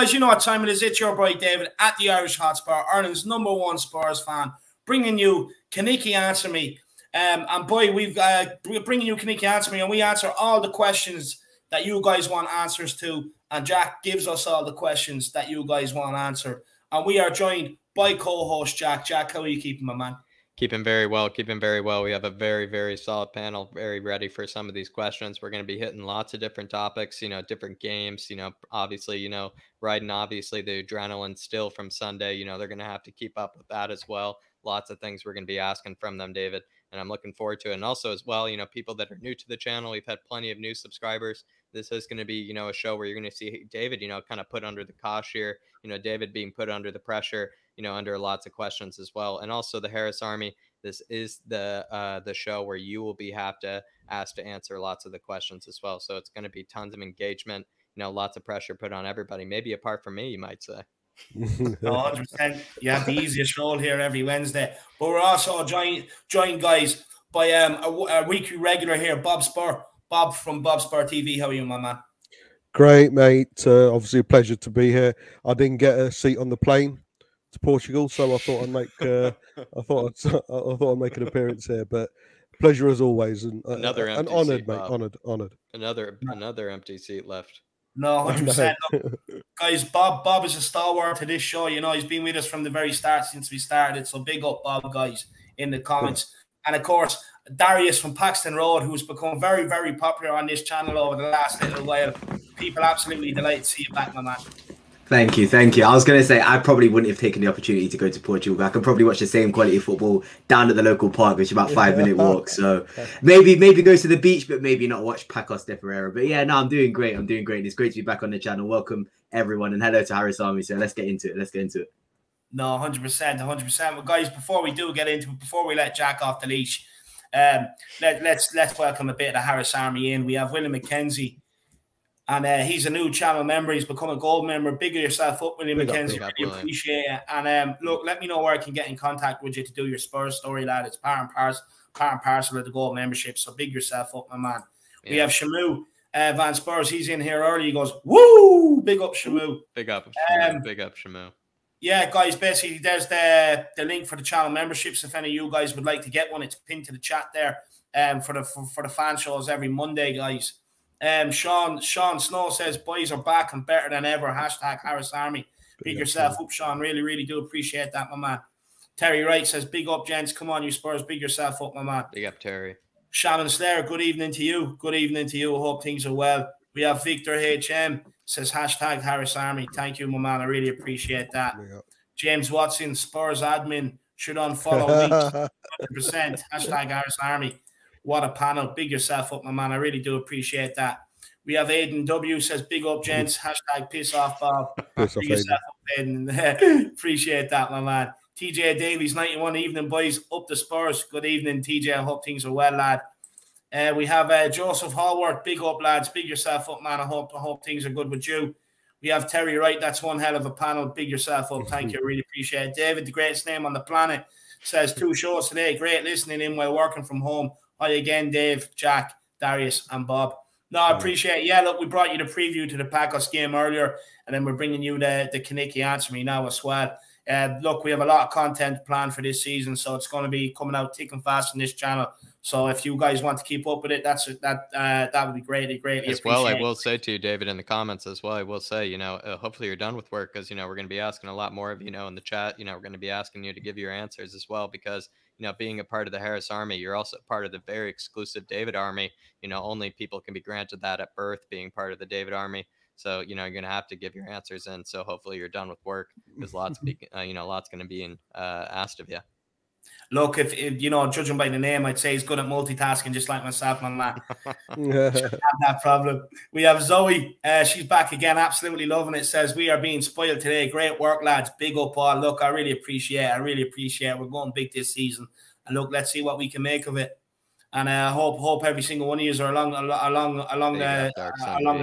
guys, you know what time it is. It's your boy David at the Irish Hotspur, Ireland's #1 Spurs fan, bringing you Kaniki Answer Me. And boy, we're bringing you Kaniki Answer Me, and we answer all the questions that you guys want answers to. And Jack gives us all the questions that you guys want answered. And we are joined by co-host Jack. Jack, how are you keeping, my man? Keeping very well, keeping very well. We have a very, very solid panel, very ready for some of these questions. We're going to be hitting lots of different topics, different games, obviously, riding obviously the adrenaline still from Sunday, they're going to have to keep up with that as well. Lots of things we're going to be asking from them, David, and I'm looking forward to it. And also as well, people that are new to the channel, we've had plenty of new subscribers. This is going to be, a show where you're going to see David, kind of put under the cosh here, David being put under the pressure, under lots of questions as well. And also the Harris Army, this is the show where you will be asked to answer lots of the questions as well. So it's going to be tons of engagement, lots of pressure put on everybody, maybe apart from me, you might say. 100%. You have the easiest role here every Wednesday. But we're also joined guys, by a weekly regular here, Bob Spur. Bob from Bob Spur TV. How are you, my man? Great, mate. Obviously a pleasure to be here. I didn't get a seat on the plane to Portugal, so I thought I'd make I thought I'd make an appearance here. But pleasure as always, and another and empty honoured, seat, mate. Bob. Honoured. Another empty seat left. No, 100%. Guys, Bob is a stalwart to this show. He's been with us from the very start since we started. So big up, Bob, guys, in the comments. And of course, Darius from Paxton Road, who's become very, very popular on this channel over the last little while. People absolutely delighted to see you back, my man. Thank you, thank you. I was going to say I probably wouldn't have taken the opportunity to go to Portugal, but I could probably watch the same quality of football down at the local park, which is about a 5-minute walk. So maybe go to the beach, but maybe not watch Pacos de Ferreira. But yeah, no, I'm doing great. It's great to be back on the channel. Welcome everyone, and hello to Harris Army. So let's get into it. No, 100%. Well, guys, before we do get into it, before we let Jack off the leash, let's welcome a bit of the Harris Army in. We have William McKenzie. And he's a new channel member. He's become a gold member. Bigger yourself up, William McKenzie. Really appreciate it. And look, let me know where I can get in contact with you to do your Spurs story, lad. It's part and parcel of the gold membership. So big yourself up, my man. Yeah. We have Shamu Van Spurs. He's in here early. He goes, woo! Big up, Shamu. Big up, Shamu. Yeah, guys, basically, there's the link for the channel memberships. If any of you guys would like to get one, it's pinned to the chat there for the fan shows every Monday, guys. Sean Snow says, boys are back and better than ever. # Harris Army. Big yourself up, Sean. Really, really do appreciate that, my man. Terry Wright says, big up, gents. Come on, you Spurs. Big yourself up, my man. Big up, Terry. Shannon Slayer, good evening to you. Good evening to you. I hope things are well. We have Victor HM, says, # Harris Army. Thank you, my man. I really appreciate that. James Watson, Spurs admin, should unfollow me. 100%. # Harris Army. What a panel. Big yourself up, my man. I really do appreciate that. We have Aiden W. says, big up, gents. # piss off, Bob. Piss off, big yourself up, Aiden. Appreciate that, my man. TJ Davies, 91 evening, boys. Up the Spurs. Good evening, TJ. I hope things are well, lad. We have Joseph Hallworth. Big up, lads. Big yourself up, man. I hope things are good with you. We have Terry Wright. That's one hell of a panel. Big yourself up. Thank you. I really appreciate it. David, the greatest name on the planet, says 2 shows today. Great listening in while working from home. Hi again, Dave, Jack, Darius, and Bob. No, I appreciate it. Yeah, look, we brought you the preview to the Pacos game earlier, and then we're bringing you the Kaniki Answer Me now as well. Look, we have a lot of content planned for this season, so it's going to be coming out thick and fast on this channel. So if you guys want to keep up with it, that would be greatly as well. I will say to you, David, in the comments as well, I will say, hopefully you're done with work, because we're going to be asking a lot more of in the chat. We're going to be asking you to give your answers as well, because being a part of the Harris Army, you're also part of the very exclusive David Army. Only people can be granted that at birth, being part of the David Army. So you're going to have to give your answers in. So hopefully you're done with work, because lots going to be asked of you. Look, if judging by the name, I'd say he's good at multitasking, just like myself, man. Have that problem. We have Zoe. She's back again, absolutely loving it. Says, we are being spoiled today. Great work, lads. Big up, all. Look, I really appreciate it. We're going big this season. And look, let's see what we can make of it. And I hope every single one of you are along the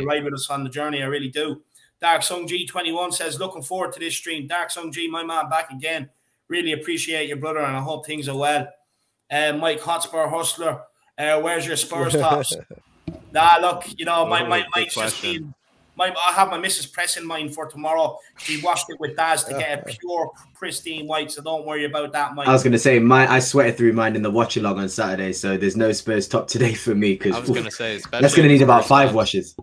ride with us on the journey. I really do. Dark Sung G21 says, looking forward to this stream. Dark Sung G, my man, back again. Really appreciate your brother, and I hope things are well. Mike Hotspur Hustler, where's your Spurs tops? Nah, look, I have my missus pressing mine for tomorrow. She washed it with Daz to get a pure, pristine white, so don't worry about that, Mike. I was going to say, I sweated through mine in the watch-along on Saturday, so there's no Spurs top today for me. Because I was going to say, that's going to need about 5 washes.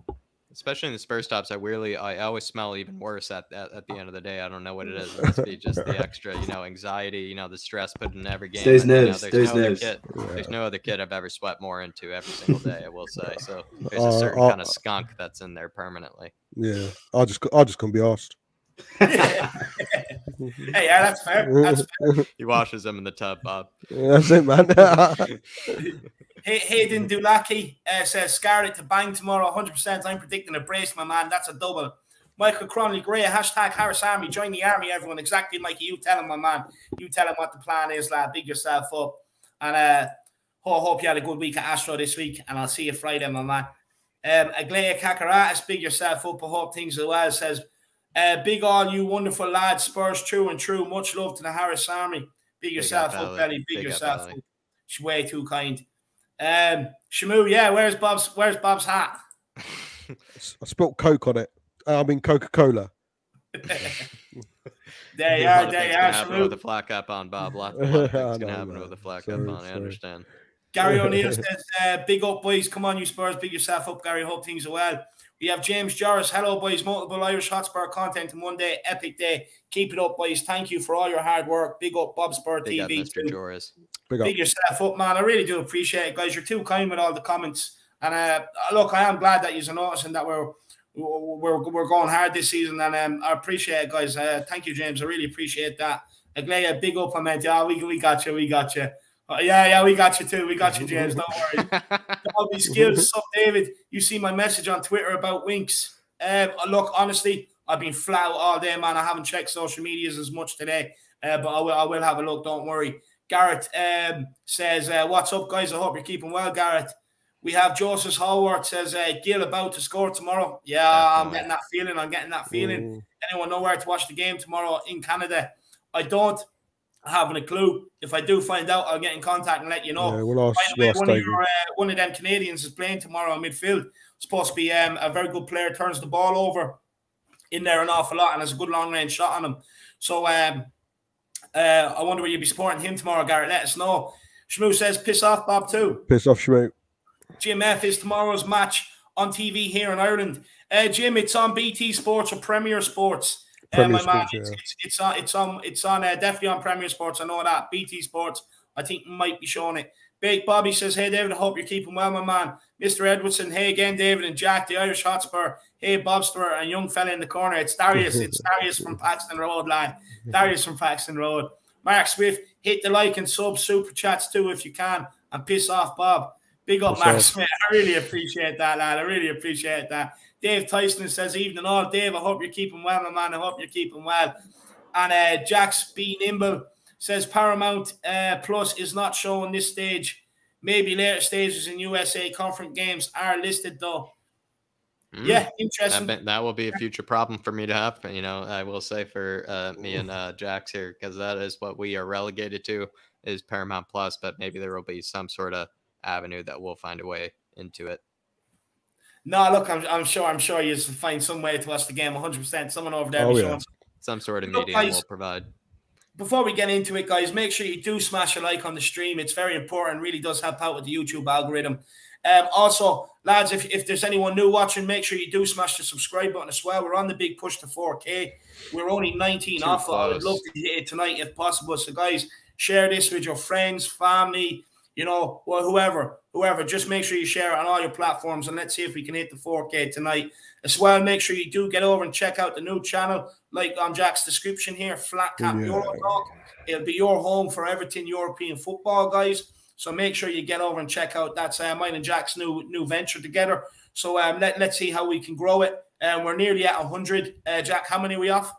Especially in the Spurs tops, I always smell even worse at the end of the day. I don't know what it is. It must be just the extra, anxiety, the stress put in every game. Those nerves, those nerves. There's no other kid I've ever sweat more into every single day, I will say. So there's a certain kind of skunk that's in there permanently. Yeah, I just can't be asked. Hey, yeah, that's fair. That's fair. He washes them in the tub, Bob. Yeah, that's it, man. Hayden Dulaki says Scarlet to bang tomorrow, 100%. I'm predicting a brace, my man. That's a double. Michael Cronley Gray, hashtag Harris Army. Join the army, everyone. Exactly, Mikey. You tell him, my man. You tell him what the plan is, lad. Big yourself up. And hope you had a good week at Astro this week. And I'll see you Friday, my man. Aglaya Kakaratis, big yourself up. I hope things are well. Says, big all you wonderful lads. Spurs true and true. Much love to the Harris Army. Big yourself up, Belly. Big yourself up. She's way too kind. Shamu, yeah, where's Bob's hat? I spilled Coke on it. I mean Coca-Cola. There you are, Shamu. With the flat cap on, Bob. A lot of things can happen with the flat cap on. I understand. Gary O'Neill says, big up, boys. Come on, you Spurs. Big yourself up, Gary. Hope things are well. We have James Joris. Hello, boys. Multiple Irish Hotspur content in one day. Epic day. Keep it up, boys. Thank you for all your hard work. Big up, Bob Spur Big TV. up, Mr. Joris. Big yourself up, man. I really do appreciate it, guys. You're too kind with all the comments. And look, I am glad that you're noticing that we're going hard this season. And I appreciate it, guys. Thank you, James. I really appreciate that. Aglaya, big up, I meant. Yeah, we got you. We got you. Yeah, we got you too. We got you, James. Don't worry. All these skills. So, David, you see my message on Twitter about Winks. Look, honestly, I've been flat out all day, man. I haven't checked social medias as much today, but I will have a look. Don't worry. Garrett says, what's up, guys? I hope you're keeping well, Garrett. We have Joseph Hallworth says, Gil about to score tomorrow. Yeah, definitely. I'm getting that feeling. Anyone know where to watch the game tomorrow in Canada? I don't. Having a clue. If I do find out, I'll get in contact and let you know. Yeah, by the way, one of them Canadians is playing tomorrow in midfield. Supposed to be a very good player, turns the ball over in there an awful lot and has a good long-range shot on him. So I wonder will you be supporting him tomorrow, Garrett? Let us know. Shmoo says, piss off, Bob, too. Piss off, Shmoo. Jim F is tomorrow's match on TV here in Ireland. Jim, it's on BT Sports or Premier Sports. Premier Sports, yeah. It's on definitely on Premier Sports. I know that. BT Sports, I think, might be showing it. Big Bobby says, hey, David, I hope you're keeping well, my man. Mr. Edwardson, hey again, David and Jack, the Irish Hotspur. Hey, Bobster, and young fella in the corner. It's Darius. It's Darius from Paxton Road, lad. Darius from Paxton Road. Mark Swift, hit the like and sub super chats too if you can. And piss off, Bob. Big up, Mark Smith. I really appreciate that, lad. I really appreciate that. Dave Tyson says, evening all. Dave, I hope you're keeping well, my man. I hope you're keeping well. And Jax B. Nimble says, Paramount Plus is not showing this stage. Maybe later stages in USA conference games are listed, though. Yeah, interesting. That will be a future problem for me to have, I will say for me and Jax here, because that is what we are relegated to is Paramount Plus, but maybe there will be some sort of avenue that we'll find a way into it. No, look, I'm sure you'll find some way to watch the game 100%. Someone over there will show some sort of medium will provide. Before we get into it, guys, make sure you do smash a like on the stream. It's very important. Really does help out with the YouTube algorithm. Also, lads, if there's anyone new watching, make sure you do smash the subscribe button as well. We're on the big push to 4K. We're only 19 off. I would love to hit it tonight if possible. So, guys, share this with your friends, family, whoever. Just make sure you share it on all your platforms, and let's see if we can hit the 4K tonight. As well, make sure you do get over and check out the new channel, like on Jack's description here, flatcapeurotalk. It'll be your home for everything European football, guys. So make sure you get over and check out. That's mine and Jack's new venture together. So let's see how we can grow it. We're nearly at 100. Jack, how many are we off?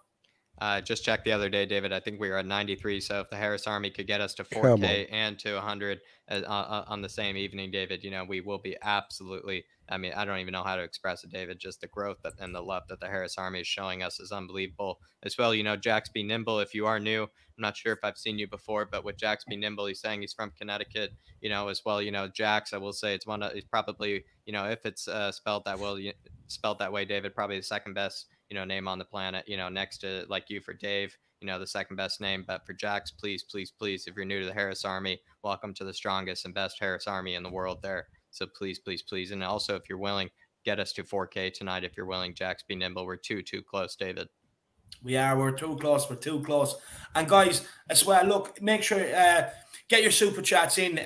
Just checked the other day, David. I think we were at 93. So if the Harris Army could get us to 4K and to 100 on the same evening, David, we will be absolutely I mean, I don't even know how to express it, David. Just the growth and the love that the Harris Army is showing us is unbelievable. As well, you know, Jax Be Nimble, if you are new, I'm not sure if I've seen you before, but with Jax Be Nimble, he's saying he's from Connecticut, you know, as well. You know, Jax, I will say it's he's probably, you know, if it's spelled that way, David, probably the second best, you know, name on the planet, you know, next to like you for Dave, you know, the second best name. But for Jax, please, please, please, if you're new to the Harris Army, welcome to the strongest and best Harris Army in the world there. So please, please, please. And also, if you're willing, get us to 4K tonight. If you're willing, Jax Be Nimble. We're too close, David. We're too close. We're too close. And guys, as well, look, make sure get your super chats in.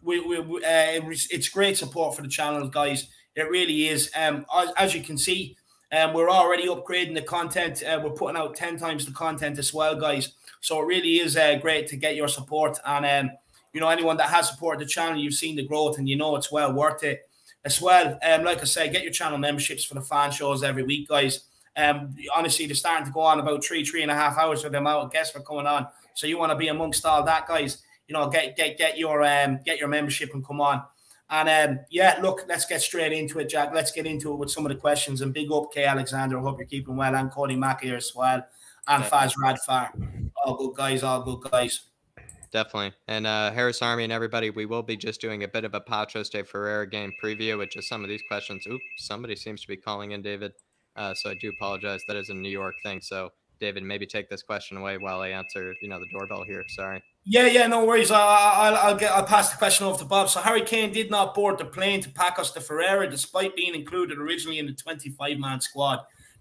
It's great support for the channel, guys. It really is. As you can see, we're already upgrading the content. We're putting out 10 times the content as well, guys. So it really is great to get your support. And you know, anyone that has supported the channel, you've seen the growth and you know it's well worth it as well. Like I said, get your channel memberships for the fan shows every week, guys. Honestly, they're starting to go on about 3.5 hours for the amount of guests we're coming on. So you want to be amongst all that, guys. You know, get your membership and come on. And yeah, look, let's get straight into it, Jack. Let's get into it with some of the questions. And big up, K. Alexander. I hope you're keeping well. And Cody Mack here as well. And Faz Radfar. All good guys. All good guys. Definitely. And Harris Army and everybody, we will be just doing a bit of a Pacho de Ferreira game preview with just some of these questions. Oops, somebody seems to be calling in, David. So I do apologize. That is a New York thing. So, David, maybe take this question away while I answer, you know, the doorbell here. Sorry. Yeah, no worries. I'll pass the question off to Bob. So Harry Kane did not board the plane to Pacos de Ferreira despite being included originally in the 25-man squad.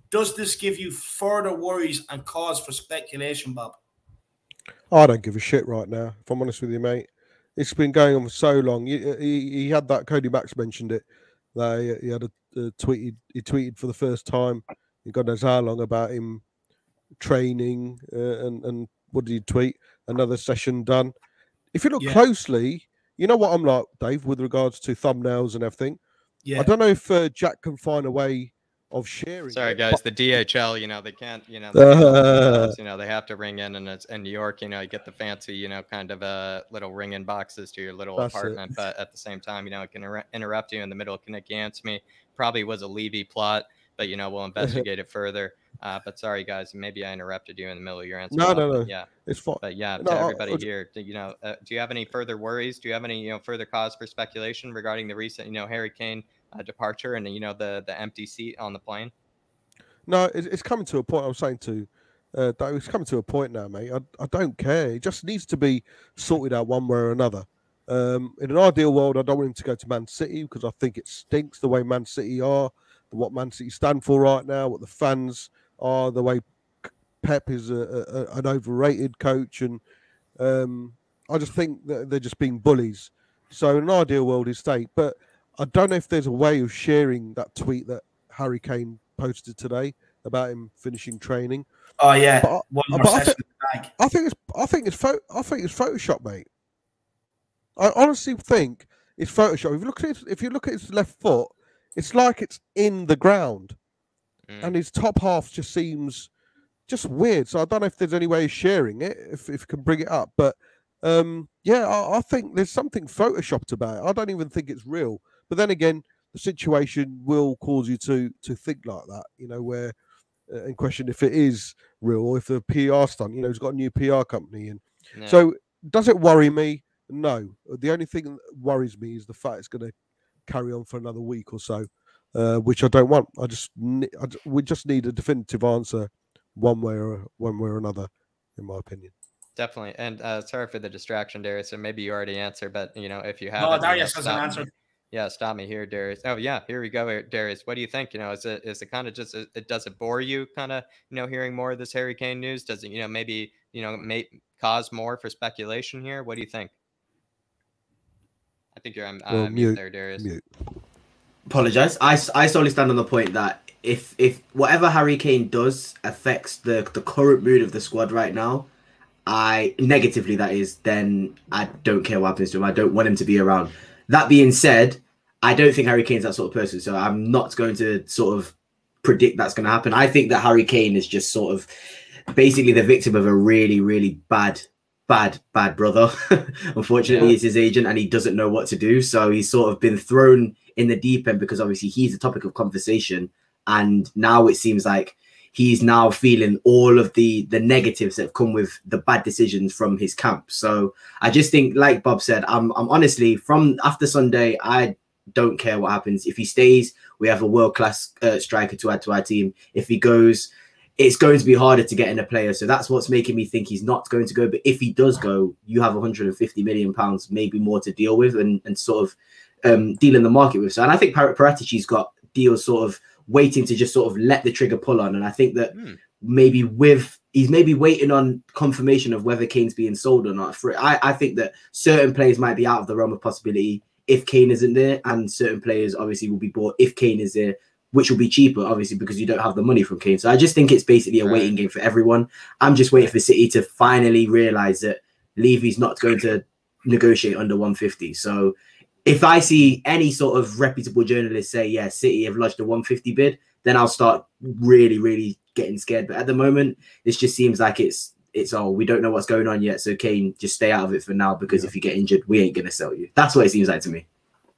Does this give you further worries and cause for speculation, Bob? I don't give a shit right now, if I'm honest with you, mate. It's been going on for so long. He had that, Cody Max mentioned it. He had a tweet. He tweeted for the first time, God knows how long, about him training. And what did he tweet? Another session done. If you look closely, you know what I'm like, Dave, with regards to thumbnails and everything. Yeah. I don't know if Jack can find a way of sharing. Sorry, guys. The DHL, you know, they can't, you know, you know, they have to ring in, and it's in New York, you know, you get the fancy, you know, kind of little ring-in boxes to your little apartment, but at the same time, you know, it can interrupt you in the middle. Can against me? Probably was a Levy plot, but you know, we'll investigate it further. But sorry, guys, maybe I interrupted you in the middle of your answer. No. Yeah, it's fine. But yeah, to everybody here, you know, do you have any further worries? Do you have any, you know, further cause for speculation regarding the recent, you know, Harry Kane departure and, you know, the empty seat on the plane? No, it's coming to a point. I'm saying to it's coming to a point now, mate. I don't care. It just needs to be sorted out one way or another. In an ideal world, I don't want him to go to Man City because I think it stinks the way Man City are, what Man City stand for right now, what the fans are, the way Pep is an overrated coach, and I just think that they're just being bullies. So in an ideal world, he'd stay. But I don't know if there's a way of sharing that tweet that Harry Kane posted today about him finishing training. Oh yeah, I think it's Photoshop, mate. I honestly think it's Photoshop. If you look at his left foot, it's like it's in the ground, and his top half just seems just weird. So I don't know if there's any way of sharing it, if you can bring it up. But yeah, I think there's something photoshopped about it. I don't even think it's real. But then again, the situation will cause you to think like that, you know, where and question if it is real or if the PR stunt, you know, he's got a new PR company. And so does it worry me? No. The only thing that worries me is the fact it's going to carry on for another week or so, which I don't want. We just need a definitive answer one way or another, in my opinion. Definitely. And sorry for the distraction, Darius. And maybe you already answered, but, you know, if you have No, Darius hasn't answered. Yeah, stop me here, Darius. Oh, yeah, here we go, Darius. What do you think? You know, is it kind of just, does it bore you kind of, you know, hearing more of this Harry Kane news? Does it, you know, maybe, you know, cause more for speculation here? What do you think? I think you're mute there, Darius. Mute. Apologize. I solely stand on the point that if whatever Harry Kane does affects the current mood of the squad right now, negatively that is, then I don't care what happens to him. I don't want him to be around. That being said, I don't think Harry Kane's that sort of person, so I'm not going to sort of predict that's going to happen. I think that Harry Kane is just sort of basically the victim of a really, really bad bad brother. Unfortunately, he's his agent and he doesn't know what to do. So he's sort of been thrown in the deep end because obviously he's a topic of conversation. And now it seems like he's now feeling all of the negatives that have come with the bad decisions from his camp. So I just think, like Bob said, I'm honestly, from after Sunday, I don't care what happens. If he stays, we have a world-class striker to add to our team. If he goes, it's going to be harder to get in a player. So that's what's making me think he's not going to go. But if he does go, you have 150 million pounds, maybe more to deal with and sort of deal in the market with. So, and I think Paratici's got deals sort of waiting to just sort of let the trigger pull on. And I think that maybe he's maybe waiting on confirmation of whether Kane's being sold or not. I think that certain players might be out of the realm of possibility if Kane isn't there, and certain players obviously will be bought if Kane is there, which will be cheaper, obviously, because you don't have the money from Kane. So I just think it's basically a waiting game for everyone. I'm just waiting for City to finally realise that Levy's not going to negotiate under 150. So if I see any sort of reputable journalist say, yeah, City have lodged a 150 bid, then I'll start really, really getting scared. But at the moment, this just seems like it's we don't know what's going on yet. So Kane, just stay out of it for now, because if you get injured, we ain't going to sell you. That's what it seems like to me.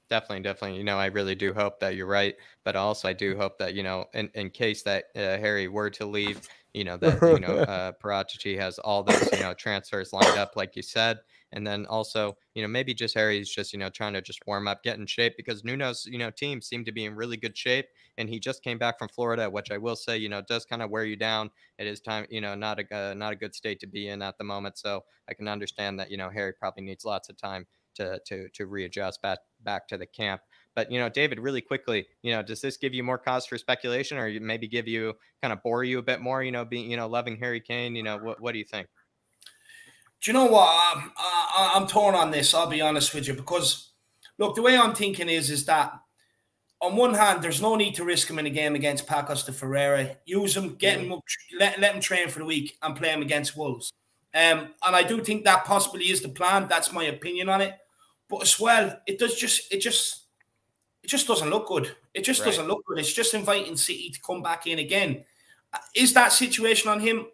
Definitely. You know, I really do hope that you're right, but also I do hope that, you know, in case that Harry were to leave, you know, that, you know, Paratici has all those, you know, transfers lined up, like you said. And then also, you know, maybe just Harry's just, you know, trying to just warm up, get in shape, because Nuno's, you know, team seemed to be in really good shape. And he just came back from Florida, which I will say, you know, does kind of wear you down. It is time, you know, not a good state to be in at the moment. So I can understand that, you know, Harry probably needs lots of time to readjust back to the camp. But, you know, David, really quickly, you know, does this give you more cause for speculation, or maybe give you kind of bore you a bit more, you know, being, you know, loving Harry Kane? You know, what do you think? Do you know what? I'm torn on this, I'll be honest with you, because look, the way I'm thinking is that on one hand, there's no need to risk him in a game against Pacos de Ferreira. Use him, get him up, let him train for the week and play him against Wolves. And I do think that possibly is the plan. That's my opinion on it. But as well, it just doesn't look good. It just doesn't look good. It's just inviting City to come back in again. Is that situation on him?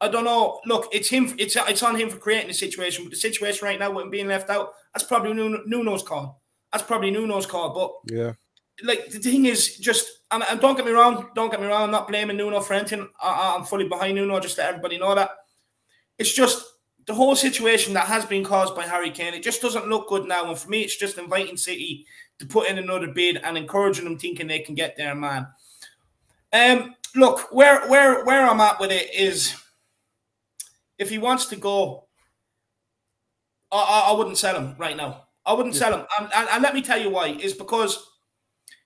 I don't know. Look, it's him. It's on him for creating the situation. But the situation right now with him being left out, that's probably Nuno's call. But yeah, like the thing is, just and don't get me wrong. I'm not blaming Nuno for anything. I'm fully behind Nuno. Just let everybody know that. It's just the whole situation that has been caused by Harry Kane. It just doesn't look good now. And for me, it's just inviting City to put in another bid and encouraging them, thinking they can get there, man. Look, where I'm at with it is, if he wants to go, I wouldn't sell him right now. I wouldn't sell him. And let me tell you why. Is because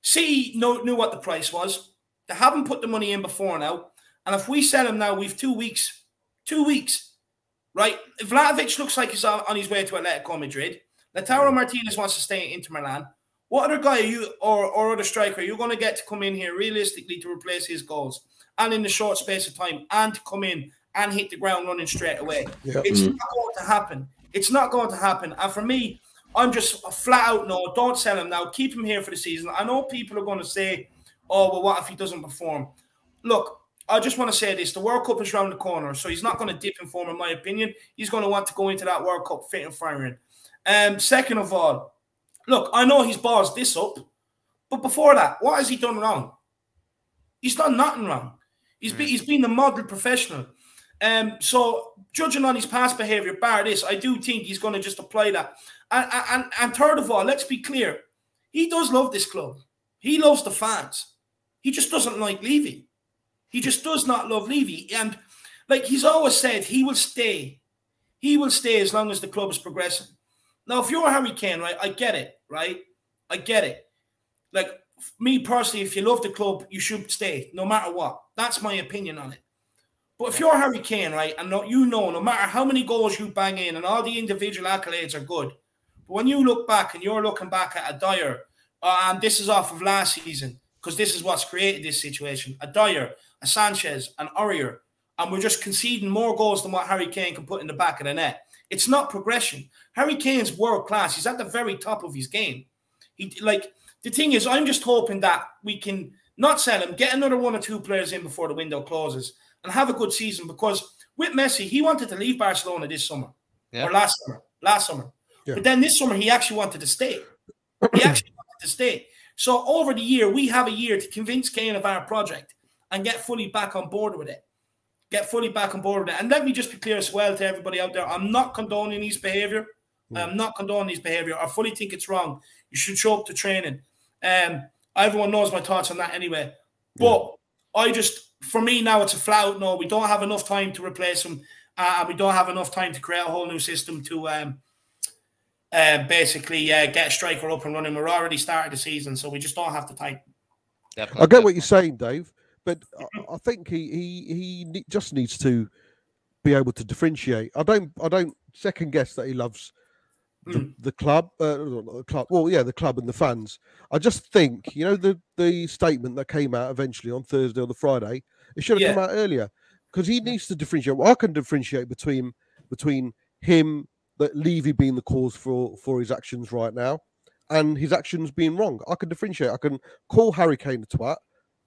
City knew what the price was. They haven't put the money in before now. And if we sell him now, we've 2 weeks. 2 weeks. Right? Vlahovic looks like he's on his way to Atletico Madrid. Lautaro Martinez wants to stay in Inter Milan. What other guy are you or other striker are you going to get to come in here realistically to replace his goals and in the short space of time and to come in and hit the ground running straight away? Yep. It's not going to happen. It's not going to happen. And for me, I'm just a flat out no. Don't sell him now. Keep him here for the season. I know people are going to say, oh, well, what if he doesn't perform? Look, I just want to say this. The World Cup is around the corner, so he's not going to dip in form, in my opinion. He's going to want to go into that World Cup fit and firing. Second of all, look, I know he's ballsed this up, but before that, what has he done wrong? He's done nothing wrong. He's been the model professional. So judging on his past behaviour, bar this, I do think he's going to just apply that. And third of all, let's be clear. He does love this club. He loves the fans. He just doesn't like Levy. He just does not love Levy. And like he's always said, he will stay. He will stay as long as the club is progressing. Now, if you're Harry Kane, right, I get it, right? I get it. Like, me personally, if you love the club, you should stay, no matter what. That's my opinion on it. But if you're Harry Kane, right, and no matter how many goals you bang in and all the individual accolades are good, but when you look back and you're looking back at a Dyer, and this is off of last season, because this is what's created this situation, a Dyer, a Sanchez, an Aurier, and we're just conceding more goals than what Harry Kane can put in the back of the net. It's not progression. Harry Kane's world class. He's at the very top of his game. The thing is, I'm just hoping that we can not sell him, get another 1 or 2 players in before the window closes, and have a good season. Because with Messi, he wanted to leave Barcelona this summer. or last summer. Yeah. But then this summer, he actually wanted to stay. He actually wanted to stay. So over the year, we have a year to convince Kane of our project and get fully back on board with it. And let me just be clear as well to everybody out there. I'm not condoning his behaviour. I'm not condoning his behaviour. I fully think it's wrong. You should show up to training. Everyone knows my thoughts on that anyway. But for me now, it's a flat out no. We don't have enough time to replace him. And we don't have enough time to create a whole new system to basically get a striker up and running. We're already started the season, so we just don't have the time. I get what you're saying, Dave, but I think he just needs to be able to differentiate. I don't second guess that he loves the club, the club and the fans. I just think, the statement that came out eventually on Thursday or the Friday, it should have come out earlier, because he needs to differentiate. Well, I can differentiate between him, that Levy being the cause for his actions right now, and his actions being wrong. I can differentiate. I can call Harry Kane a twat,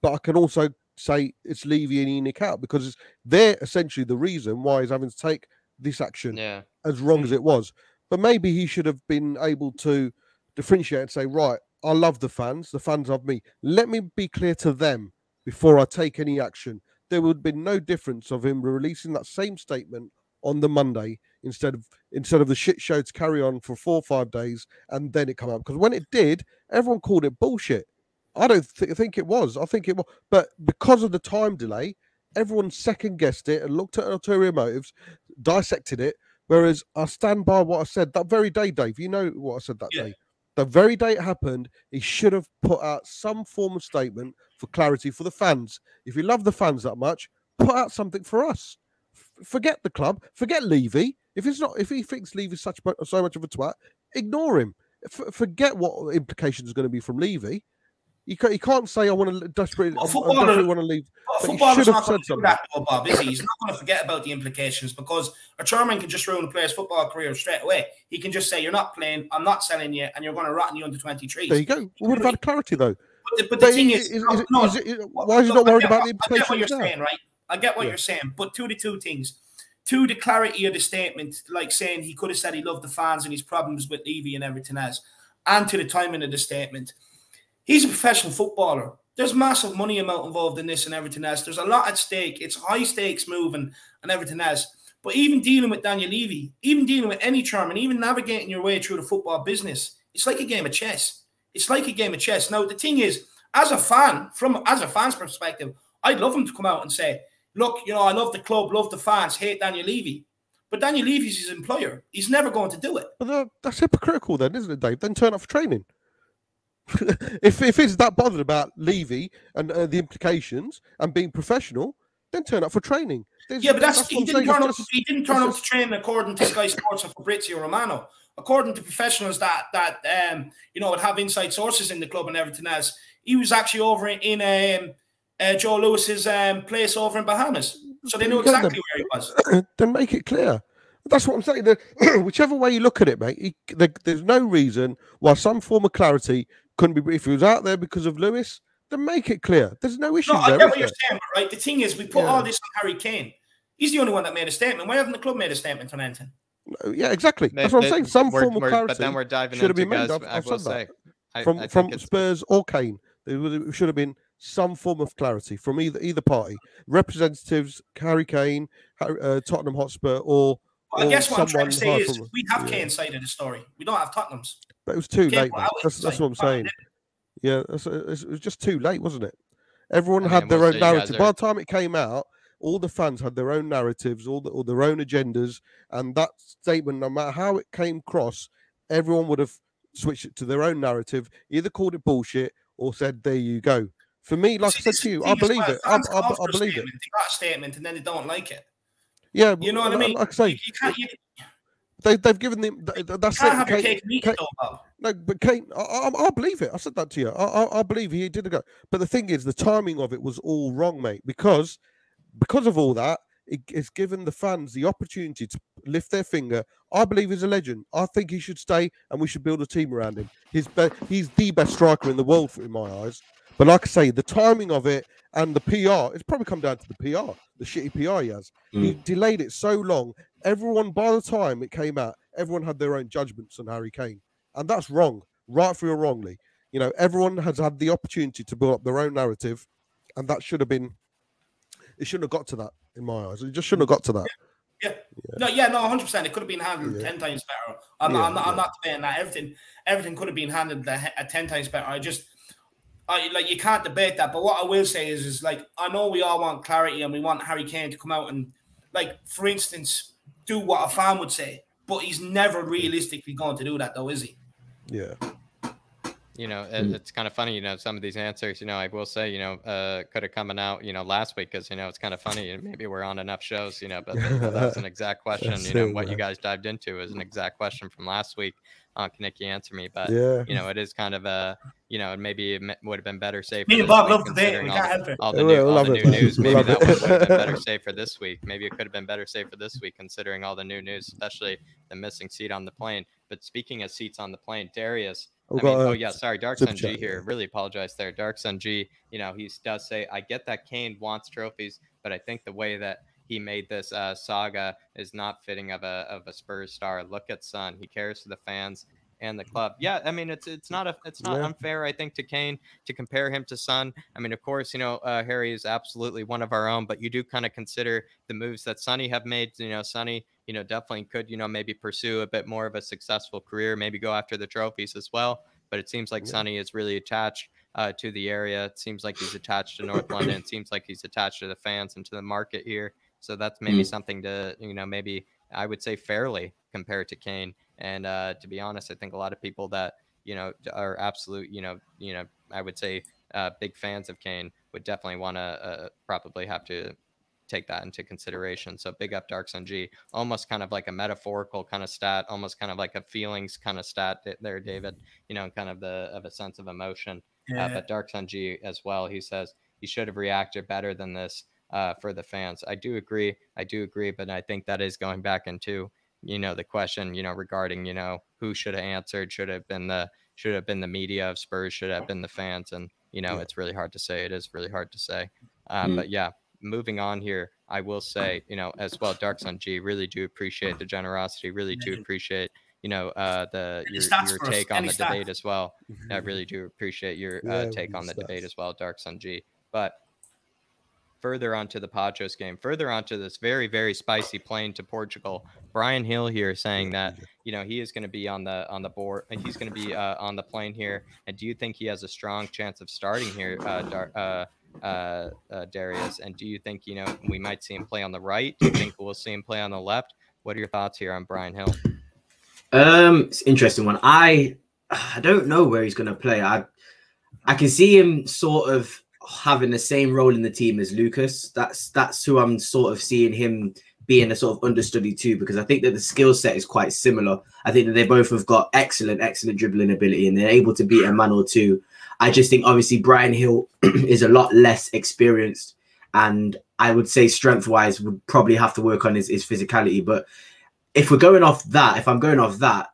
but I can also say it's Levy and ENIC out, because they're essentially the reason why he's having to take this action as wrong as it was. But maybe he should have been able to differentiate and say, right, I love the fans love me. Let me be clear to them before I take any action. There would have been no difference of him releasing that same statement on the Monday instead of the shit show to carry on for 4 or 5 days and then it come out. Because when it did, everyone called it bullshit. I don't think it was. I think it was. But because of the time delay, everyone second-guessed it and looked at ulterior motives, dissected it, whereas I stand by what I said that very day, Dave. You know what I said that day. The very day it happened, he should have put out some form of statement for clarity for the fans. If you love the fans that much, put out something for us. Forget the club. Forget Levy. If he thinks Levy's so much of a twat, ignore him. Forget what implications are going to be from Levy. He can't say I want to desperately want to leave. Footballer's not going to do that, Bob, is he? He's not going to forget about the implications, because a chairman can just ruin a player's football career straight away. He can just say, you're not playing, I'm not selling you, and you're going to rot in the under-23s. There you go. We would have had clarity, though. But the thing is, why is he not worried about the implications? I get what you're saying, right? I get what you're saying, but to the two things. To the clarity of the statement, like saying he could have said he loved the fans and his problems with Levy and everything else, and to the timing of the statement. He's a professional footballer. There's massive money amount involved in this and everything else. There's a lot at stake. It's high stakes moving and everything else. But even dealing with Daniel Levy, even dealing with any chairman, even navigating your way through the football business, it's like a game of chess. It's like a game of chess. Now, the thing is, as a fan's perspective, I'd love him to come out and say, look, I love the club, love the fans, hate Daniel Levy. But Daniel Levy's his employer. He's never going to do it. But that's hypocritical then, isn't it, Dave? Then turn up for training. if it's that bothered about Levy and the implications and being professional, then turn up for training. But he didn't turn up to training according to Sky Sports and Fabrizio Romano. According to professionals that would have inside sources in the club and everything else, he was actually over in Joe Lewis's place over in Bahamas, so they knew exactly where he was. Then make it clear. That's what I'm saying. Whichever way you look at it, mate, there's no reason why some form of clarity couldn't be. If he was out there because of Lewis, then make it clear. There's no issue. I get what you're saying, right? The thing is, we put all this on Harry Kane. He's the only one that made a statement. Why hasn't the club made a statement on anything? No, yeah, exactly. That's what I'm saying. Some form of clarity. But then we're diving should have into been made. I've said that. From Spurs or Kane, there should have been some form of clarity from either party. Representatives, Harry Kane, Tottenham Hotspur, or I guess what I'm trying to say is we have Kane's side of the story. We don't have Tottenham's. But it was too late. That's what I'm saying. Yeah, it was just too late, wasn't it? Everyone had their own narrative. By the time it came out, all the fans had their own narratives, all their own agendas, and that statement, no matter how it came across, everyone would have switched it to their own narrative, either called it bullshit or said, there you go. For me, like I said to you, I believe it. I believe it. They got a statement and then they don't like it. Yeah, you know what I mean. Like I say, they've given them. That's you can't have your cake and eat it, though. No, but Kane, I believe it. I said that to you. I believe he did go. But the thing is, the timing of it was all wrong, mate. Because of all that, it's given the fans the opportunity to lift their finger. I believe he's a legend. I think he should stay, and we should build a team around him. He's the best striker in the world, in my eyes. But like I say, the timing of it and the PR, it's probably come down to the PR, the shitty PR he has. He delayed it so long. everyone, by the time it came out, everyone had their own judgments on Harry Kane. And that's wrong, rightfully or wrongly. You know, everyone has had the opportunity to build up their own narrative, and that should have been, it shouldn't have got to that, in my eyes. It just shouldn't have got to that. Yeah. No, 100%. It could have been handled 10 times better. I'm not debating that. Everything could have been handled 10 times better. Like, you can't debate that. But what I will say is like, I know we all want clarity and we want Harry Kane to come out and, like, for instance, do what a fan would say. But he's never realistically going to do that, though, is he? Yeah. You know, it's kind of funny, you know, some of these answers, you know, I will say, you know, could have come out, you know, last week, because, you know, it's kind of funny. Maybe we're on enough shows, you know, but that was an exact question. You know, what you guys dived into is an exact question from last week on Can Nicky Answer Me? But, you know, it is kind of a, you know, maybe it would have been better safe. Me and Bob love debate. We can't help it. All the new news. Maybe that would have been better safe for this week. Maybe it could have been better safe for this week, considering all the new news, especially the missing seat on the plane. But speaking of seats on the plane, Darius. Sorry, Dark Sun G here. Really apologize there. Dark Sun G, you know, he does say, I get that Kane wants trophies, but I think the way that he made this saga is not fitting of a Spurs star. Look at Son. He cares for the fans and the club. Yeah, I mean, it's not unfair, I think, to Kane to compare him to Son. I mean, of course, you know, Harry is absolutely one of our own, but you do kind of consider the moves that Sonny have made. You know, Sonny, you know, definitely could, you know, maybe pursue a bit more of a successful career, maybe go after the trophies as well. But it seems like Sonny is really attached to the area. It seems like he's attached to North London. It seems like he's attached to the fans and to the market here. So that's maybe something to, you know, maybe I would say fairly compare to Kane. And to be honest, I think a lot of people that, you know, are absolute, you know, I would say big fans of Kane would definitely want to probably have to take that into consideration. So big up Dark Sun G, almost kind of like a metaphorical kind of stat, almost kind of like a feelings kind of stat there, David, you know, kind of a sense of emotion. But Dark Sun G as well, he says he should have reacted better than this for the fans. I do agree, but I think that is going back into, you know, the question, you know, regarding, you know, who should have answered, should have been the media of Spurs, should have been the fans. And, you know, it's really hard to say. It is really hard to say. But yeah, moving on here, I will say, you know, as well, Dark Sun G, really do appreciate the generosity, really do appreciate, you know, your take on the debate as well. I really do appreciate your take on the debate as well, Dark Sun G. But further onto the Pachos game, further onto this very, very spicy plane to Portugal, Brian Hill here saying that, you know, he is going to be on the board, and he's going to be on the plane here. And do you think he has a strong chance of starting here, Darius? And do you think, you know, we might see him play on the right? Do you think we'll see him play on the left? What are your thoughts here on Brian Hill? It's an interesting one. I don't know where he's going to play. I can see him sort of having the same role in the team as Lucas. That's who I'm sort of seeing him being a sort of understudy too, because I think that the skill set is quite similar. I think that they both have got excellent dribbling ability, and they're able to beat a man or two. I just think obviously Brian Hill is a lot less experienced, and I would say strength-wise would probably have to work on his physicality. But if I'm going off that,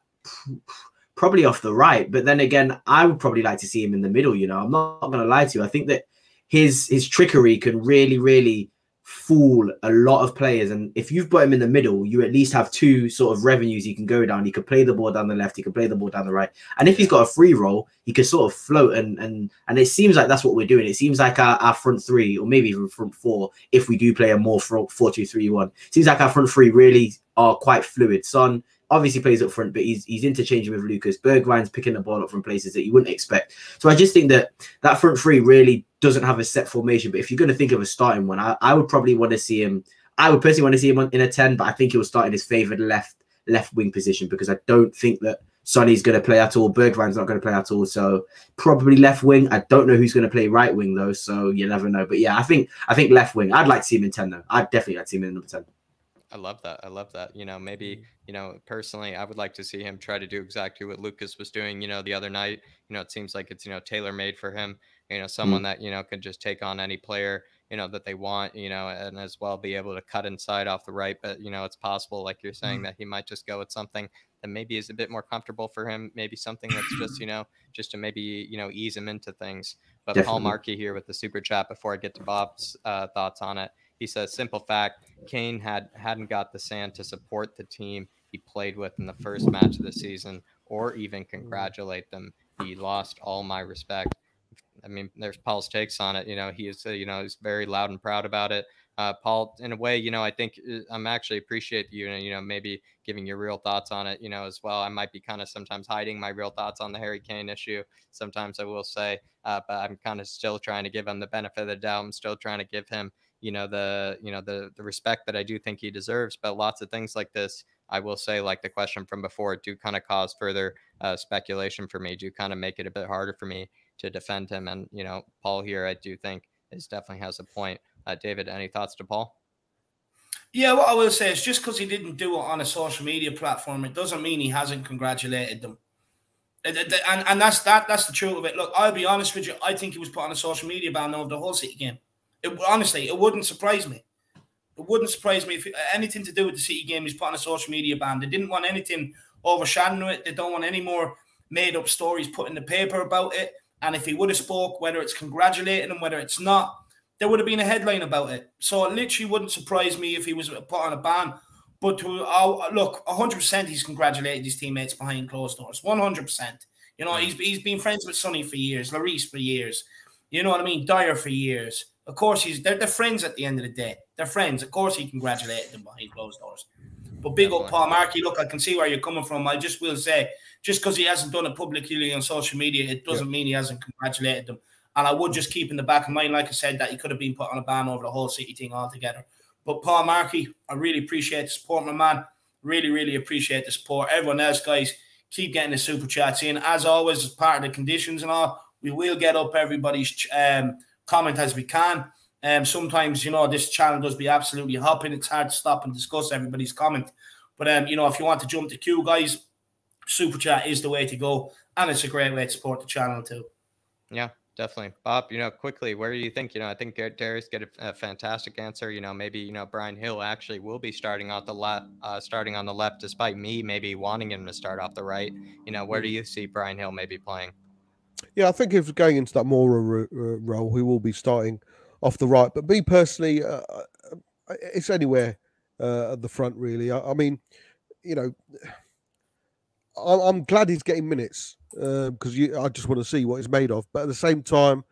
probably off the right. But then again, I would probably like to see him in the middle. You know, I'm not going to lie to you. I think that his trickery can really fool a lot of players. And if you've got him in the middle, you at least have two sort of revenues he can go down. He could play the ball down the left. He can play the ball down the right. And if he's got a free roll, he can sort of float. And it seems like that's what we're doing. It seems like our front three, or maybe even front four, if we do play a more 4-2-3-1, seems like our front three really are quite fluid. Son obviously plays up front, but he's interchanging with Lucas. Bergwijn's picking the ball up from places that you wouldn't expect. So I just think that front three really doesn't have a set formation. But if you're going to think of a starting one, I would probably want to see him. I would personally want to see him in a 10, but I think he'll start in his favoured left wing position, because I don't think that Sonny's going to play at all. Bergwijn's not going to play at all. So probably left wing. I don't know who's going to play right wing though, so you never know. But yeah, I think left wing. I'd like to see him in 10 though. I'd definitely like to see him in number 10. I love that. You know, maybe, you know, personally, I would like to see him try to do exactly what Lucas was doing, you know, the other night. You know, it seems like it's, you know, tailor-made for him, you know, someone that, you know, can just take on any player, you know, that they want, you know, and as well be able to cut inside off the right. But, you know, it's possible, like you're saying, that he might just go with something that maybe is a bit more comfortable for him, maybe something that's just, you know, just to maybe, you know, ease him into things. But Paul Markey here with the super chat, before I get to Bob's thoughts on it, He says, simple fact, Kane hadn't got the sand to support the team he played with in the first match of the season, or even congratulate them. He lost all my respect. I mean, there's Paul's takes on it. He is, he's very loud and proud about it. Paul, in a way, I think I'm actually appreciate you, maybe giving your real thoughts on it, as well. I might be kind of sometimes hiding my real thoughts on the Harry Kane issue. Sometimes I will say, but I'm kind of still trying to give him the benefit of the doubt. I'm still trying to give him, the respect that I do think he deserves. But lots of things like this, I will say, like the question from before, do kind of cause further speculation for me, do kind of make it a bit harder for me to defend him. And, Paul here, I do think definitely has a point. David, any thoughts to Paul? Yeah, what I will say is just because he didn't do it on a social media platform, it doesn't mean he hasn't congratulated them. And that's the truth of it. Look, I'll be honest with you. I think he was put on a social media ban over the whole City game. Honestly, it wouldn't surprise me. It wouldn't surprise me if anything to do with the City game is put on a social media ban. They didn't want anything overshadowing it. They don't want any more made-up stories put in the paper about it. And if he would have spoke, whether it's congratulating him, whether it's not, there would have been a headline about it. So it literally wouldn't surprise me if he was put on a ban. But look, 100% he's congratulated his teammates behind closed doors. 100%. He's been friends with Sonny for years, Lloris for years. You know what I mean? Dyer for years. Of course, they're friends at the end of the day. They're friends. Of course, he congratulated them behind closed doors. But big up Paul Markey. Look, I can see where you're coming from. I just will say, just because he hasn't done it publicly on social media, it doesn't mean he hasn't congratulated them. And I would just keep in the back of mind, like I said, that he could have been put on a ban over the whole City thing altogether. But Paul Markey, I really appreciate the support, my man. Really, really appreciate the support. Everyone else, guys, keep getting the super chats in. As always, as part of the conditions and all, we will get up everybody's comment as we can. Sometimes, this channel does be absolutely hopping. It's hard to stop and discuss everybody's comment. But, if you want to jump the queue, guys, super chat is the way to go. And it's a great way to support the channel too. Yeah, definitely. Bob, quickly, where do you think, I think Darius get a fantastic answer. Maybe, Brian Hill actually will be starting on the left, despite me maybe wanting him to start off the right. Where do you see Brian Hill maybe playing? Yeah, I think if going into that more role, he will be starting off the right. But me personally, it's anywhere at the front, really. I mean, I'm glad he's getting minutes because I just want to see what he's made of. But at the same time,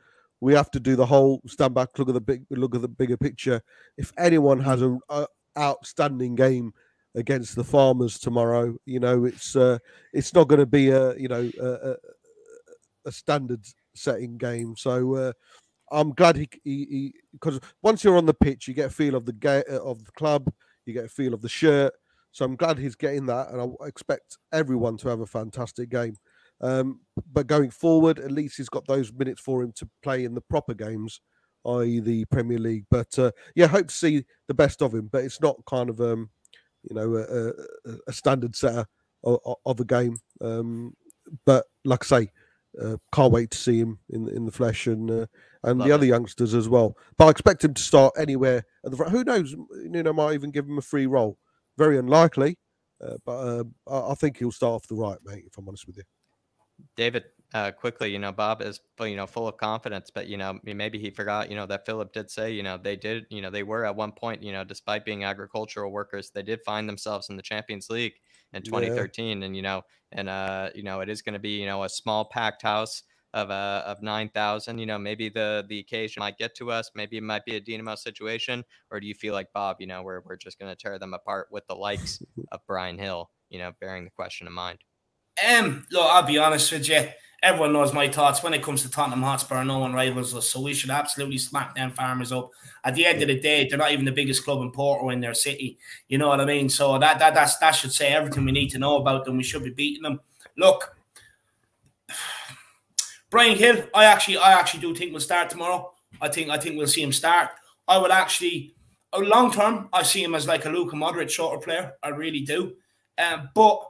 we have to do the whole stand back, look at the bigger picture. If anyone has an outstanding game against the Farmers tomorrow, it's not going to be a standard setting game. So I'm glad he because once you're on the pitch, you get a feel of the club, you get a feel of the shirt. So I'm glad he's getting that, and I expect everyone to have a fantastic game. But going forward, at least he's got those minutes for him to play in the proper games, i.e. the Premier League. But hope to see the best of him. But it's not kind of a standard setter of a game. But like I say, can't wait to see him in the flesh and the other youngsters as well. But I expect him to start anywhere at the front. Who knows? Might even give him a free role. Very unlikely, but I think he'll start off the right, mate, if I'm honest with you. David, quickly, Bob is, full of confidence, but, maybe he forgot, that Philip did say, they were at one point, despite being agricultural workers, they did find themselves in the Champions League in 2013. Yeah. And, it is going to be, a small packed house of 9,000. Maybe the occasion might get to us. Maybe it might be a Dynamo situation. Or do you feel like, Bob, we're just going to tear them apart with the likes of Brian Hill, bearing the question in mind? Look, I'll be honest with you. Everyone knows my thoughts when it comes to Tottenham Hotspur. No one rivals us, so we should absolutely smack them Farmers up. At the end of the day, they're not even the biggest club in Porto in their city. You know what I mean? So that should say everything we need to know about them. We should be beating them. Look, Brian Hill, I actually do think will start tomorrow. I think we'll see him start. I would actually, long term, I see him as like a Luka Modric sort of player. I really do. But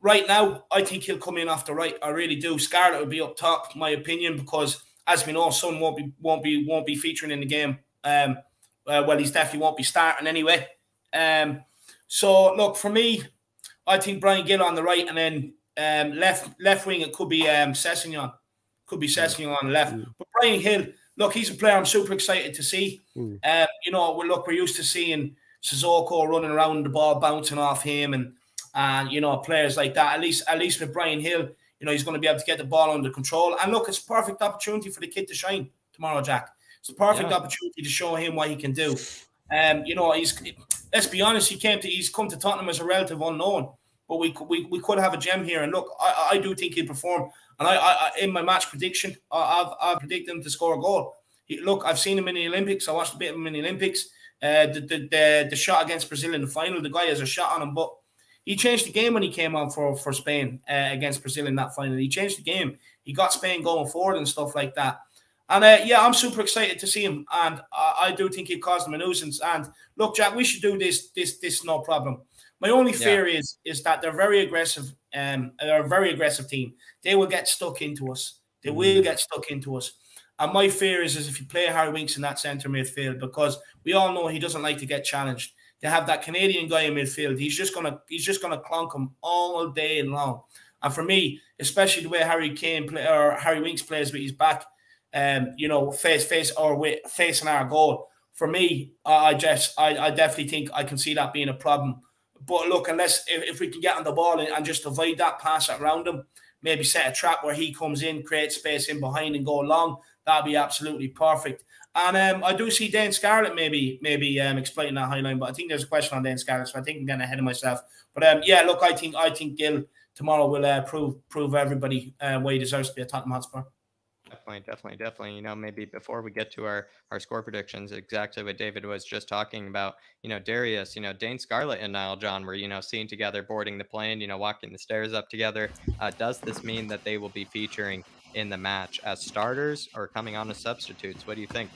right now, I think he'll come in off the right. I really do. Scarlett will be up top, my opinion, because as we know, Son won't be featuring in the game. Well, he's definitely won't be starting anyway. So look, for me, I think Brian Gill on the right, and then left wing it could be Sessegnon. Could be Sessegnon on the left. But Brian Hill, look, he's a player I'm super excited to see. You know, we're used to seeing Sissoko running around, the ball bouncing off him, and you know, players like that. At least with Brian Hill, you know, he's going to be able to get the ball under control. And look, it's a perfect opportunity for the kid to shine tomorrow, Jack. It's a perfect opportunity to show him what he can do. You know, let's be honest, he's come to Tottenham as a relative unknown, but we could have a gem here. And look, I do think he'll perform. And I in my match prediction, I predict him to score a goal. Look, I've seen him in the Olympics. I watched a bit of him in the Olympics. The shot against Brazil in the final, the guy has a shot on him, but he changed the game when he came on for Spain against Brazil in that final. He changed the game. He got Spain going forward and stuff like that. And yeah, I'm super excited to see him, and I do think he'll cause them a nuisance. And look, Jack, we should do this no problem. My only fear is that they're very aggressive. They're a very aggressive team. They will get stuck into us. They will get stuck into us. And my fear is if you play Harry Winks in that centre midfield, because we all know he doesn't like to get challenged. They have that Canadian guy in midfield. He's just gonna clonk him all day long. And for me, especially the way Harry Winks plays with his back, you know, facing our goal. For me, I definitely think I can see that being a problem. But look, if we can get on the ball and just avoid that pass around him, maybe set a trap where he comes in, create space in behind and go long, that'd be absolutely perfect. And I do see Dane Scarlett maybe exploiting that high line, but I think there's a question on Dane Scarlett, so I think I'm getting ahead of myself. But yeah, look, I think Gil tomorrow will prove everybody why he deserves to be a Tottenham Hotspur. Definitely. You know, maybe before we get to our score predictions, exactly what David was just talking about, you know, Darius, you know, Dane Scarlett and Niall John were, you know, seen together boarding the plane, you know, walking the stairs up together. Does this mean that they will be featuring in the match as starters or coming on as substitutes? What do you think?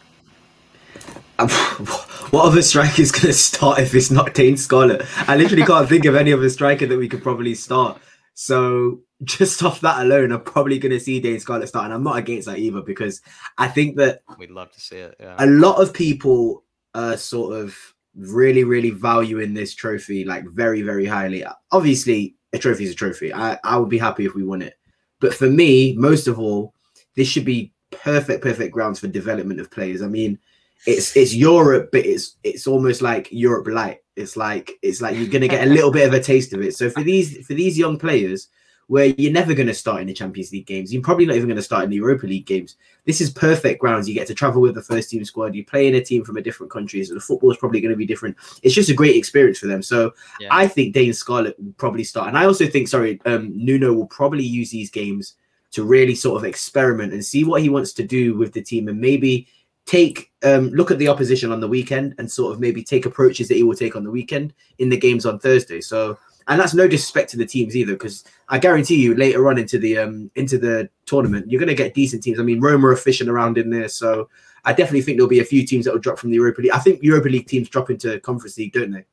What other striker is going to start if it's not Dane Scarlett? I literally can't think of any other striker that we could probably start. So just off that alone, I'm probably going to see Dane Scarlett start, and I'm not against that either, because I think that we'd love to see it. Yeah. A lot of people are sort of really valuing this trophy like very, very highly. Obviously, a trophy is a trophy. I would be happy if we won it, but for me, most of all, this should be perfect grounds for development of players. I mean, it's Europe, but it's almost like Europe light. It's like you're gonna get a little bit of a taste of it. So for these young players, where you're never going to start in the Champions League games, you're probably not even going to start in the Europa League games, this is perfect grounds. You get to travel with the first team squad. You play in a team from a different country, so the football is probably going to be different. It's just a great experience for them. So yeah. I think Dane Scarlett will probably start, and I also think Nuno will probably use these games to really sort of experiment and see what he wants to do with the team, and maybe take look at the opposition on the weekend and sort of maybe take approaches that he will take on the weekend in the games on Thursday. So, and that's no disrespect to the teams either, because I guarantee you later on into the tournament, you're going to get decent teams. I mean, Roma are fishing around in there, so I definitely think there'll be a few teams that will drop from the Europa League. I think Europa League teams drop into Conference League, don't they?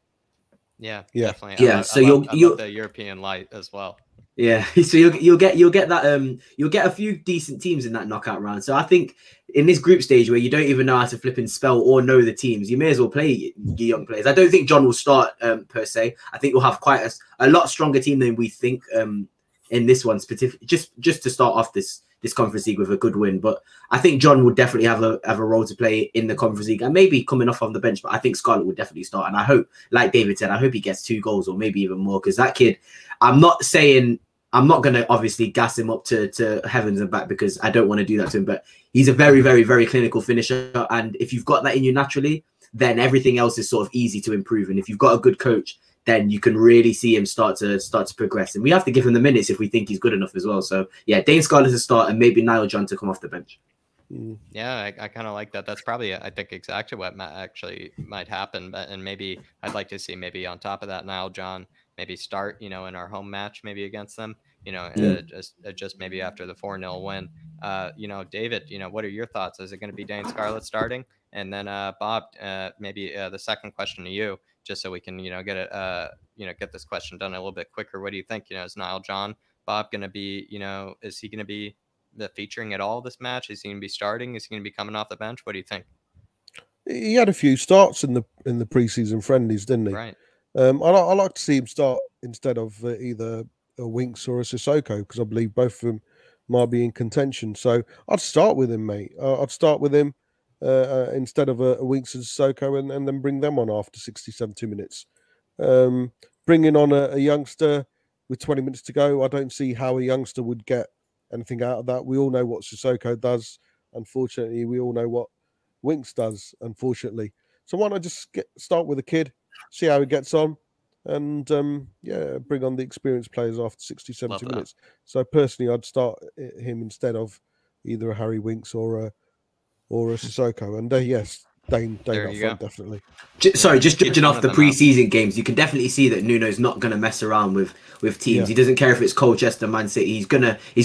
Yeah, definitely. Yeah, so you'll the European light as well. Yeah, so you'll get that you'll get a few decent teams in that knockout round. So I think in this group stage where you don't even know how to flip and spell or know the teams, you may as well play your young players. I don't think John will start per se. I think we'll have quite a lot stronger team than we think in this one, specifically just to start off this Conference League with a good win. But I think John will definitely have a role to play in the Conference League and maybe coming off on the bench. But I think Scarlett will definitely start, and I hope, like David said, I hope he gets 2 goals or maybe even more, because that kid, I'm not going to obviously gas him up to heavens and back, because I don't want to do that to him. But he's a very, very, very clinical finisher. And if you've got that in you naturally, then everything else is sort of easy to improve. And if you've got a good coach, then you can really see him start to progress. And we have to give him the minutes if we think he's good enough as well. So yeah, Dane Scarlett to start, and maybe Niall John to come off the bench. Yeah, I kind of like that. That's probably, I think, exactly what actually might happen. And maybe I'd like to see maybe on top of that, Niall John maybe start, in our home match, maybe against them, just maybe after the 4-0 win. David, what are your thoughts? Is it going to be Dane Scarlett starting? And then Bob, maybe the second question to you, just so we can, get this question done a little bit quicker. What do you think? Is Niall John, Bob going to be, is he going to be featuring at all this match? Is he going to be starting? Is he going to be coming off the bench? What do you think? He had a few starts in the preseason friendlies, didn't he? Right. I like to see him start instead of either a Winks or a Sissoko, because I believe both of them might be in contention. So I'd start with him, mate. I'd start with him instead of a Winks and Sissoko, and then bring them on after 60, 70 minutes. Bringing on a youngster with 20 minutes to go, I don't see how a youngster would get anything out of that. We all know what Sissoko does. Unfortunately, we all know what Winks does, unfortunately. So why not just start with a kid, see how he gets on, and bring on the experienced players after 60, 70 minutes. So personally, I'd start him instead of either a Harry Winks or a Sissoko. And yes, Dane up front, definitely. Sorry, just judging off the pre-season games, you can definitely see that Nuno's not going to mess around with teams. Yeah. He doesn't care if it's Colchester, Man City. He's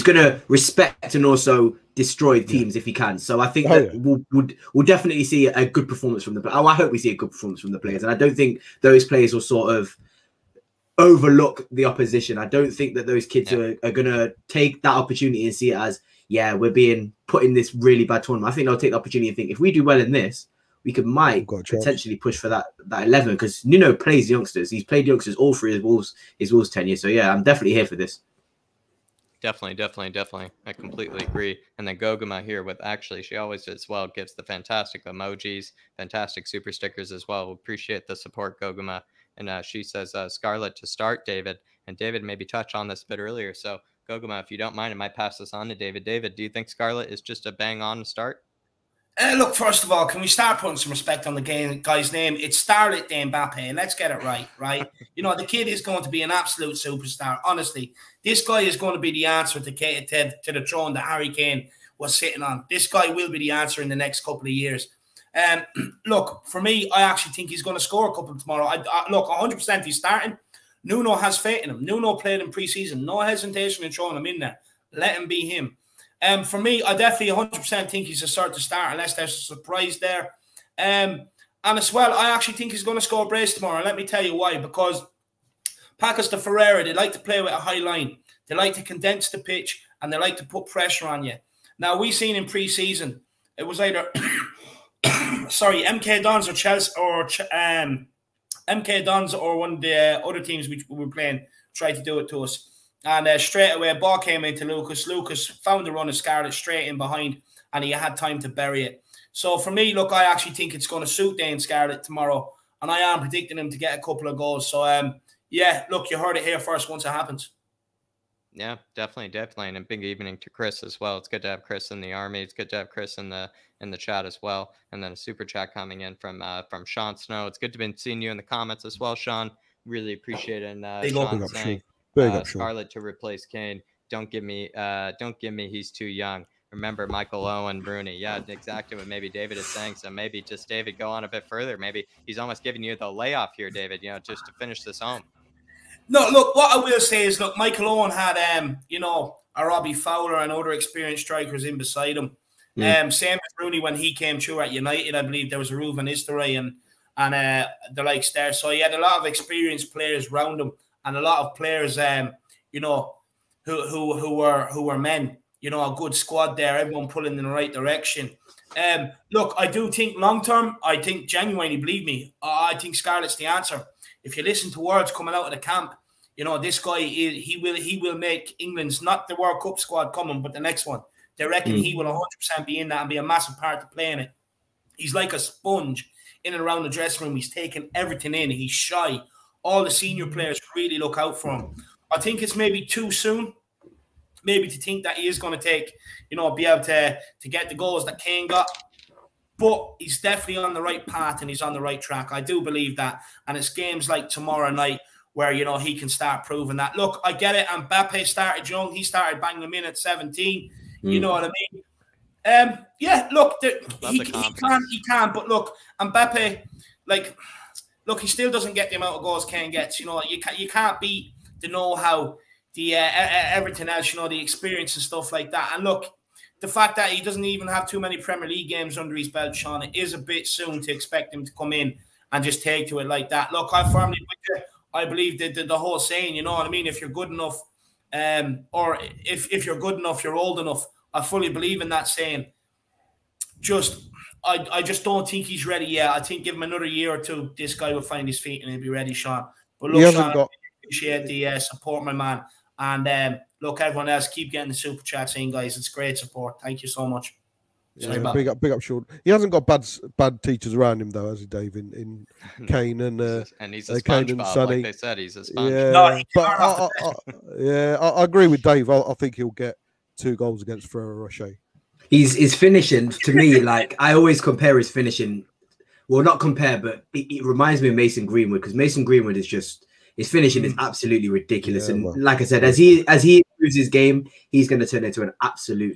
gonna respect and also destroy teams if he can. So I think we'll definitely see a good performance from the players. I hope we see a good performance from the players, and I don't think those players will sort of overlook the opposition. I don't think that those kids are going to take that opportunity and see it as, we're being put in this really bad tournament. I think they'll take the opportunity and think, if we do well in this, we might potentially push for that 11, because Nuno plays youngsters. He's played youngsters all through his Wolves tenure. So I'm definitely here for this. Definitely. I completely agree. And then Goguma here with, actually, she always as well gives the fantastic emojis, fantastic super stickers as well. We appreciate the support, Goguma. And she says, Scarlett to start, David. And David maybe touched on this a bit earlier. So Goguma, if you don't mind, I might pass this on to David. David, do you think Scarlett is just a bang on start? Look, first of all, can we start putting some respect on the guy's name? It's Starlet Mbappe. Let's get it right? The kid is going to be an absolute superstar. Honestly, this guy is going to be the answer to the throne that Harry Kane was sitting on. This guy will be the answer in the next couple of years. Look, for me, I actually think he's going to score a couple tomorrow. Look, 100% he's starting. Nuno has faith in him. Nuno played in pre-season. No hesitation in throwing him in there. Let him be him. For me, I definitely 100% think he's a start to start unless there's a surprise there. And as well, I actually think he's going to score a brace tomorrow. And let me tell you why. Because Pacas de Ferreira, they like to play with a high line. They like to condense the pitch and they like to put pressure on you. Now, we've seen in pre-season, it was either MK Dons or Chelsea or MK Dons or one of the other teams we were playing tried to do it to us. And straight away, a ball came into Lucas. Lucas found the run of Scarlett straight in behind, and he had time to bury it. So for me, look, I actually think it's going to suit Dane Scarlett tomorrow, and I am predicting him to get a couple of goals. So, look, you heard it here first once it happens. Yeah, definitely. And a big evening to Chris as well. It's good to have Chris in the army. It's good to have Chris in the chat as well. And then a super chat coming in from Sean Snow. It's good to be seeing you in the comments as well, Sean. Really appreciate it. And Sean saying, Scarlett to replace Kane. Don't give me he's too young. Remember Michael Owen, Rooney. Yeah, exactly what maybe David is saying. So maybe just David go on a bit further. Maybe he's almost giving you the layoff here, David, just to finish this home. No, look, what I will say is, look, Michael Owen had, a Robbie Fowler and other experienced strikers in beside him. Same as Rooney when he came through at United. I believe there was a Ruven Istoray and the likes there. So he had a lot of experienced players around him. And a lot of players, who were men, a good squad there, everyone pulling in the right direction. Look, I do think long term, I think genuinely, believe me, I think Scarlett's the answer. If you listen to words coming out of the camp, this guy, he will make England's, not the World Cup squad coming, but the next one. They reckon he will 100% be in that and be a massive part to playing it. He's like a sponge in and around the dressing room. He's taking everything in. He's shy. All the senior players really look out for him. I think it's maybe too soon, maybe to think that he is going to take, be able to get the goals that Kane got. But he's definitely on the right path and he's on the right track. I do believe that. And it's games like tomorrow night where, he can start proving that. Look, I get it. Mbappe started young. He started banging them in at 17. You know what I mean? Look, he can. But look, Mbappe, look, he still doesn't get the amount of goals Kane gets. You can't beat the know-how, the everything else, the experience and stuff like that. And look, the fact that he doesn't even have too many Premier League games under his belt, Sean, it is a bit soon to expect him to come in and just take to it like that. Look, I firmly I believe the whole saying, you know what I mean? If you're good enough, or if you're good enough, you're old enough. I fully believe in that saying. I just don't think he's ready yet. I think give him another year or two, this guy will find his feet and he'll be ready, Sean. But look, Sean, I appreciate the support, my man. And look, everyone else, keep getting the super chats in, guys. It's great support. Thank you so much. Yeah, big up, Sean. He hasn't got bad teachers around him though, has he, Dave? In Kane and he's a Kane and SpongeBob, Sonny. like they said, he's a sponge. Yeah, No, but I agree with Dave. I think he'll get 2 goals against Ferrero Rocher. His finishing, to me, like I always compare his finishing. Well, not compare, but it reminds me of Mason Greenwood, because Mason Greenwood is just, his finishing is absolutely ridiculous. Yeah, and like I said, as he improves his game, he's going to turn into an absolute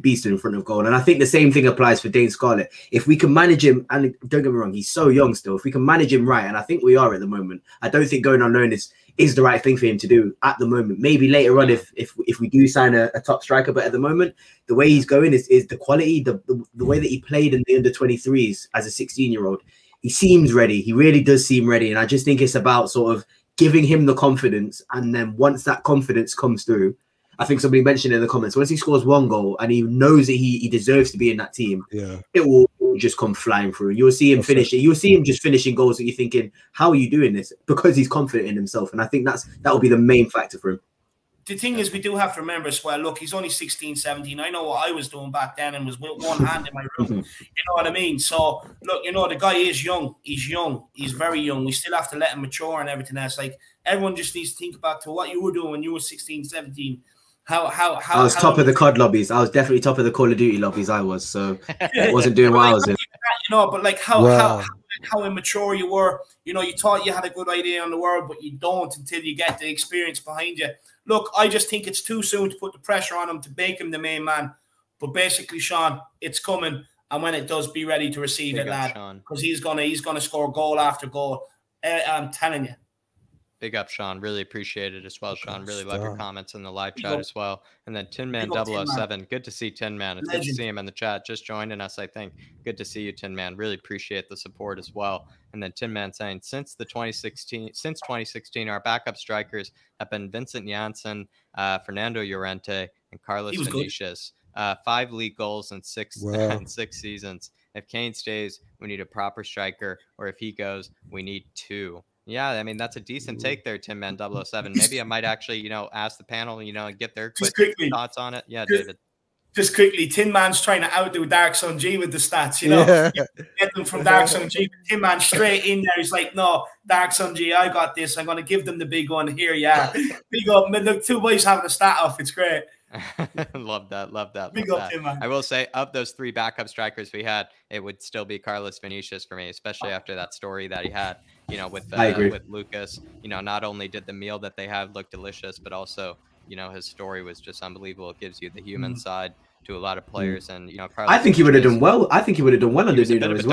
beast in front of goal. And I think the same thing applies for Dane Scarlett. If we can manage him, and don't get me wrong, he's so young still. If we can manage him right, and I think we are at the moment, I don't think going on loan is the right thing for him to do at the moment. Maybe later on if we do sign a top striker, but at the moment, the way he's going is the quality, the way that he played in the under-23s as a 16-year-old. He seems ready. He really does seem ready. And I just think it's about sort of giving him the confidence. And then once that confidence comes through, I think somebody mentioned in the comments, once he scores 1 goal and he knows that he deserves to be in that team, it will just come flying through. You'll see him finish it. You'll see him just finishing goals that you're thinking, how are you doing this? Because he's confident in himself. And I think that will be the main factor for him. The thing is, we do have to remember as well, look, he's only 16, 17. I know what I was doing back then and was with one hand in my room. You know what I mean? So, look, the guy is young. He's young. He's very young. We still have to let him mature and everything else. Like, everyone just needs to think back to what you were doing when you were 16, 17. I was top of the COD lobbies. I was definitely top of the Call of Duty lobbies. I was, so I wasn't doing what I was in. But like how immature you were. You thought you had a good idea on the world, but you don't until you get the experience behind you. Look, I just think it's too soon to put the pressure on him to make him the main man. But basically, Sean, it's coming, and when it does, be ready to receive it, lad, because he's gonna score goal after goal. I'm telling you. Big up, Sean. Really appreciate it as well, Sean. Really love your comments in the live chat as well. And then Tin Man 007. Good to see Tin Man. It's good to see him in the chat. Just joining us, I think. Good to see you, Tin Man. Really appreciate the support as well. And then Tin Man saying, since 2016, our backup strikers have been Vincent Janssen, Fernando Llorente, and Carlos Vinicius. 5 league goals in 6 seasons. If Kane stays, we need a proper striker, or if he goes, we need 2. Yeah, I mean, that's a decent take there, Tin Man 007. Maybe I might actually, ask the panel, and get their quick thoughts on it. Yeah, David. Just quickly, Tin Man's trying to outdo Dark Sun G with the stats, Get them from Dark Sun G. Tin Man straight in there. He's like, no, Dark Sun G, I got this. I'm going to give them the big one here, yeah. Big up. Look, 2 boys having a stat off. It's great. Love that. Big up, Tin Man. I will say, of those 3 backup strikers we had, it would still be Carlos Vinicius for me, especially after that story that he had, with Lucas. Not only did the meal that they had look delicious, but also, his story was just unbelievable. It gives you the human side to a lot of players, and Carlos I think he would have done well. I think he would have done well under Nuno as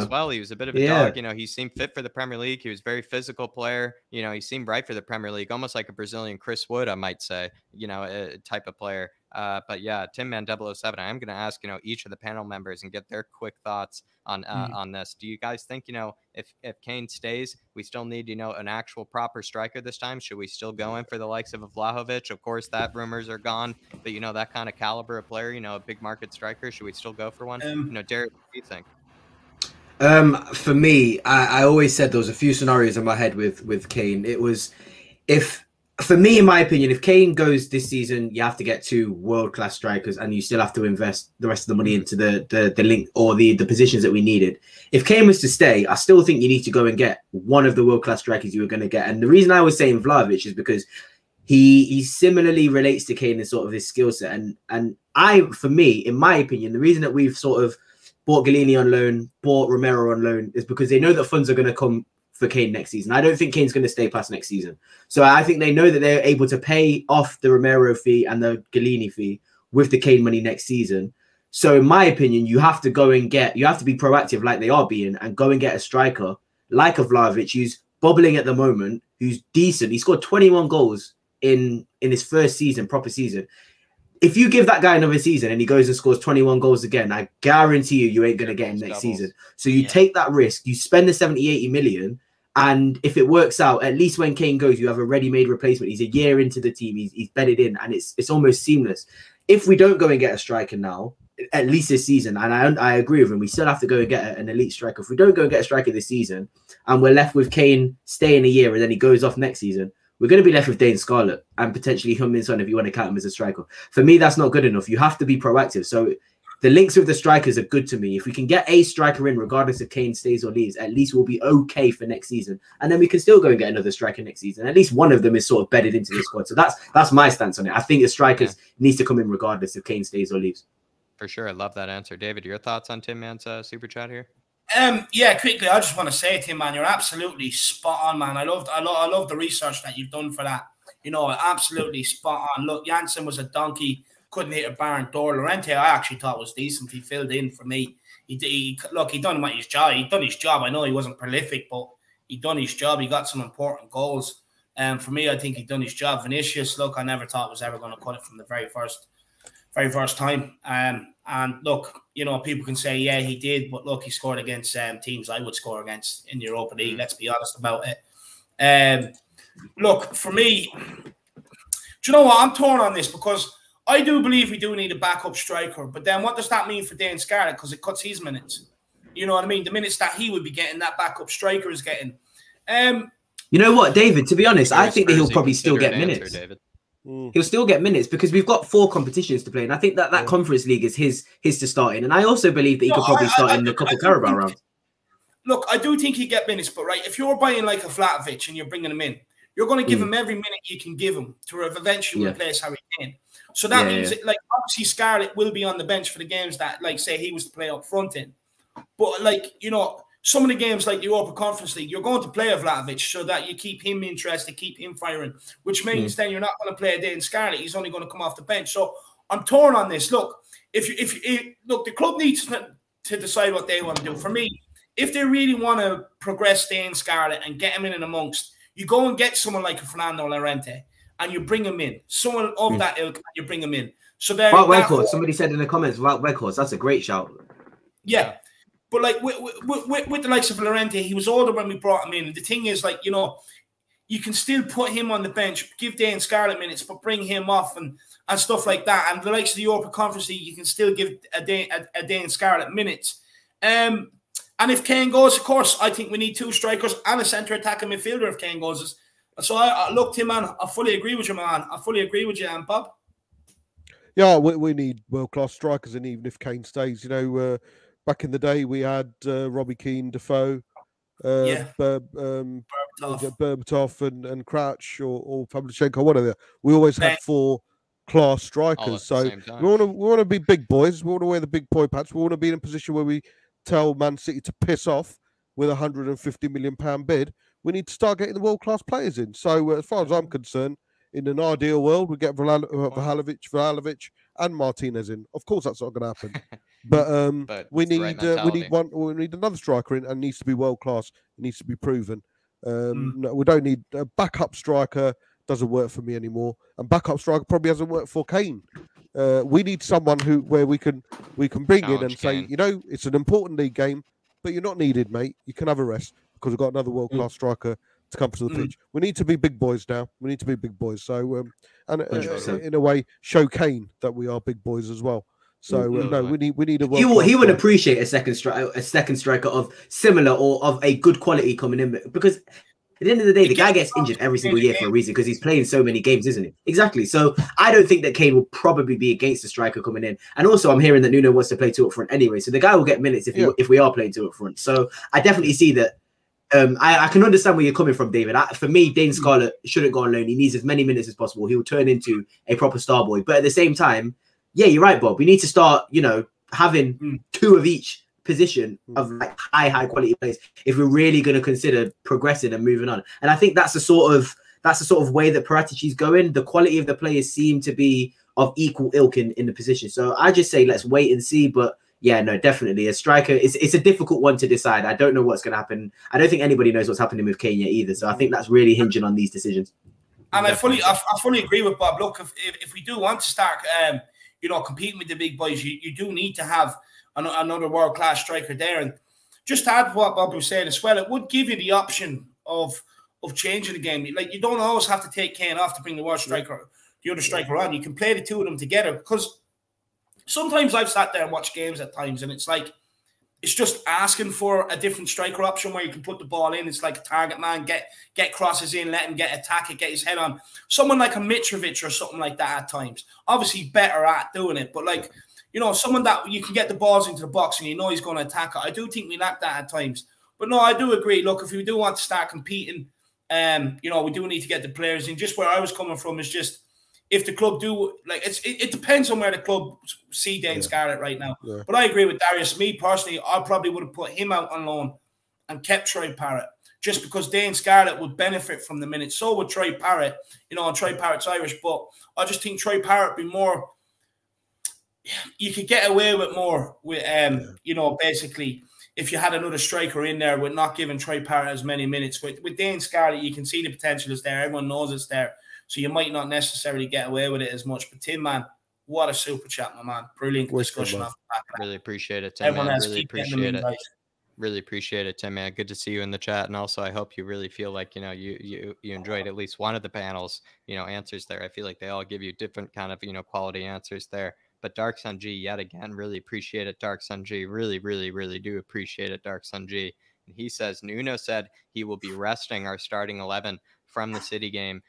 well. He was a bit of a dog. He seemed fit for the Premier League. He was a very physical player. He seemed right for the Premier League, almost like a Brazilian Chris Wood, I might say. A type of player. But yeah, Tin Man 007. I am going to ask each of the panel members and get their quick thoughts on this. Do you guys think if Kane stays, we still need an actual proper striker this time? Should we still go in for the likes of a Vlahovic? Of course, that rumors are gone, but that kind of caliber of player, a big market striker. Should we still go for one? Derek, what do you think? For me, I always said there was a few scenarios in my head with Kane. It was for me, in my opinion, if Kane goes this season, you have to get 2 world-class strikers, and you still have to invest the rest of the money into the link or the positions that we needed. If Kane was to stay, I still think you need to go and get one of the world-class strikers you were going to get. And the reason I was saying Vlahovic is because he similarly relates to Kane in sort of his skill set. And for me, in my opinion, the reason that we've sort of bought Galini on loan, bought Romero on loan, is because they know that funds are going to come for Kane next season. I don't think Kane's going to stay past next season. So I think they know that they're able to pay off the Romero fee and the Galini fee with the Kane money next season. So in my opinion, you have to be proactive like they are being, and go and get a striker like a Vlahovic, who's bubbling at the moment, who's decent. He scored 21 goals in his first season, proper season. If you give that guy another season and he goes and scores 21 goals again, I guarantee you ain't going to get him next season. So you take that risk, you spend the 70, 80 million, and if it works out, at least when Kane goes, you have a ready-made replacement. He's a year into the team. He's bedded in, and it's almost seamless. If we don't go and get a striker now, at least this season, and I agree with him, we still have to go and get an elite striker. If we don't go and get a striker this season, and we're left with Kane staying a year and then he goes off next season, we're going to be left with Dane Scarlett and potentially Heung-min Son if you want to count him as a striker. For me, that's not good enough. You have to be proactive. So the links with the strikers are good to me. If we can get a striker in, regardless if Kane stays or leaves, at least we'll be okay for next season. And then we can still go and get another striker next season. At least one of them is sort of bedded into the squad. So that's my stance on it. I think the strikers needs to come in regardless if Kane stays or leaves. For sure. I love that answer. David, your thoughts on Tin Man's super chat here? Yeah, quickly, I just want to say, Tim, man, you're absolutely spot on, man. I love the research that you've done for that. You know, absolutely spot on. Look, Janssen was a donkey, couldn't hit a barn door. Llorente, I actually thought was decent. He filled in for me. He done his job. He done his job. I know he wasn't prolific, but he done his job. He got some important goals. For me, I think he done his job. Vinicius, look, I never thought was ever going to cut it from the very first time. And look, you know, people can say, yeah, he did, but look, he scored against teams I would score against in the Europa League. Let's be honest about it. Look, for me, do you know what? I'm torn on this because I do believe we do need a backup striker. But then what does that mean for Dane Scarlett? Because it cuts his minutes. You know what I mean? The minutes that he would be getting, that backup striker is getting. You know what, David? To be honest, I think that he'll probably still get minutes. David. He'll still get minutes because we've got 4 competitions to play, and I think that Conference League is his to start in. And I also believe that he could probably start in a couple Carabao rounds. Look, I do think he'd get minutes, but right, if you're buying like a Vlahovic and you're bringing him in, you're going to give him every minute you can give him to eventually replace Harry Kane. So that means that, like, obviously Scarlett will be on the bench for the games that, like, say he was to play up front in. But, like, you know, some of the games like the Europa Conference League, you're going to play a Vlahovic so that you keep him interested, keep him firing, which means then you're not going to play a Dane Scarlett. He's only going to come off the bench. So I'm torn on this. Look, look, the club needs to decide what they want to do. For me, if they really want to progress Dane Scarlett and get him in and amongst, you go and get someone like a Fernando Llorente and you bring him in. Someone of that ilk, and you bring him in. So there. Weghorst, somebody said in the comments about Weghorst. That's a great shout. Yeah. But, like, with the likes of Llorente, he was older when we brought him in. The thing is, like, you know, you can still put him on the bench, give Dane Scarlett minutes, but bring him off and stuff like that. And the likes of the Europa Conference League, you can still give a Dane Scarlett minutes. And if Kane goes, of course, I think we need 2 strikers and a centre-attacking midfielder if Kane goes. So I look, Tim, man, I fully agree with you, man. I fully agree with you, and Bob. Yeah, we need world-class strikers, and even if Kane stays, you know, back in the day, we had Robbie Keane, Defoe, Berbatov and Crouch or Pavlyuchenko, whatever. We always had 4 class strikers. So we want to be big boys. We want to wear the big boy patch. We want to be in a position where we tell Man City to piss off with £150 million bid. We need to start getting the world-class players in. So as far as I'm concerned, in an ideal world, we get Vlahovic and Martinez in. Of course, that's not going to happen. But we need another striker in, and needs to be world class. It needs to be proven. No, we don't need a backup striker. Doesn't work for me anymore. And backup striker probably hasn't worked for Kane. We need someone where we can bring in and say, you know, it's an important league game, but you're not needed, mate. You can have a rest because we've got another world class striker to come to the pitch. We need to be big boys now. We need to be big boys. So in a way, show Kane that we are big boys as well. So no, we need a. He would appreciate a second striker of similar or of a good quality coming in, because at the end of the day, the guy gets injured every single year for a reason, because he's playing so many games, isn't he? Exactly. So I don't think that Kane will probably be against the striker coming in. And also, I'm hearing that Nuno wants to play 2 up front anyway, so the guy will get minutes if we are playing 2 up front. So I definitely see that. I can understand where you're coming from, David. For me, Dane Scarlett shouldn't go on loan. He needs as many minutes as possible. He will turn into a proper star boy. But at the same time, yeah, you're right, Bob. We need to start, you know, having 2 of each position of like high quality players if we're really going to consider progressing and moving on. And I think that's the sort of way that Paratici's going. The quality of the players seem to be of equal ilk in the position. So I just say let's wait and see. But yeah, no, definitely a striker. It's a difficult one to decide. I don't know what's going to happen. I don't think anybody knows what's happening with Kane yet either. So I think that's really hinging on these decisions. And I fully agree with Bob. Look, if we do want to start, you know, competing with the big boys, you do need to have another world-class striker there. And just to add what Bob was saying as well, it would give you the option of changing the game. Like, you don't always have to take Kane off to bring the other striker on. You can play the 2 of them together, because sometimes I've sat there and watched games at times, and it's like it's just asking for a different striker option where you can put the ball in. It's like a target man, get crosses in, let him attack it, get his head on. Someone like a Mitrovic or something like that at times. Obviously better at doing it, but like, you know, someone that you can get the balls into the box and you know he's going to attack it. I do think we lack that at times. But no, I do agree. Look, if we do want to start competing, you know, we do need to get the players in. Just where I was coming from is just, if the club do, like, it depends on where the club see Dane Scarlett right now. Yeah. But I agree with Darius. Me personally, I probably would have put him out on loan and kept Troy Parrott, just because Dane Scarlett would benefit from the minutes. So would Troy Parrott, you know, and Troy Parrott's Irish. But I just think Troy Parrott would be more, you could get away with more with, you know, basically, if you had another striker in there with not giving Troy Parrott as many minutes. With Dane Scarlett, you can see the potential is there. Everyone knows it's there. So you might not necessarily get away with it as much. But Tim, man, what a super chat, my man. Brilliant discussion off the back of that. Really appreciate it, Tim, man. Really appreciate it. Really appreciate it, Tim, man. Good to see you in the chat. And also, I hope you really feel like, you know, you enjoyed at least one of the panels, you know, answers there. I feel like they all give you different kind of, you know, quality answers there. But Dark Sun G, yet again, really appreciate it, Dark Sun G. Really, really, really do appreciate it, Dark Sun G. And he says, Nuno said he will be resting our starting 11 from the City game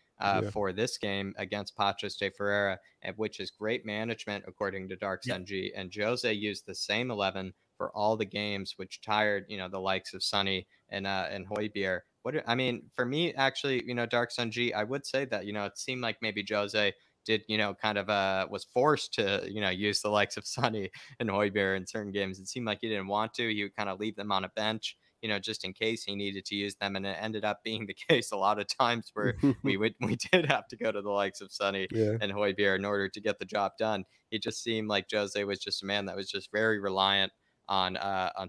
for this game against Paços de Ferreira, which is great management, according to Dark Sun G. And Jose used the same 11 for all the games, which tired, you know, the likes of Sonny and Højbjerg. I mean, for me, actually, you know, Dark Sun G, I would say that, you know, it seemed like maybe Jose did, you know, kind of was forced to, you know, use the likes of Sonny and Højbjerg in certain games. It seemed like he didn't want to. He would kind of leave them on a bench, you know, just in case he needed to use them. And it ended up being the case a lot of times where we did have to go to the likes of Sonny and Højbjerg in order to get the job done. It just seemed like Jose was just a man that was just very reliant on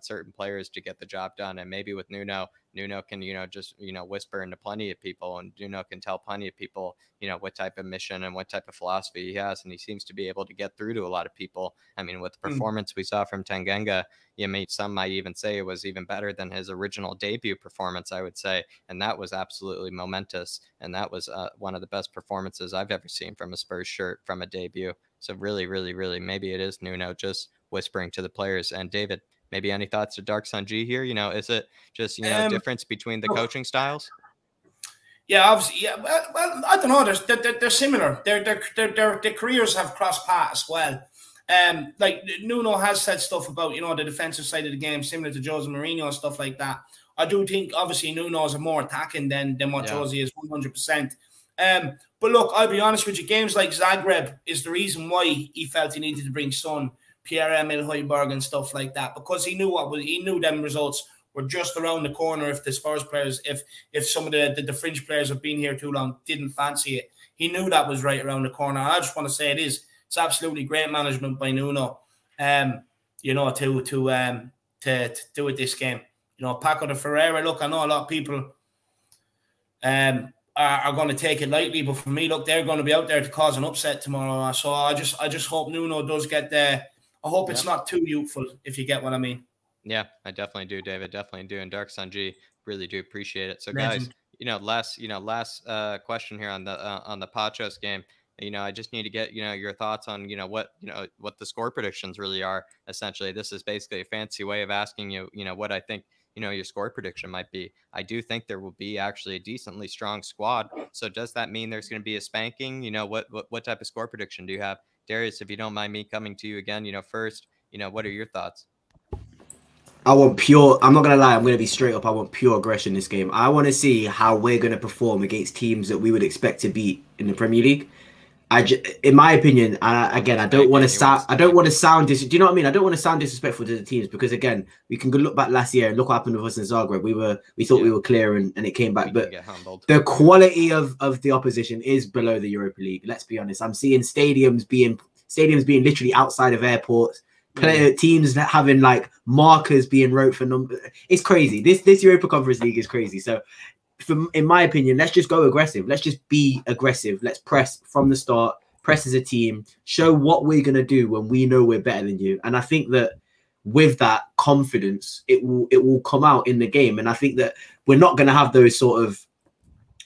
certain players to get the job done. And maybe with Nuno can, you know, just, you know, whisper into plenty of people, and Nuno can tell plenty of people, you know, what type of mission and what type of philosophy he has. And he seems to be able to get through to a lot of people. I mean, with the performance we saw from Tanganga, some might even say it was even better than his original debut performance, I would say. And that was absolutely momentous. And that was one of the best performances I've ever seen from a Spurs shirt from a debut. So really, really, really, maybe it is Nuno just whispering to the players. And David, maybe any thoughts to Dark Sun G here? You know, is it just, you know, difference between the coaching styles? Yeah, obviously. Yeah, well, I don't know. They're similar. Their careers have crossed paths as well. Like Nuno has said stuff about, you know, the defensive side of the game, similar to Jose Mourinho and stuff like that. I do think obviously Nuno is more attacking than what Jose is, 100%. But look, I'll be honest with you. Games like Zagreb is the reason why he felt he needed to bring Son, Pierre-Emile Højbjerg and stuff like that, because he knew them results were just around the corner. If the Spurs players, if some of the fringe players have been here too long, didn't fancy it, he knew that was right around the corner. And I just want to say it's absolutely great management by Nuno, you know, to do it this game. You know, Paco de Ferreira. Look, I know a lot of people are going to take it lightly, but for me, look, they're going to be out there to cause an upset tomorrow. So I just hope Nuno does get there. I hope it's not too youthful, if you get what I mean. Yeah, I definitely do, David. Definitely do. And Dark Sun G, really do appreciate it. So, guys, last question here on the Paços game. You know, I just need to get, you know, your thoughts on, what the score predictions really are. Essentially, this is basically a fancy way of asking you, what I think, your score prediction might be. I do think there will be actually a decently strong squad. So does that mean there's going to be a spanking? What type of score prediction do you have? Darius, if you don't mind me coming to you again, first, what are your thoughts? I want pure, I'm not going to lie, I'm going to be straight up. I want pure aggression this game. I want to see how we're going to perform against teams that we would expect to beat in the Premier League. In my opinion, again, I don't want to sound do you know what I mean? I don't want to sound disrespectful to the teams, because again, we can look back last year and look what happened with us in Zagreb. We thought we were clear and it came back, but the quality of the opposition is below the Europa League. Let's be honest. I'm seeing stadiums being literally outside of airports. Teams that having like markers being wrote for numbers. It's crazy. This Europa Conference League is crazy. So, in my opinion, let's just go aggressive. Let's just be aggressive. Let's press from the start. Press as a team. Show what we're gonna do when we know we're better than you. And I think that with that confidence, it will come out in the game. And I think that we're not gonna have those sort of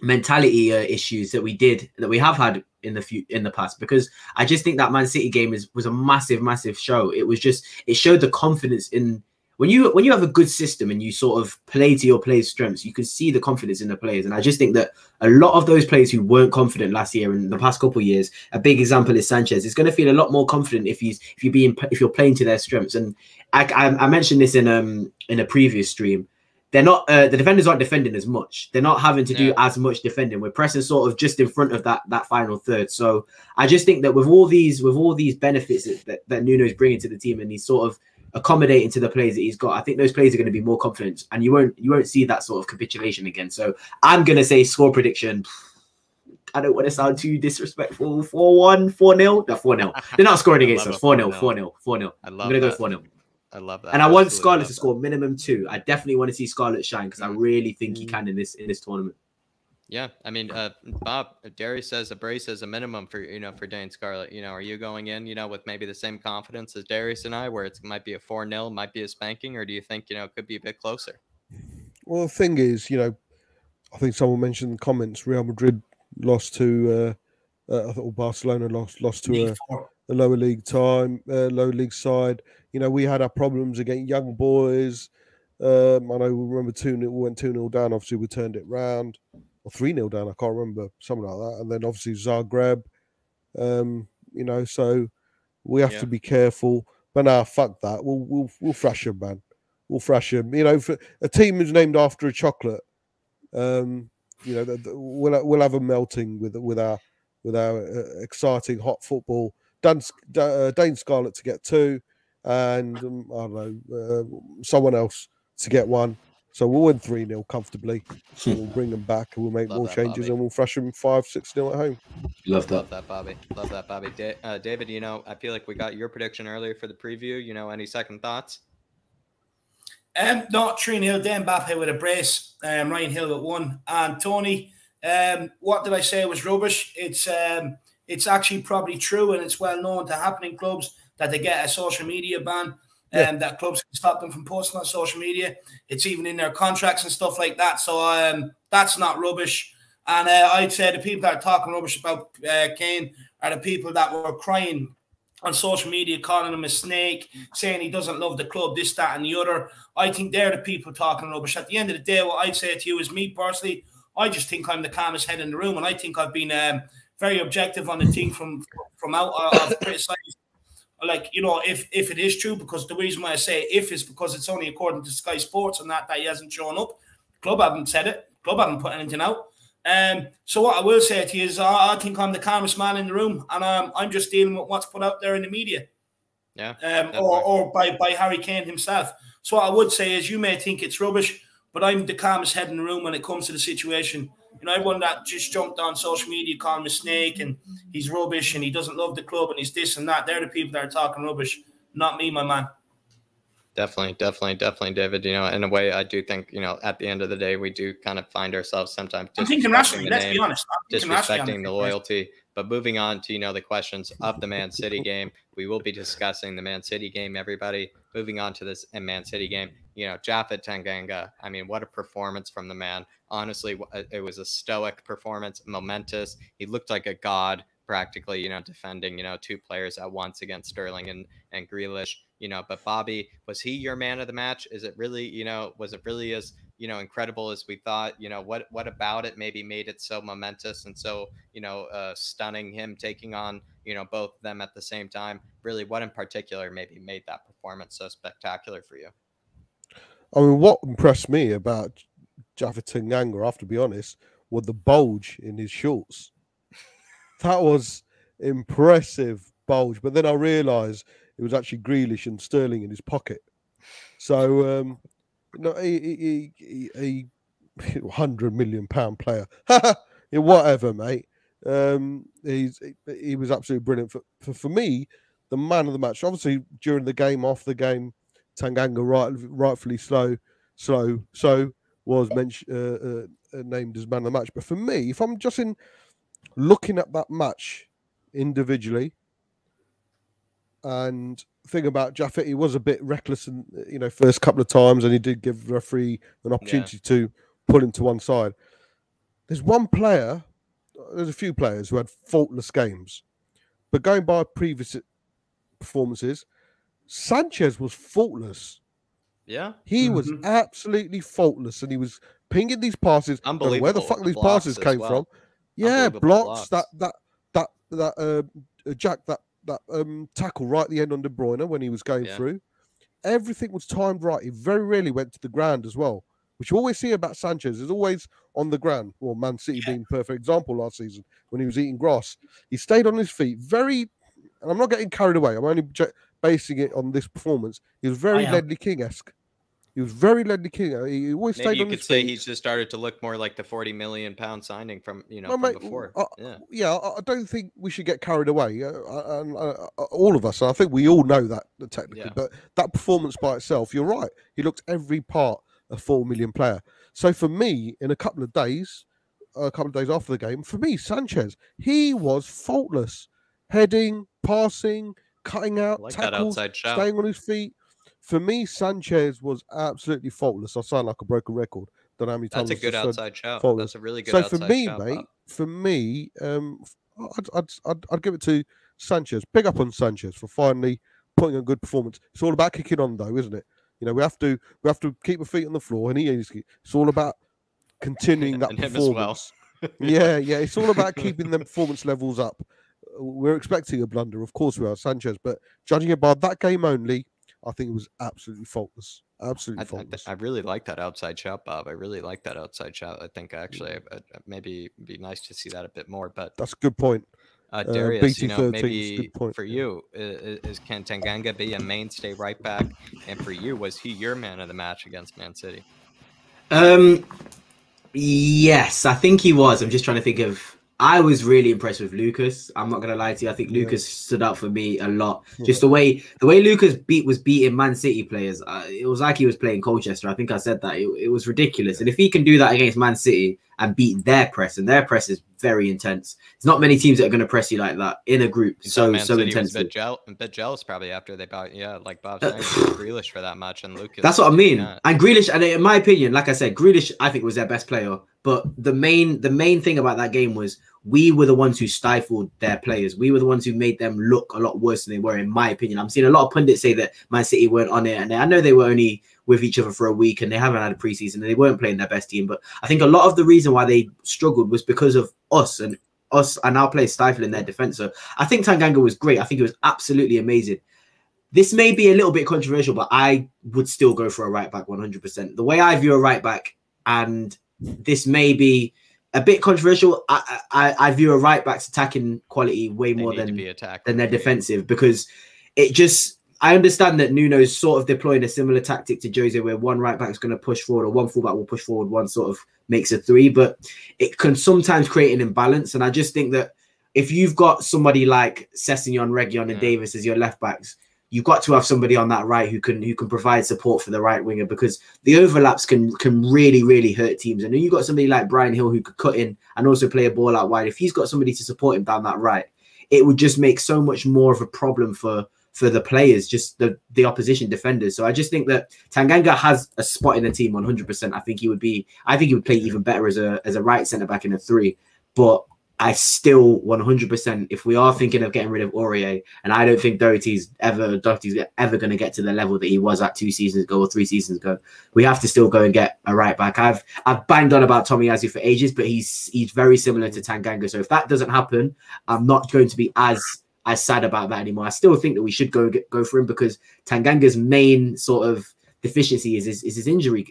mentality issues that we have had in the past, because I just think that Man City game was a massive show. It showed the confidence in when you have a good system and you sort of play to your players' strengths, you can see the confidence in the players. And I just think that a lot of those players who weren't confident last year and the past couple of years, a big example is Sanchez, is going to feel a lot more confident if you're playing to their strengths. And I mentioned this in a previous stream. They're not the defenders aren't defending as much. They're not having to do as much defending. We're pressing sort of just in front of that final third. So I just think that with all these benefits that Nuno's bringing to the team, and he's sort of accommodating to the players that he's got, I think those players are going to be more confident, and you won't see that sort of capitulation again. So I'm going to say score prediction. I don't want to sound too disrespectful. 4-1, 4-0. No, 4-0. They're not scoring against us. 4-0, 4-0, 4-0. I'm going to go 4-0. I love that. And I want Scarlett to score minimum 2. I definitely want to see Scarlett shine because I really think he can in this tournament. Yeah, I mean, Bob, Derry says a brace is a minimum for for Dane Scarlett. Are you going in with maybe the same confidence as Darius and I, where it might be a 4-0, might be a spanking, or do you think it could be a bit closer? Well, the thing is, I think someone mentioned in the comments Real Madrid lost to I thought Barcelona lost to a lower league side. We had our problems against young boys. I know we remember 2-0, we went 2-0 down. Obviously, we turned it round, or 3-0 down. I can't remember, something like that. And then obviously Zagreb. So we have to be careful. But now, fuck that. We'll thrash them, man. We'll thrash them. For a team who's named after a chocolate. We'll have a melting with our exciting hot football. Dane Scarlett to get 2, and I don't know, someone else to get 1. So we'll win 3-0 comfortably. And we'll bring them back, and we'll make more changes, Bobby. And we'll thrash them 5-6-0 at home. Love that. Love that, Bobby. Love that, Bobby. David, I feel like we got your prediction earlier for the preview. Any second thoughts? Not 3-0. Then Mbappe with a brace. Ryan Hill with 1. And Tony, what did I say was rubbish? It's actually probably true, and it's well known to happen in clubs that they get a social media ban. That clubs can stop them from posting on social media. It's even in their contracts and stuff like that. So that's not rubbish. And I'd say the people that are talking rubbish about Kane are the people that were crying on social media, calling him a snake, saying he doesn't love the club, this, that, and the other. I think they're the people talking rubbish. At the end of the day, what I'd say to you is, me personally, I just think I'm the calmest head in the room, and I think I've been very objective on the thing from out of criticizing. Like, if it is true, because the reason why I say if is because it's only according to Sky Sports and that he hasn't shown up. Club haven't said it. Club haven't put anything out. So what I will say to you is I think I'm the calmest man in the room, and I'm just dealing with what's put out there in the media. Yeah. Or by Harry Kane himself. So what I would say is, you may think it's rubbish, but I'm the calmest head in the room when it comes to the situation. Everyone that just jumped on social media calling him a snake and he's rubbish and he doesn't love the club and he's this and that, they're the people that are talking rubbish, not me, my man. Definitely, David. In a way, I do think, at the end of the day, we do kind of find ourselves sometimes disrespecting let's be honest. Disrespecting the loyalty. But moving on to, the questions of the Man City game, we will be discussing the Man City game, everybody. Moving on to this Man City game, Japhet Tanganga, I mean, what a performance from the man. Honestly, it was a stoic performance, momentous. He looked like a god, practically, defending, 2 players at once against Sterling and Grealish. But Bobby, was he your man of the match? Is it really, was it really as, incredible as we thought? What about it maybe made it so momentous and so, stunning, him taking on, both of them at the same time? Really, what in particular maybe made that performance so spectacular for you? I mean, what impressed me about Japhet Tanganga, I have to be honest, was the bulge in his shorts. That was impressive bulge. But then I realised it was actually Grealish and Sterling in his pocket. So, he £100 million player. Whatever, mate. He was absolutely brilliant. For me, the man of the match. Obviously, during the game, off the game, Tanganga rightfully so was named as man of the match. But for me, if I'm just looking at that match individually, and think about Japhet, he was a bit reckless in first couple of times, and he did give the referee an opportunity to pull him to one side. There's a few players who had faultless games, but going by previous performances, Sanchez was faultless. Yeah. He was absolutely faultless, and he was pinging these passes. Don't know where the fuck these passes came from. Yeah, blocks that Jack that tackle right at the end on De Bruyne when he was going through. Everything was timed right. He very rarely went to the ground as well, which you always see about Sanchez. Is always on the ground. Well, Man City being a perfect example last season when he was eating grass. He stayed on his feet. And I'm not getting carried away. I'm only basing it on this performance. He was very Ledley King-esque. He was very Ledley King. He always stayed on his feet. Maybe you could say he's just started to look more like the £40 million signing from from before. I don't think we should get carried away. All of us, I think we all know that technically. But that performance by itself, you're right. He looked every part a £4 million player. So for me, in a couple of days after the game, for me, Sanchez, he was faultless. Heading, passing, cutting out, tackles, staying on his feet. For me, Sanchez was absolutely faultless. I sound like a broken record. Don't know how many times. That's a good outside shout. That's a really good outside shout. So for me, mate, I'd give it to Sanchez. Big up on Sanchez for finally putting a good performance. It's all about kicking on, though, isn't it? We have to keep our feet on the floor, and it's all about continuing that performance. Yeah. It's all about keeping the performance levels up. We're expecting a blunder, of course we are, Sanchez, but judging it by that game only, I think it was absolutely faultless. Absolutely faultless. I really like that outside shot, Bob. I really like that outside shot. I think actually maybe it'd be nice to see that a bit more. But that's a good point. Darius, maybe for you, can Tanganga be a mainstay right back? And for you, was he your man of the match against Man City? Yes, I think he was. I'm just trying to think of. I was really impressed with Lucas. I'm not gonna lie to you. I think Lucas stood out for me a lot. Just the way Lucas was beating Man City players. It was like he was playing Colchester. I think I said that. It was ridiculous. And if he can do that against Man City and beat their press, and their press is very intense. There's not many teams that are going to press you like that in a group. So intense. A bit jealous probably after they bought like Bob saying, Grealish for that much and Lucas. That's what I mean. And Grealish, and in my opinion, like I said, Grealish I think was their best player. But the main thing about that game was we were the ones who stifled their players. We were the ones who made them look a lot worse than they were, in my opinion. I'm seeing a lot of pundits say that Man City weren't on it, and I know they were only with each other for a week and they haven't had a preseason and they weren't playing their best team. But I think a lot of the reason why they struggled was because of us and our players stifling their defense. So I think Tanganga was great. I think it was absolutely amazing. This may be a little bit controversial, but I would still go for a right back 100%. The way I view a right back, and this may be a bit controversial, I view a right back's attacking quality way more than their defensive, because it just, I understand that Nuno's sort of deploying a similar tactic to Jose, where one right back is going to push forward or one fullback will push forward, one sort of makes a three, but it can sometimes create an imbalance. And I just think that if you've got somebody like Sessegnon, Reguilon and Davis as your left backs, you've got to have somebody on that right who can provide support for the right winger, because the overlaps can really, really hurt teams. And then you've got somebody like Brian Hill who could cut in and also play a ball out wide. If he's got somebody to support him down that right, it would just make so much more of a problem for the players, just the opposition defenders. So I just think that Tanganga has a spot in the team 100%. I think he would play even better as a right centre back in a three. But I still 100%, if we are thinking of getting rid of Aurier, and I don't think Doherty's ever going to get to the level that he was at 2 seasons ago or 3 seasons ago, we have to still go and get a right back. I've banged on about Tomiyasu for ages, but he's very similar to Tanganga. So if that doesn't happen, I'm not going to be as sad about that anymore. I still think that we should go for him, because Tanganga's main sort of deficiency is his injury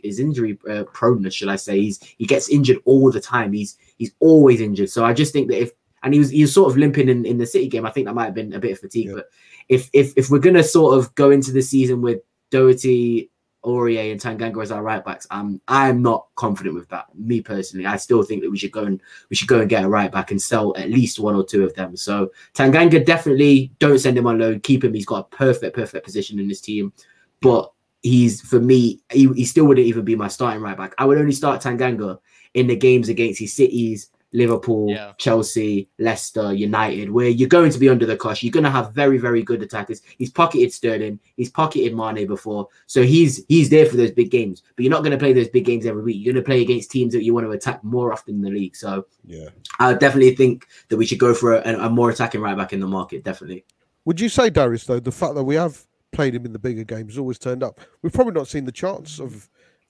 proneness, shall I say. He gets injured all the time. He's always injured. So I just think that he was sort of limping in the City game. I think that might have been a bit of fatigue. Yeah. But if we're gonna sort of go into the season with Doherty, Aurier and Tanganga as our right backs, I'm not confident with that. Me personally, I still think that we should go and get a right back and sell at least 1 or 2 of them. So Tanganga, definitely don't send him on loan. Keep him. He's got a perfect position in this team. But for me, he still wouldn't even be my starting right back. I would only start Tanganga in the games against his Cities, Liverpool, Chelsea, Leicester, United, where you're going to be under the cosh. You're going to have very, very good attackers. He's pocketed Sterling. He's pocketed Mane before. So he's there for those big games. But you're not going to play those big games every week. You're going to play against teams that you want to attack more often in the league. So yeah, I definitely think that we should go for a more attacking right back in the market, definitely. Would you say, Darius, though, the fact that we have played him in the bigger games, always turned up. We've probably not seen the chance of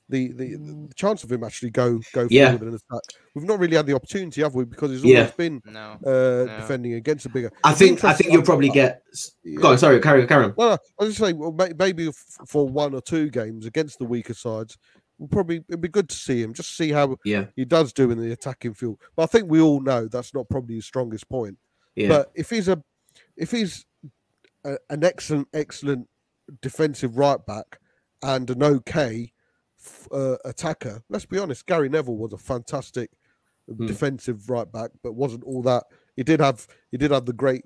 the chance of him actually go forward and attack. We've not really had the opportunity, have we? Because he's always been defending against the bigger. I think you'll probably get. Go on, sorry, carry on. Well, I was just saying, well, maybe for 1 or 2 games against the weaker sides, it'd be good to see him, just see how he does do in the attacking field. But I think we all know that's not probably his strongest point. Yeah. But if he's an excellent defensive right back and an okay attacker, let's be honest, Gary Neville was a fantastic defensive right back, but wasn't all that. He did have the great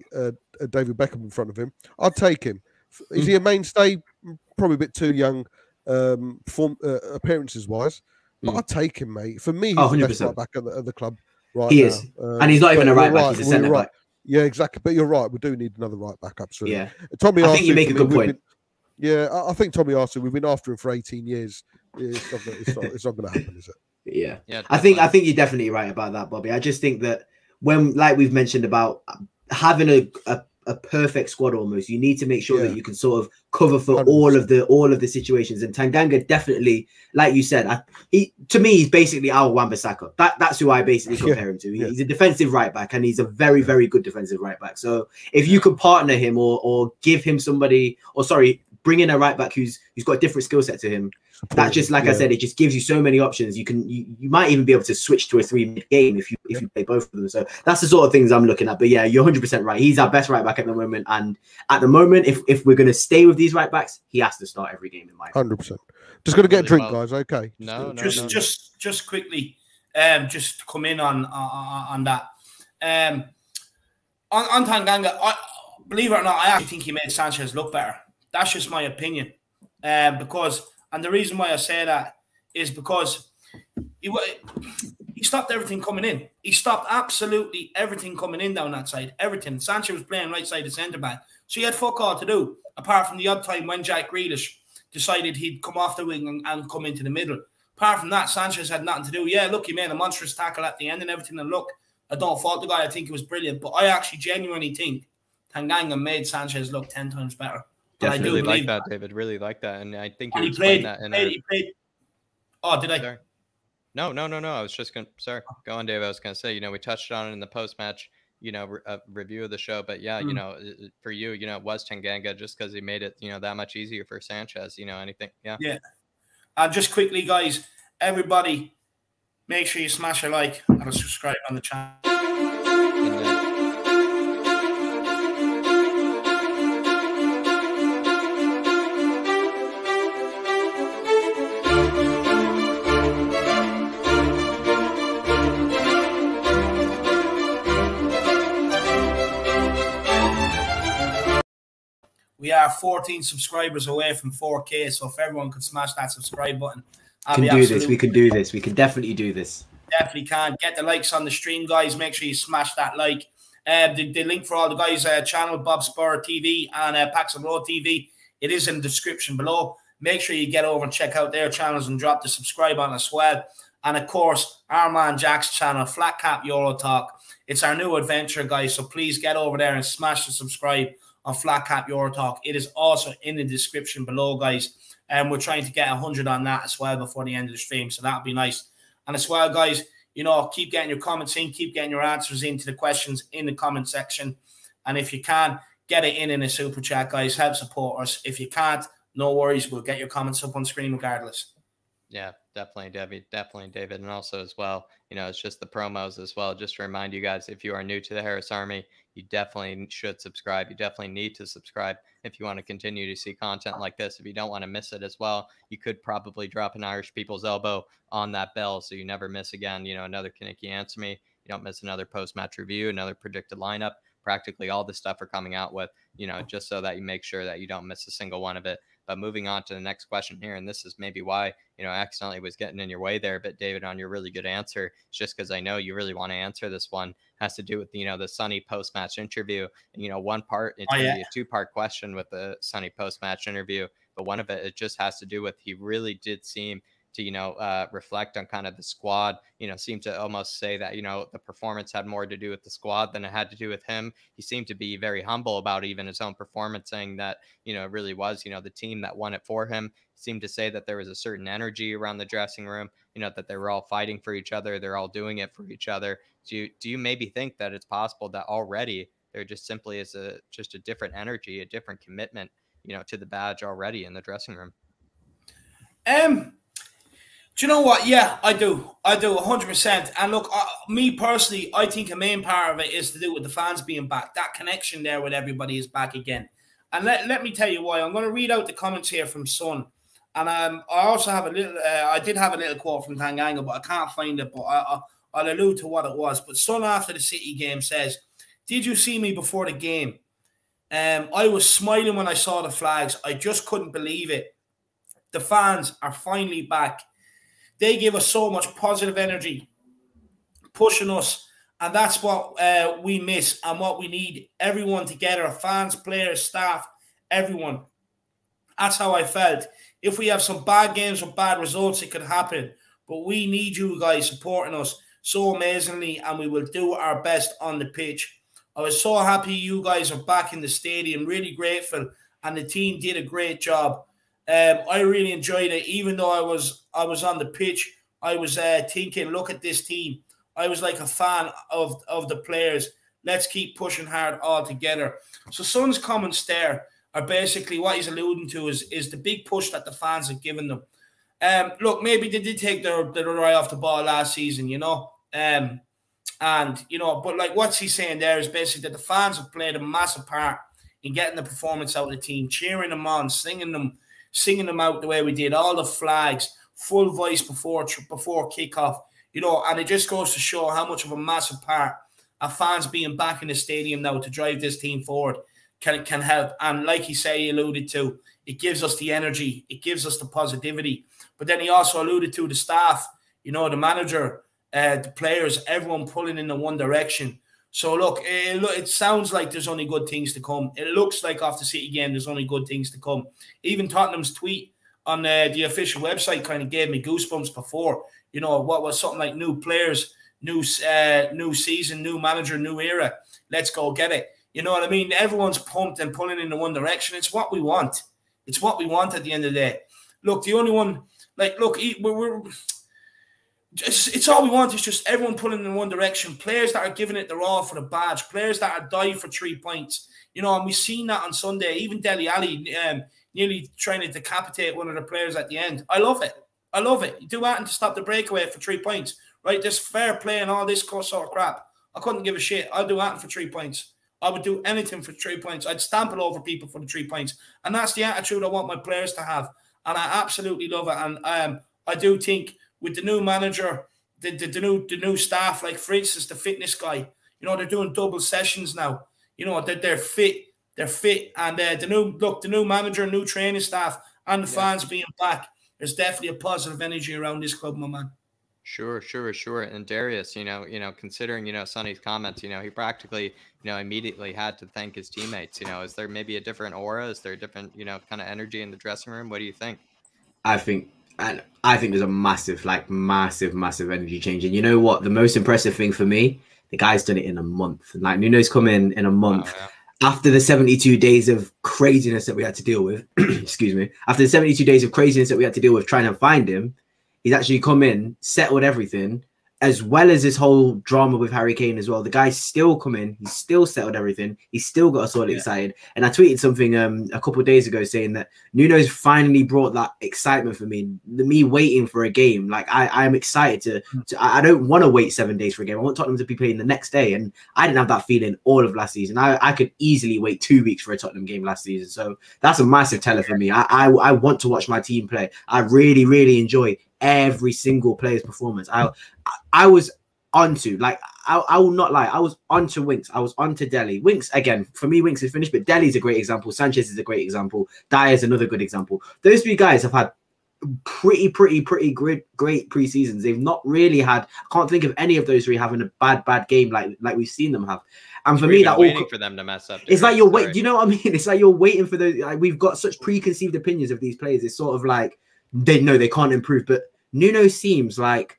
David Beckham in front of him. I'd take him. Is he a mainstay? Probably a bit too young, appearances wise, but I'd take him, mate. For me, he's the best right back at the club right now. He is, and he's not even a right back; he's a centre back. Yeah, exactly. But you're right. We do need another right back. Absolutely. Yeah. Tommy, I think you make a good point. I think Tommy Arthur. We've been after him for 18 years. It's not going to happen, is it? Yeah. I think you're definitely right about that, Bobby. I just think that when, like we've mentioned about having a perfect squad almost, you need to make sure that you can sort of cover for 100%. all of the situations. And Tanganga definitely, like you said, to me he's basically our Wan-Bissaka. That's who I basically compare him to. He's a defensive right back, and he's a very, very good defensive right back. So if you could partner him or give him somebody, bring in a right back who's got a different skill set to him. That just, like I said, it just gives you so many options. You might even be able to switch to a 3-mid game if you play both of them. So that's the sort of things I'm looking at. But yeah, you're 100% right. He's our best right back at the moment. And at the moment, if we're going to stay with these right backs, he has to start every game in my opinion. 100%. Just going to get a drink, guys. Okay. Just quickly, just to come in on that. On Tanganga, believe it or not, I actually think he made Sanchez look better. That's just my opinion. And the reason why I say that is because he stopped everything coming in. He stopped absolutely everything coming in down that side. Everything. Sanchez was playing right side of centre back. So he had fuck all to do, apart from the odd time when Jack Grealish decided he'd come off the wing and come into the middle. Apart from that, Sanchez had nothing to do. Yeah, look, he made a monstrous tackle at the end and everything. And look, I don't fault the guy. I think it was brilliant. But I actually genuinely think Tanganga made Sanchez look 10 times better. Definitely really like that, David. Really like that, and I think he played that. He played. Oh, did I? Sorry. No. I was just gonna. Sorry, go on, David. I was gonna say, we touched on it in the post-match, review of the show. But yeah, for you, it was Tanganga just because he made it, that much easier for Sanchez. Anything. Yeah. Yeah. And just quickly, guys, everybody, make sure you smash a like and a subscribe on the channel. We are 14 subscribers away from 4K, so if everyone could smash that subscribe button, we can do this. We can definitely do this. Definitely can. Get the likes on the stream, guys. Make sure you smash that like. The link for all the guys' channel, Bob Spur TV and Paxton Road TV, it is in the description below. Make sure you get over and check out their channels and drop the subscribe on as well. And of course, our man Jack's channel, flatcapeurotalk. It's our new adventure, guys. So please get over there and smash the subscribe on flatcapeurotalk. It is also in the description below, guys. And we're trying to get 100 on that as well before the end of the stream. So that'll be nice. And as well, guys, keep getting your comments in, keep getting your answers into the questions in the comment section. And if you can, get it in a super chat, guys. Help support us. If you can't, no worries. We'll get your comments up on screen regardless. Yeah, definitely, Debbie. Definitely, David. And also as well, it's just the promos as well. Just to remind you guys, if you are new to the Harris Army, you definitely should subscribe. You definitely need to subscribe if you want to continue to see content like this. If you don't want to miss it as well, you could probably drop an Irish People's Elbow on that bell so you never miss again. Another Kaneki Answer Me. You don't miss another post-match review, another predicted lineup. Practically all the stuff we're coming out with, just so that you make sure that you don't miss a single one of it. But moving on to the next question here, and this is maybe why, I accidentally was getting in your way there. But David, on your really good answer, it's just because I know you really want to answer this one, has to do with, the Sonny post-match interview. And, one part, it's going to be a two-part question with the Sonny post-match interview. But one of it just has to do with he really did seem to reflect on kind of the squad, seemed to almost say that, the performance had more to do with the squad than it had to do with him. He seemed to be very humble about even his own performance, saying that, it really was, the team that won it for him. He seemed to say that there was a certain energy around the dressing room, that they were all fighting for each other. They're all doing it for each other. Do you maybe think that it's possible that already there just simply is just a different energy, a different commitment, to the badge already in the dressing room? Do you know what? Yeah, I do 100%. And look, me personally, I think a main part of it is to do with the fans being back. That connection there with everybody is back again. And let me tell you why. I'm going to read out the comments here from Son. And I also have a little, I did have a little quote from Tanganga, but I can't find it. But I'll allude to what it was. But Son, after the City game, says, "Did you see me before the game? I was smiling when I saw the flags. I just couldn't believe it. The fans are finally back. They give us so much positive energy, pushing us. And that's what we miss and what we need. Everyone together, fans, players, staff, everyone. That's how I felt. If we have some bad games or bad results, it could happen. But we need you guys supporting us so amazingly, and we will do our best on the pitch. I was so happy you guys are back in the stadium, really grateful, and the team did a great job. I really enjoyed it. Even though I was on the pitch, I was thinking, look at this team. I was like a fan of the players. Let's keep pushing hard all together." So Son's comments there are basically what he's alluding to is the big push that the fans have given them. Look, maybe they did take their eye off the ball last season, and but like what's he saying there is basically that the fans have played a massive part in getting the performance out of the team, cheering them on, singing them out the way we did, all the flags, full voice before kickoff, and it just goes to show how much of a massive part of fans being back in the stadium now to drive this team forward can help. And like he alluded to, it gives us the energy, it gives us the positivity. But then he also alluded to the staff, the manager, the players, everyone pulling in the one direction. So look, it sounds like there's only good things to come. It looks like off the City game, there's only good things to come. Even Tottenham's tweet on the official website kind of gave me goosebumps before. What was something like new players, new season, new manager, new era. Let's go get it. You know what I mean? Everyone's pumped and pulling in the one direction. It's what we want. It's what we want at the end of the day. Look, the only one, it's all we want is just everyone pulling in one direction. Players that are giving it their all for the badge. Players that are dying for 3 points. And we've seen that on Sunday. Even Dele Alli nearly trying to decapitate one of the players at the end. I love it. You do that to stop the breakaway for 3 points, right? There's fair play and all this sort of crap. I couldn't give a shit. I'd do that for 3 points. I would do anything for 3 points. I'd stamp it over people for the 3 points. And that's the attitude I want my players to have. And I absolutely love it. And I do think with the new manager, the new staff, like for instance, the fitness guy, they're doing double sessions now. They're fit. And the new manager, new training staff, and the fans being back, there's definitely a positive energy around this club, my man. Sure. And Darius, considering, Sonny's comments, he practically, immediately had to thank his teammates. Is there maybe a different aura? Is there a different, kind of energy in the dressing room? What do you think? I think there's a massive energy change. And you know what? The most impressive thing for me, the guy's done it in a month. Like Nuno's come in a month. Oh, yeah. After the 72 days of craziness that we had to deal with, excuse me, after the 72 days of craziness that we had to deal with trying to find him, he's actually come in, settled everything, as well as this whole drama with Harry Kane as well. The guy's still come in, he's still settled everything, he's still got us all excited. And I tweeted something a couple of days ago saying that Nuno's finally brought that excitement for me waiting for a game. Like I'm excited I don't want to wait 7 days for a game. I want Tottenham to be playing the next day. And I didn't have that feeling all of last season. I could easily wait 2 weeks for a Tottenham game last season. So that's a massive teller for me. I want to watch my team play. I really, really enjoy every single player's performance. I was onto, like, I will not lie, I was onto Winks, I was onto Dele. Winks, again, for me, Winks is finished, but Dele's a great example. Sanchez is a great example. Dyer is another good example. Those three guys have had pretty great pre-seasons. They've not really had, I can't think of any of those three having a bad game like we've seen them have. And for me, that waiting for them to mess up. It's like you're waiting. Do you know what I mean? It's like you're waiting for those. Like, we've got such preconceived opinions of these players. It's sort of like they know they can't improve, but Nuno seems like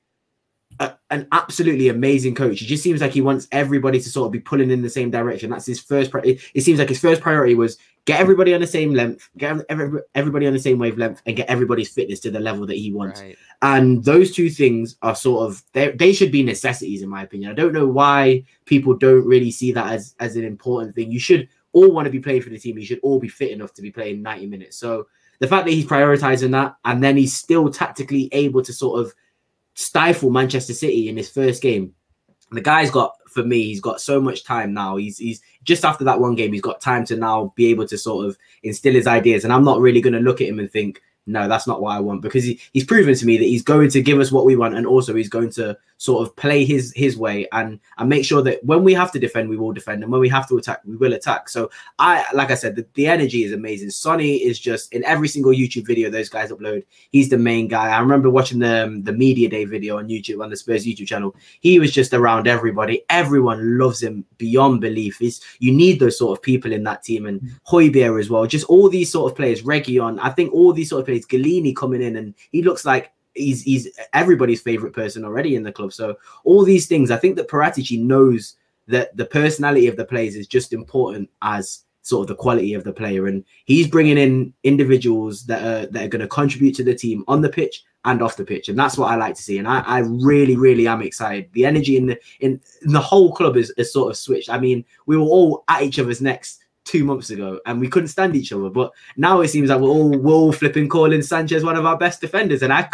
an absolutely amazing coach. He just seems like he wants everybody to sort of be pulling in the same direction. That's his first. It seems like his first priority was get everybody on the same length, get everybody on the same wavelength, and get everybody's fitness to the level that he wants. Right. And those two things are sort of they should be necessities, in my opinion. I don't know why people don't really see that as an important thing. You should all want to be playing for the team. You should all be fit enough to be playing 90 minutes. So the fact that he's prioritizing that, and then he's still tactically able to sort of stifle Manchester City in his first game. The guy's got, for me, he's got so much time now. He's just after that one game, he's got time to now be able to sort of instill his ideas. And I'm not really going to look at him and think, no, that's not what I want, because he's proven to me that he's going to give us what we want, and also he's going to sort of play his way and make sure that when we have to defend, we will defend, and when we have to attack, we will attack. So like I said, the energy is amazing. Sonny is just in every single YouTube video those guys upload. He's the main guy. I remember watching the media day video on YouTube, on the Spurs YouTube channel. He was just around everybody. Everyone loves him beyond belief. You need those sort of people in that team, and Højbjerg as well. Just all these sort of players, Reguilon. I think all these sort of players. Galini coming in, and he looks like he's everybody's favorite person already in the club. So all these things, I think that Paratici knows that the personality of the players is just important as sort of the quality of the player, and he's bringing in individuals that are going to contribute to the team on the pitch and off the pitch, and that's what I like to see. And I really am excited. The energy in the whole club is sort of switched. I mean, we were all at each other's necks 2 months ago and we couldn't stand each other, but now it seems like we're all flipping calling Sanchez one of our best defenders, and I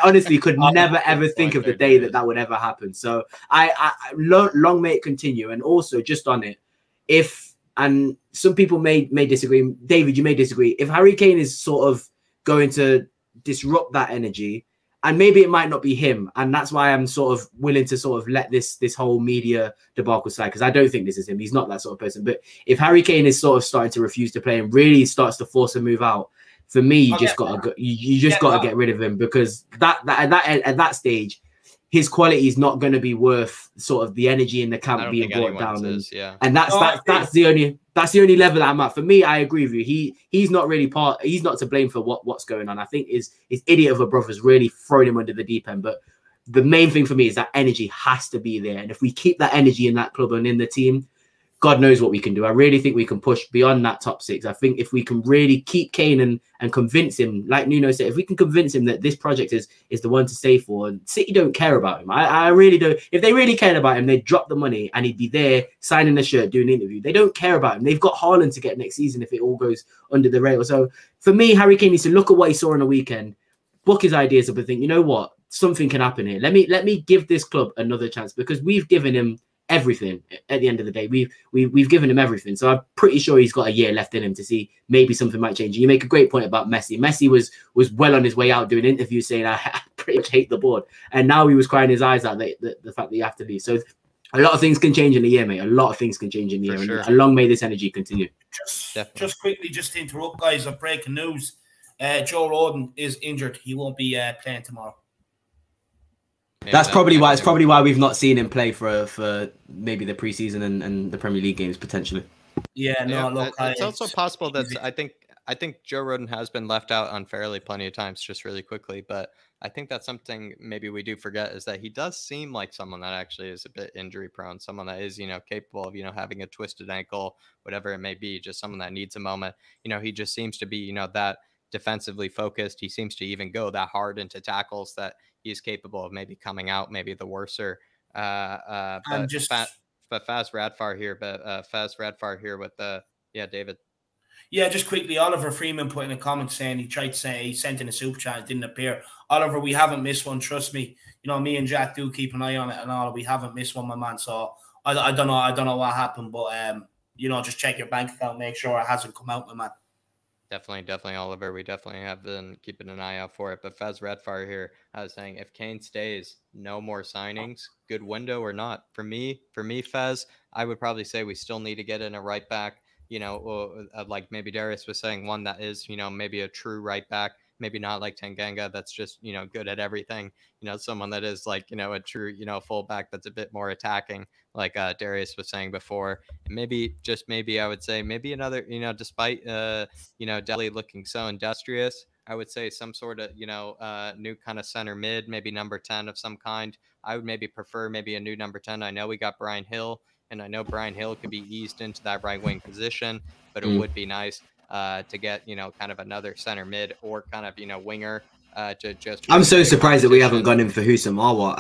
honestly could never ever think of the day that would ever happen. So long may it continue. And also just on it, and some people may disagree, David, you may disagree, if Harry Kane is sort of going to disrupt that energy, and maybe it might not be him, and that's why I'm sort of willing to sort of let this whole media debacle slide, because I don't think this is him. He's not that sort of person. But if Harry Kane is sort of starting to refuse to play and really starts to force a move out, for me, you just got to get rid of him, because at that stage, his quality is not going to be worth sort of the energy in the camp being brought down. And that's the only level that I'm at. For me, I agree with you. He's not really he's not to blame for what's going on. I think his idiot of a brother's really thrown him under the deep end. But the main thing for me is that energy has to be there. And if we keep that energy in that club and in the team, God knows what we can do. I really think we can push beyond that top six. I think if we can really keep Kane and convince him, like Nuno said, if we can convince him that this project is the one to stay for, and City don't care about him. I really don't. If they really cared about him, they'd drop the money and he'd be there signing the shirt, doing an interview. They don't care about him. They've got Haaland to get next season if it all goes under the rail. So for me, Harry Kane needs to look at what he saw on the weekend, book his ideas up and think, you know what, something can happen here. Let me give this club another chance, because we've given him everything. At the end of the day, we've given him everything. So I'm pretty sure he's got a year left in him to see maybe something might change. And you make a great point about Messi. Messi was well on his way out doing interviews saying I pretty much hate the board, and now he was crying his eyes out the fact that you have to leave. So a lot of things can change in a year, mate. A lot of things can change in a year, sure. And long may this energy continue. Just quickly, just to interrupt, guys, of breaking news: Joe Rodon is injured. He won't be playing tomorrow. That's probably why. It's probably why we've not seen him play for maybe the preseason and the Premier League games potentially. Yeah, no, look, it's also possible that I think Joe Rodon has been left out unfairly plenty of times. Just really quickly, but I think that's something maybe we do forget, is that he does seem like someone that actually is a bit injury prone, someone that is capable of having a twisted ankle, whatever it may be, just someone that needs a moment. He just seems to be that defensively focused. He seems to even go that hard into tackles that he's capable of maybe coming out, maybe the worser. But Faz Radfar here with David. Yeah, just quickly, Oliver Freeman put in a comment saying he tried to say he sent in a super chat, it didn't appear. Oliver, we haven't missed one, trust me. Me and Jack do keep an eye on it and all. We haven't missed one, my man. So I don't know what happened, but just check your bank account, make sure it hasn't come out, my man. Definitely, Oliver. We definitely have been keeping an eye out for it. But Fez Redfire here, I was saying, if Kane stays, no more signings, good window or not. For me, Fez, I would probably say we still need to get in a right back. Like maybe Darius was saying, one that is, maybe a true right back. Maybe not like Tanganga, that's just, good at everything. Someone that is like, a true, fullback that's a bit more attacking, like Darius was saying before. And maybe I would say maybe another, despite, Delhi looking so industrious, I would say some sort of, new kind of center mid, maybe number 10 of some kind. I would maybe prefer maybe a new number 10. I know we got Brian Hill, and I know Brian Hill could be eased into that right wing position, but it would be nice to get, kind of another center mid or kind of, winger to just. I'm so surprised that we haven't gone in for Husam Alwa.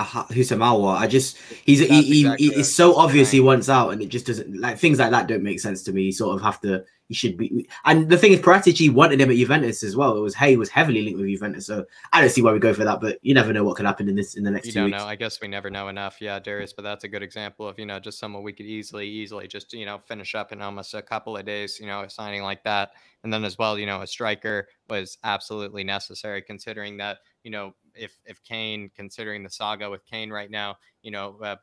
He's so obvious he wants out, and it just doesn't, like, things like that don't make sense to me. You sort of have to. He should be, and the thing is, Paratici wanted him at Juventus as well. He was heavily linked with Juventus, so I don't see why we go for that. But you never know what could happen in the next 2 weeks. You don't know. I guess we never know enough. Yeah, Darius, but that's a good example of just someone we could easily just finish up in almost a couple of days. A signing like that, and then as well, a striker was absolutely necessary, considering that if Kane, considering the saga with Kane right now,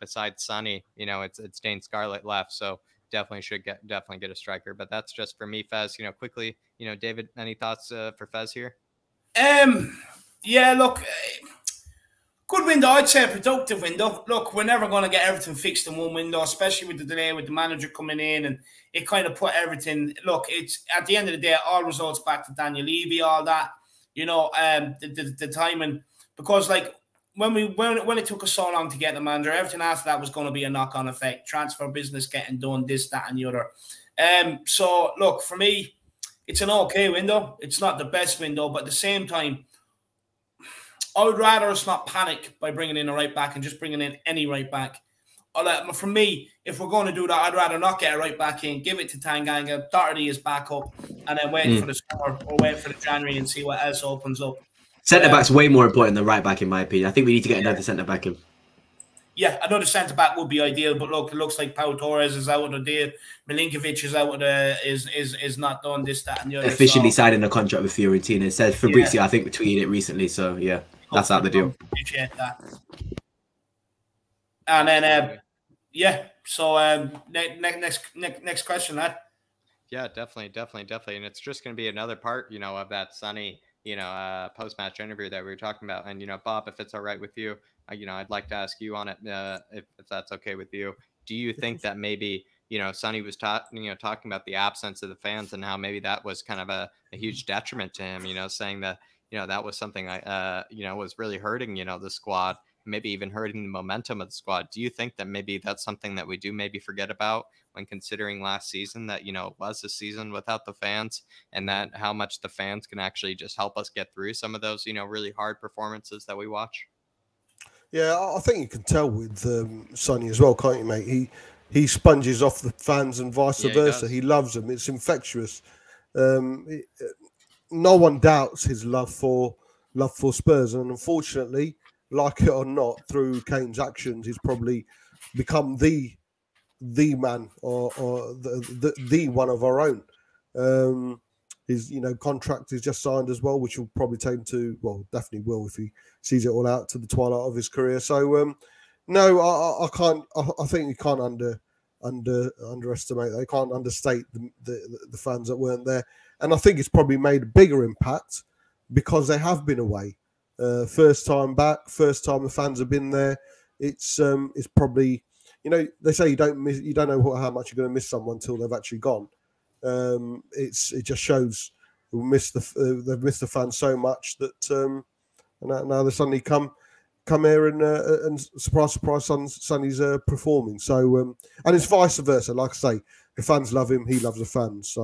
besides Sonny, it's Dane Scarlett left, so. Definitely should get a striker, but that's just for me. Fez, quickly, David, any thoughts for Fez here? Yeah, look, good window. I'd say a productive window. Look, we're never going to get everything fixed in one window, especially with the delay with the manager coming in, and it kind of put everything. Look, it's at the end of the day, all results back to Daniel Levy, all that, the timing, because like. When it took us so long to get the manager, everything after that was going to be a knock-on effect. Transfer business getting done, this, that, and the other. So, look, for me, it's an okay window. It's not the best window, but at the same time, I would rather us not panic by bringing in a right back and just bringing in any right back. For me, if we're going to do that, I'd rather not get a right back in, give it to Tanganga, Doherty is back up, and then wait for the summer or wait for the January and see what else opens up. Centre-back's way more important than right-back, in my opinion. I think we need to get another centre-back in. Yeah, another centre-back would be ideal, but look, it looks like Pau Torres is out of the deal. Milinkovic is out of the is not done, this, that, and the other. Officially signing a contract with Fiorentina. It said Fabrizio, I think, tweeted it recently, so yeah, that's out the deal. Appreciate that. And then, so next question, lad. Yeah, definitely. And it's just going to be another part, of that Sonny, post-match interview that we were talking about. And, Bob, if it's all right with you, I'd like to ask you on it, if that's okay with you. Do you think that maybe, Sonny was talking about the absence of the fans and how maybe that was kind of a huge detriment to him, saying that, that was something was really hurting, the squad, maybe even hurting the momentum of the squad. Do you think that maybe that's something that we do maybe forget about when considering last season, that, it was a season without the fans, and that how much the fans can actually just help us get through some of those, really hard performances that we watch? Yeah, I think you can tell with Sonny as well, can't you, mate? He sponges off the fans and vice versa. He loves them. It's infectious. No one doubts his love for Spurs, and unfortunately, like it or not, through Kane's actions, he's probably become the man or the one of our own. His contract is just signed as well, which will probably take him to, well, definitely will if he sees it all out, to the twilight of his career. So no, I can't. I think you can't underestimate that. You can't understate the fans that weren't there, and I think it's probably made a bigger impact because they have been away. First time back, first time the fans have been there. It's probably, they say you don't know how much you're going to miss someone until they've actually gone. It just shows they've missed the fans so much that now they suddenly come here and surprise, Sonny's performing. So and it's vice versa. Like I say, the fans love him, he loves the fans. So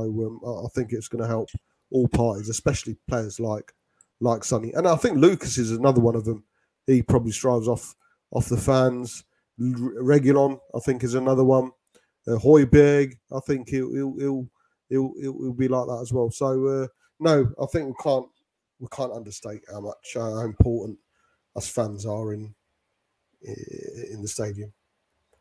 I think it's going to help all parties, especially players like Sonny. And I think Lucas is another one of them. He probably strives off the fans. Reguilon, I think, is another one. Højbjerg, I think he'll be like that as well. So no, I think we can't understate how important us fans are in the stadium.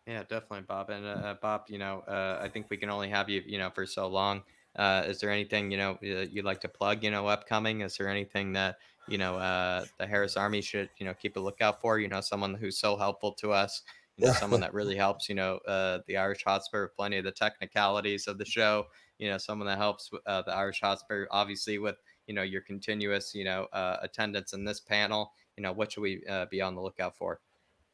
Yeah, definitely, Bob. And Bob, I think we can only have you, for so long. Is there anything, you'd like to plug, upcoming? Is there anything that, the Harris Army should, keep a lookout for? Someone who's so helpful to us, someone that really helps, the Irish Hotspur, plenty of the technicalities of the show, someone that helps the Irish Hotspur, obviously, with, your continuous, attendance in this panel. What should we be on the lookout for?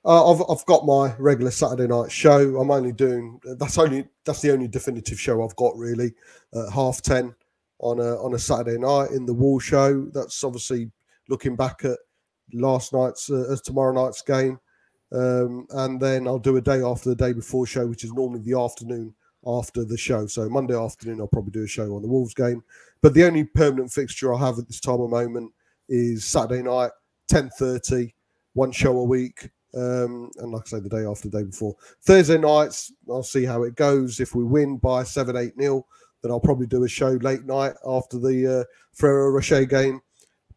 I've got my regular Saturday night show. I'm only doing that's the only definitive show I've got really at 10:30 on a Saturday night in the Wall show. That's obviously looking back at last night's tomorrow night's game, and then I'll do a day after the day before show, which is normally the afternoon after the show. So Monday afternoon I'll probably do a show on the Wolves game, but the only permanent fixture I have at this time of moment is Saturday night, 10:30, one show a week, and like I say, the day after the day before. Thursday nights I'll see how it goes. If we win by 7-8-0, then I'll probably do a show late night after the Ferrero Rocher game.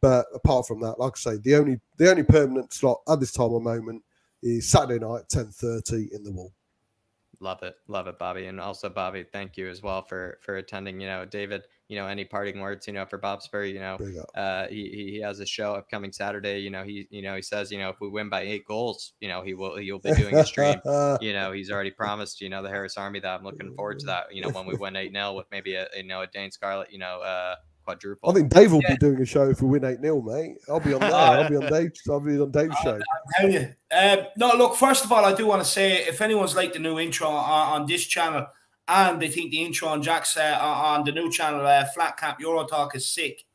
But apart from that, like I say, the only permanent slot at this time of moment is Saturday night, 10:30 in the Wall. Love it, Bobby. And also, Bobby, thank you as well for attending. David, any parting words, for Bob Spur? He has a show upcoming Saturday. He says, if we win by 8 goals, he'll be doing a stream. He's already promised, the Harris Army that. I'm looking forward to that. When we win 8-0 with maybe a Dane Scarlett, quadruple. I think Dave will be doing a show if we win 8-0, mate. I'll be on there. I'll be on Dave's show. Tell you. No, look, first of all, I do want to say, if anyone's like the new intro on this channel, and they think the intro on Jack's on the new channel, flatcapeurotalk, is sick,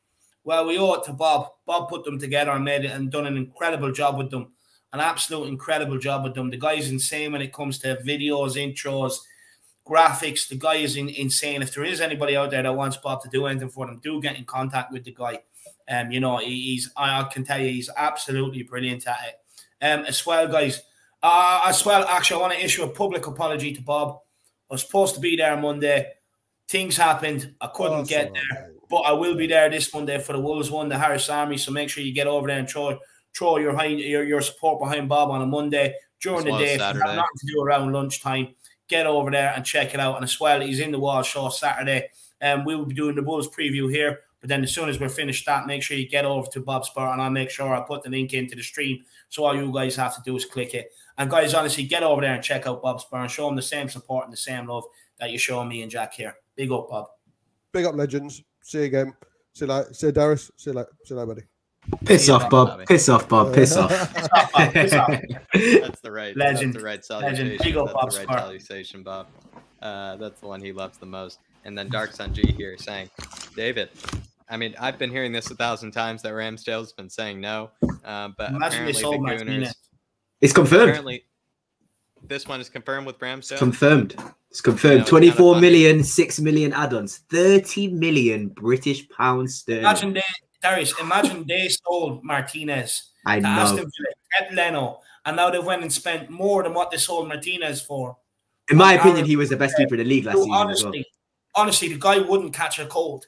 well, we owe it to Bob. Bob put them together and made it and done an incredible job with them. An absolute incredible job with them. The guy's insane when it comes to videos, intros, graphics. The guy is insane. If there is anybody out there that wants Bob to do anything for them, do get in contact with the guy. I can tell you, he's absolutely brilliant at it. As well, guys, actually, I want to issue a public apology to Bob. I was supposed to be there Monday. Things happened. I couldn't get there, but I will be there this Monday for the Wolves one, the Harris Army. So make sure you get over there and throw your support behind Bob on a Monday during the day. If you have nothing to do around lunchtime, get over there and check it out. And as well, he's in the Wall show Saturday. We will be doing the Wolves preview here. But then as soon as we're finished that, make sure you get over to Bob Spur, and I'll make sure I put the link into the stream. So all you guys have to do is click it. And guys, honestly, get over there and check out Bob Spur and show him the same support and the same love that you're showing me and Jack here. Big up, Bob. Big up, legends. See you again. See you later. See you, Darius. See you later, buddy. Piss off, Bob. Piss off, Bob. Piss off. Piss off. That's the right. Legend. That's the right salutation. Legend. Big up, Bob That's the right salutation, Bob. That's the one he loves the most. And then Dark Sun G here saying, David, I mean, I've been hearing this 1,000 times that Ramsdale's been saying no, but apparently the Gooners. It's confirmed. Apparently, this one is confirmed with Ramsdale. It's confirmed. It's confirmed. 24 million, 6 million add-ons, 30 million British pounds sterling. Imagine they sold Martinez to Aston Villa, kept Leno, and now they went and spent more than what they sold Martinez for. In my opinion, he was the best keeper in the league last season. Honestly, the guy wouldn't catch a cold.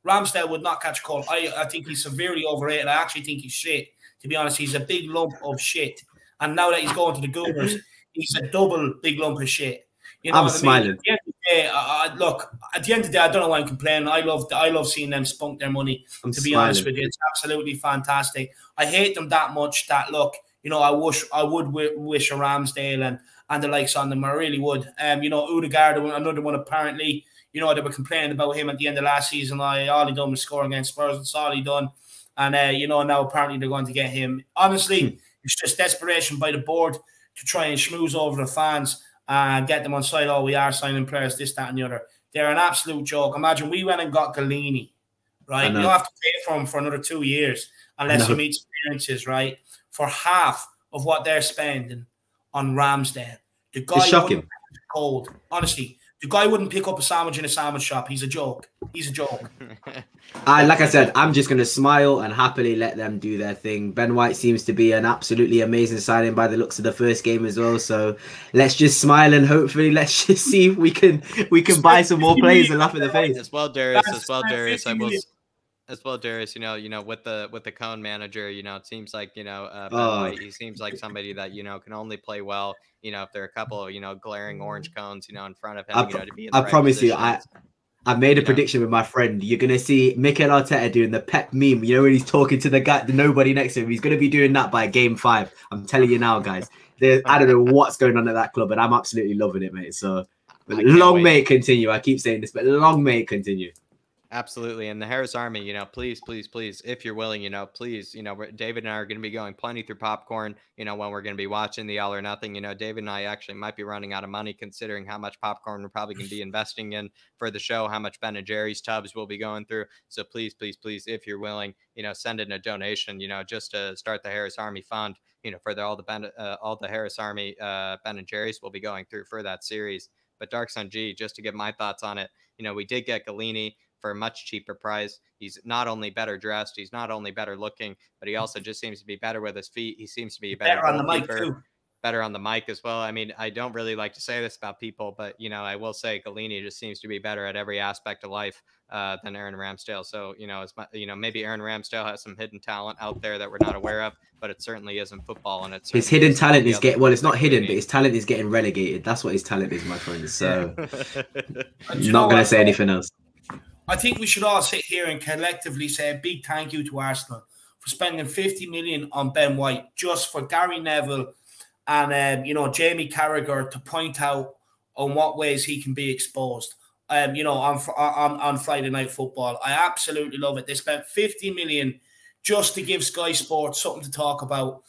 Ramsdale would not catch a cold. I think he's severely overrated. I actually think he's shit. To be honest, he's a big lump of shit. And now that he's going to the Gooners, he's a double big lump of shit. You know I'm smiling. At the end of the day, look, at the end of the day, I don't know why I'm complaining. I love seeing them spunk their money. To be honest with you, it's absolutely fantastic. I hate them that much that, look, I would wish a Ramsdale and the likes on them. I really would. Odegaard, another one apparently. They were complaining about him at the end of last season. All he done was score against Spurs. That's all he done. And, now apparently they're going to get him. Honestly, it's just desperation by the board to try and schmooze over the fans and get them on side. Oh, we are signing players, this, that, and the other. They're an absolute joke. Imagine we went and got Galini, right? You don't have to pay for him for another 2 years unless he meets appearances, right? For half of what they're spending on Ramsdale. The guy wouldn't cold. Honestly, the guy wouldn't pick up a sandwich in a sandwich shop. He's a joke. He's a joke. Like I said, I'm just going to smile and happily let them do their thing. Ben White seems to be an absolutely amazing signing by the looks of the first game as well. So let's just smile and hopefully let's just see if we can buy some more players and laugh in the face. As well, Darius. Darius, with the Cone manager, it seems like, Ben White, he seems like somebody that, can only play well, if there are a couple of, glaring orange cones, in front of him, to be in the I right promise positions. you, I made a prediction with my friend. You're going to see Mikel Arteta doing the Pep meme, when he's talking to the nobody next to him. He's going to be doing that by game 5. I'm telling you now, guys. I don't know what's going on at that club, and I'm absolutely loving it, mate. So long may it continue. I keep saying this, but long may it continue. Absolutely. And the Harris Army, please, if you're willing, please, David and I are going to be going plenty through popcorn, when we're going to be watching the All or Nothing. David and I actually might be running out of money considering how much popcorn we're probably going to be investing in for the show, how much Ben and Jerry's tubs we'll be going through. So please, if you're willing, send in a donation, just to start the Harris Army fund, for all the Harris Army Ben and Jerry's will be going through for that series. But Dark Sun G, just to give my thoughts on it, we did get Galini for a much cheaper price. He's not only better dressed, he's not only better looking, but he also just seems to be better with his feet. He seems to be a better on the mic too. Better on the mic as well. I mean, I don't really like to say this about people, but I will say Galini just seems to be better at every aspect of life than Aaron Ramsdale. So maybe Aaron Ramsdale has some hidden talent out there that we're not aware of, but it certainly isn't football. And it's his hidden talent is it's not hidden, but his talent is getting relegated. That's what his talent is, my friends. So I'm not going to say anything else. I think we should all sit here and collectively say a big thank you to Arsenal for spending 50 million on Ben White just for Gary Neville and Jamie Carragher to point out on what ways he can be exposed. On Friday Night Football, I absolutely love it. They spent 50 million just to give Sky Sports something to talk about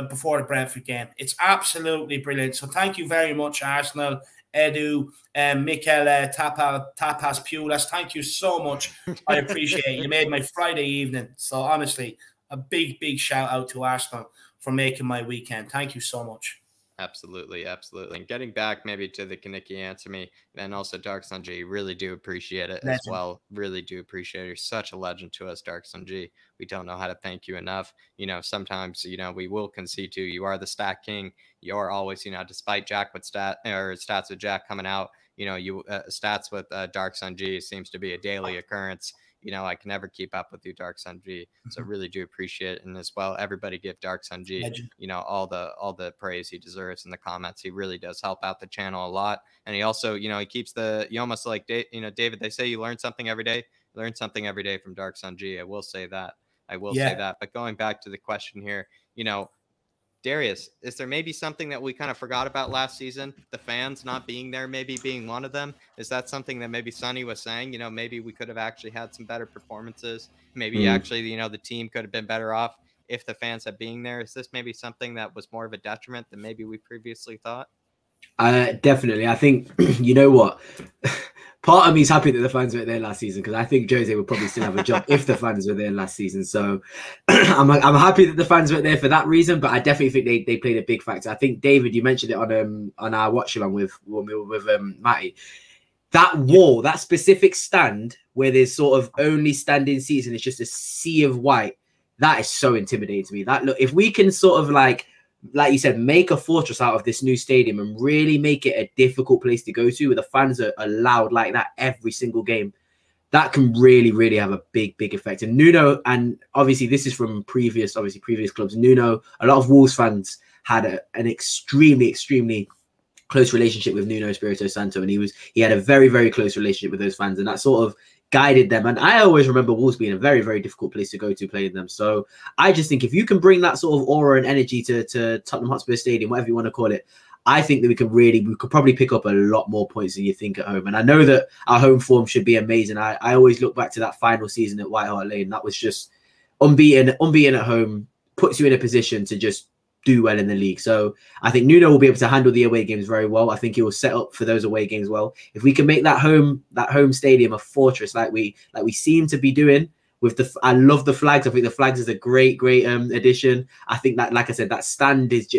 before the Brentford game. It's absolutely brilliant. So thank you very much, Arsenal. Edu, Mikel, Tapas Pulas, thank you so much. I appreciate it. You made my Friday evening. So honestly, a big shout out to Arsenal for making my weekend. Thank you so much. Absolutely. And getting back maybe to the Kaniki Answer Me, and also Dark Sun G, really do appreciate it as well. Really do appreciate it. You're such a legend to us, Dark Sun G. We don't know how to thank you enough. Sometimes, we will concede to you. You are the stat king. You're always, despite Jack with stats with Jack coming out, stats with Dark Sun G seems to be a daily occurrence. I can never keep up with you, Dark Sun G. So really do appreciate it. And as well, everybody give Dark Sun G, all the praise he deserves in the comments. He really does help out the channel a lot. And he also, he keeps you almost like, David, they say you learn something every day. Learn something every day from Dark Sun G. I will say that. Say that. But going back to the question here, Darius, is there maybe something that we kind of forgot about last season? The fans not being there, maybe being one of them. Is that something that maybe Sonny was saying? Maybe we could have actually had some better performances. Maybe actually, the team could have been better off if the fans had been there. Is this maybe something that was more of a detriment than maybe we previously thought? Definitely. I think, you know what? Part of me is happy that the fans weren't there last season because I think Jose would probably still have a job if the fans were there last season. So I'm happy that the fans weren't there for that reason, but I definitely think they played a big factor. I think, David, you mentioned it on our watch along with Matty. That wall, that specific stand where there's sort of only standing seats and it's just a sea of white, that is so intimidating to me. That look, if we can sort of like you said, make a fortress out of this new stadium and really make it a difficult place to go to where the fans are loud like that every single game, that can really have a big effect. And Nuno, and obviously this is from previous clubs, Nuno, a lot of Wolves fans had an extremely close relationship with Nuno Espirito Santo, and he had a very close relationship with those fans, and that sort of guided them. And I always remember Wolves being a very difficult place to go to playing them. So I just think if you can bring that sort of aura and energy to Tottenham Hotspur Stadium, whatever you want to call it, I think that we could probably pick up a lot more points than you think at home. And I know that our home form should be amazing. I always look back to that final season at White Hart Lane. That was just unbeaten at home, puts you in a position to just do well in the league. So I think Nuno will be able to handle the away games very well. I think he will set up for those away games well. If we can make that home stadium a fortress like we seem to be doing with I love the flags. I think the flags is a great addition. I think that, like I said, that stand is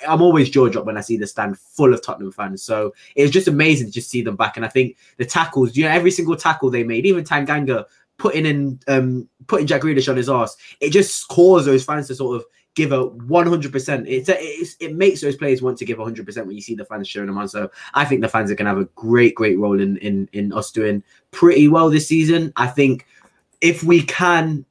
I'm always jaw dropped when I see the stand full of Tottenham fans. So it was just amazing to just see them back. And I think the tackles, every single tackle they made, even Tanganga putting Jack Grealish on his arse, it just caused those fans to sort of give a 100%. It makes those players want to give 100% when you see the fans cheering them on. So I think the fans are going to have a great role in us doing pretty well this season. I think if we can,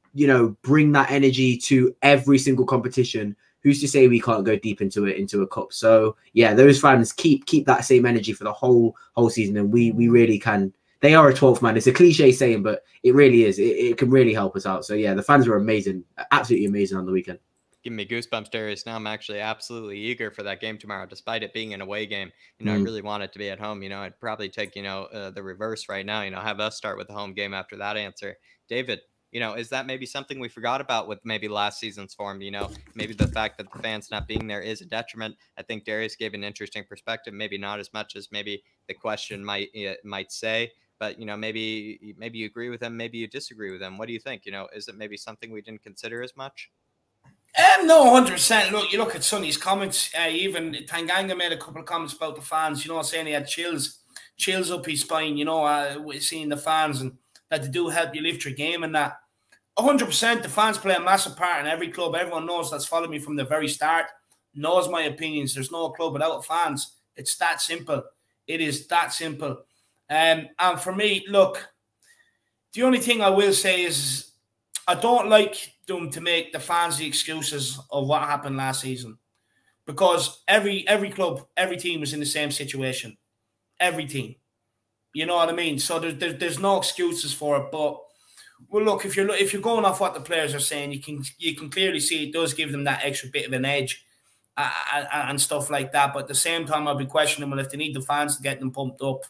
bring that energy to every single competition, who's to say we can't go deep into a cup? So yeah, those fans keep that same energy for the whole season, and we really can. They are a 12th man. It's a cliche saying, but it really is. It can really help us out. So yeah, the fans were amazing, absolutely amazing on the weekend. giving me goosebumps, Darius. Now I'm actually absolutely eager for that game tomorrow, despite it being an away game. I really want it to be at home. I'd probably take, the reverse right now, have us start with the home game after that answer. David, is that maybe something we forgot about with maybe last season's form? Maybe the fact that the fans not being there is a detriment. I think Darius gave an interesting perspective, maybe not as much as maybe the question might say. But, maybe you agree with him, maybe you disagree with him. What do you think? Is it maybe something we didn't consider as much? No, 100%. Look, you look at Sonny's comments. Even Tanganga made a couple of comments about the fans, saying he had chills up his spine, seeing the fans, and that they do help you lift your game and that. 100%, the fans play a massive part in every club. Everyone knows that's followed me from the very start, knows my opinions. There's no club without fans. It's that simple. It is that simple. And for me, look, the only thing I will say is I don't like them to make the fans the excuses of what happened last season, because every club, every team was in the same situation. Every team. You know what I mean? So there's no excuses for it. But well, look, if you're going off what the players are saying, you can clearly see it does give them that extra bit of an edge and stuff like that. But at the same time, I'll be questioning, well, if they need the fans to get them pumped up,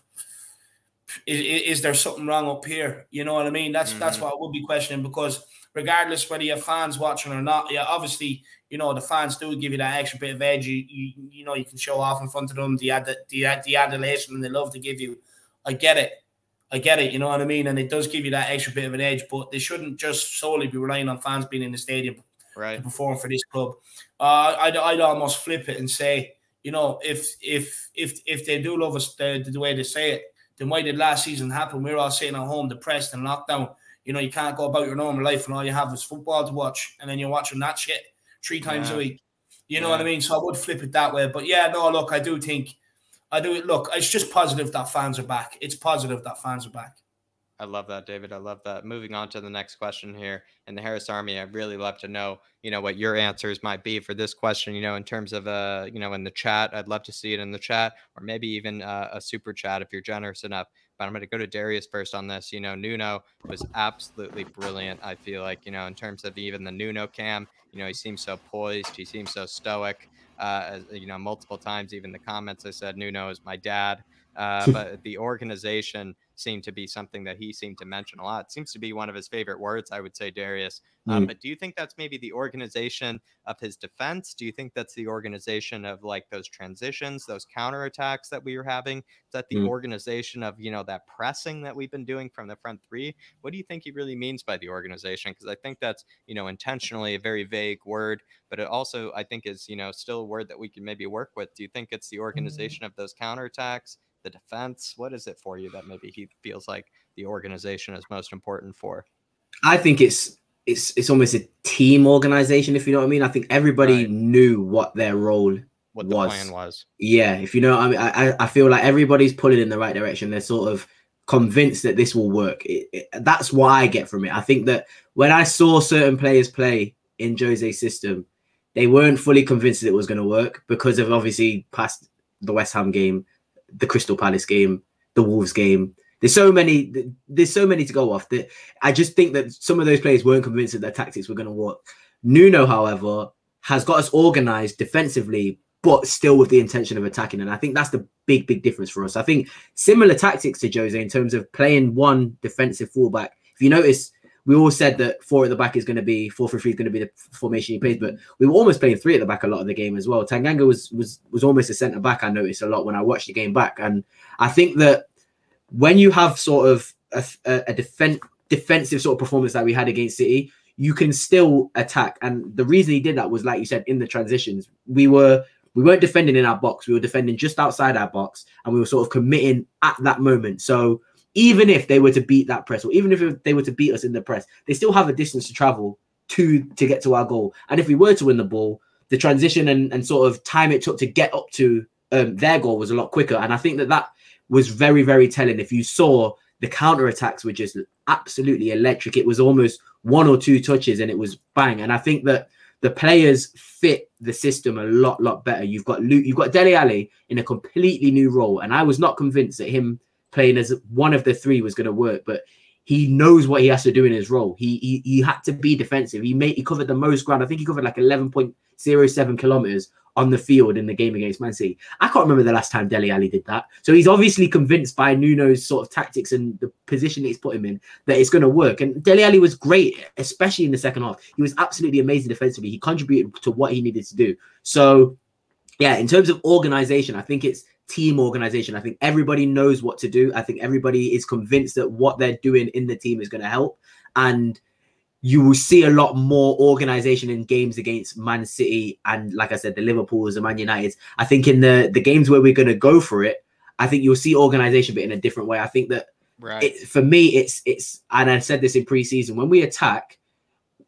is there something wrong up here? You know what I mean? That's what I would be questioning, because regardless whether you have fans watching or not, yeah, obviously, the fans do give you that extra bit of edge. You can show off in front of them the adulation and the love to give you. I get it, you know what I mean? And it does give you that extra bit of an edge, but they shouldn't just solely be relying on fans being in the stadium to perform for this club. I'd almost flip it and say, if they do love us the way they say it, then why did last season happen? We're all sitting at home depressed and locked down. You can't go about your normal life and all you have is football to watch, and then you're watching that shit 3 times a week. You know what I mean? So I would flip it that way. But yeah, no, look, I do. Look, it's just positive that fans are back. It's positive that fans are back. I love that, David. I love that. Moving on to the next question here. In the Harris Army, I'd really love to know, what your answers might be for this question, in terms of, in the chat. I'd love to see it in the chat, or maybe even a super chat if you're generous enough. But I'm going to go to Darius first on this. Nuno was absolutely brilliant, I feel like, in terms of even the Nuno cam. He seems so poised. He seems so stoic. Multiple times, even the comments, I said, Nuno is my dad. But the organization seemed to be something that he seemed to mention a lot. It seems to be one of his favorite words, I would say, Darius. But do you think that's maybe the organization of his defense? Do you think that's the organization of like those transitions, those counterattacks that we were having? Is that the organization of, that pressing that we've been doing from the front three? What do you think he really means by the organization? Because I think that's, intentionally a very vague word, but it also, I think, is, still a word that we can maybe work with. Do you think it's the organization of those counterattacks, the defense? What is it for you that maybe he feels like the organization is most important for? I think it's almost a team organization, if you know what I mean. I think everybody knew what their role what the plan was. Yeah, if you know what I mean. I feel like everybody's pulling in the right direction. They're sort of convinced that this will work. That's what I get from it. I think that when I saw certain players play in Jose's system, they weren't fully convinced that it was going to work because of obviously past the West Ham game, the Crystal Palace game, the Wolves game. There's so many to go off that I just think that some of those players weren't convinced that their tactics were going to work. Nuno, however, has got us organized defensively, but still with the intention of attacking. And I think that's the big difference for us. I think similar tactics to Jose in terms of playing one defensive fullback. If you notice, we all said that 4 at the back is going to be 4-3-3 is going to be the formation he plays, but we were almost playing 3 at the back a lot of the game as well. Tanganga was almost a centre back. I noticed a lot when I watched the game back, and I think that when you have sort of a defensive sort of performance that we had against City, you can still attack. And the reason he did that was, like you said, in the transitions, we weren't defending in our box. We were defending just outside our box, and we were sort of committing at that moment. So even if they were to beat that press, or even if they were to beat us in the press, they still have a distance to travel to get to our goal. And if we were to win the ball, the transition and sort of time it took to get up to their goal was a lot quicker. And I think that was very, very telling. If you saw the counter-attacks were just absolutely electric. It was almost 1 or 2 touches and it was bang. And I think that the players fit the system a lot better. You've got Dele Alli in a completely new role. And I was not convinced that him playing as one of the 3 was going to work, but he knows what he has to do in his role. He had to be defensive. He covered the most ground. I think he covered like 11.07 kilometers on the field in the game against Man City. I can't remember the last time Dele Alli did that. So he's obviously convinced by Nuno's sort of tactics and the position he's put him in that it's going to work. And Dele Alli was great, especially in the second half. He was absolutely amazing defensively. He contributed to what he needed to do. So, yeah, in terms of organization, I think it's team organization. I think everybody knows what to do. I think everybody is convinced that what they're doing in the team is going to help. And you will see a lot more organization in games against Man City and, like I said, the Liverpools and Man Uniteds. I think in the games where we're going to go for it, I think you'll see organization, but in a different way. I think that for me, it's, and I said this in pre-season, when we attack,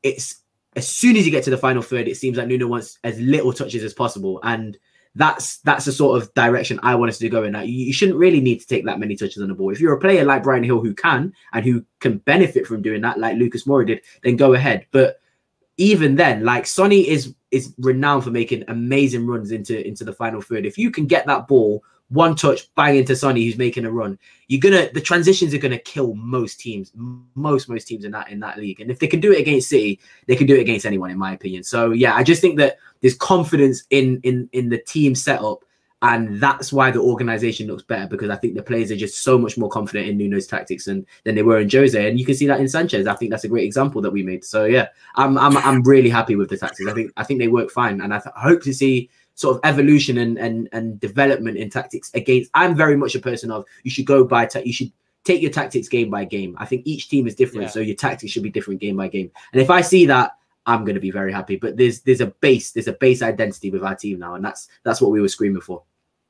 it's as soon as you get to the final third, it seems like Nuno wants as little touches as possible. And that's the sort of direction I want us to go in. That you shouldn't really need to take that many touches on the ball. If you're a player like Bryan Gil who can and who can benefit from doing that, like Lucas Moura did, then go ahead. But even then, like Sonny is renowned for making amazing runs into the final third. If you can get that ball, one touch, bang into Sonny who's making a run, the transitions are gonna kill most teams, most teams in that league. And if they can do it against City, they can do it against anyone, in my opinion. So yeah, I just think that there's confidence in the team setup, and that's why the organization looks better, because I think the players are just so much more confident in Nuno's tactics than they were in Jose. And you can see that in Sanchez. I think that's a great example that we made. So yeah, I'm really happy with the tactics. I think they work fine, and I hope to see sort of evolution and development in tactics against. I'm very much a person of you should go by you should take your tactics game by game. I think each team is different, so your tactics should be different game by game. And if I see that, I'm going to be very happy. But there's a base identity with our team now, and that's what we were screaming for.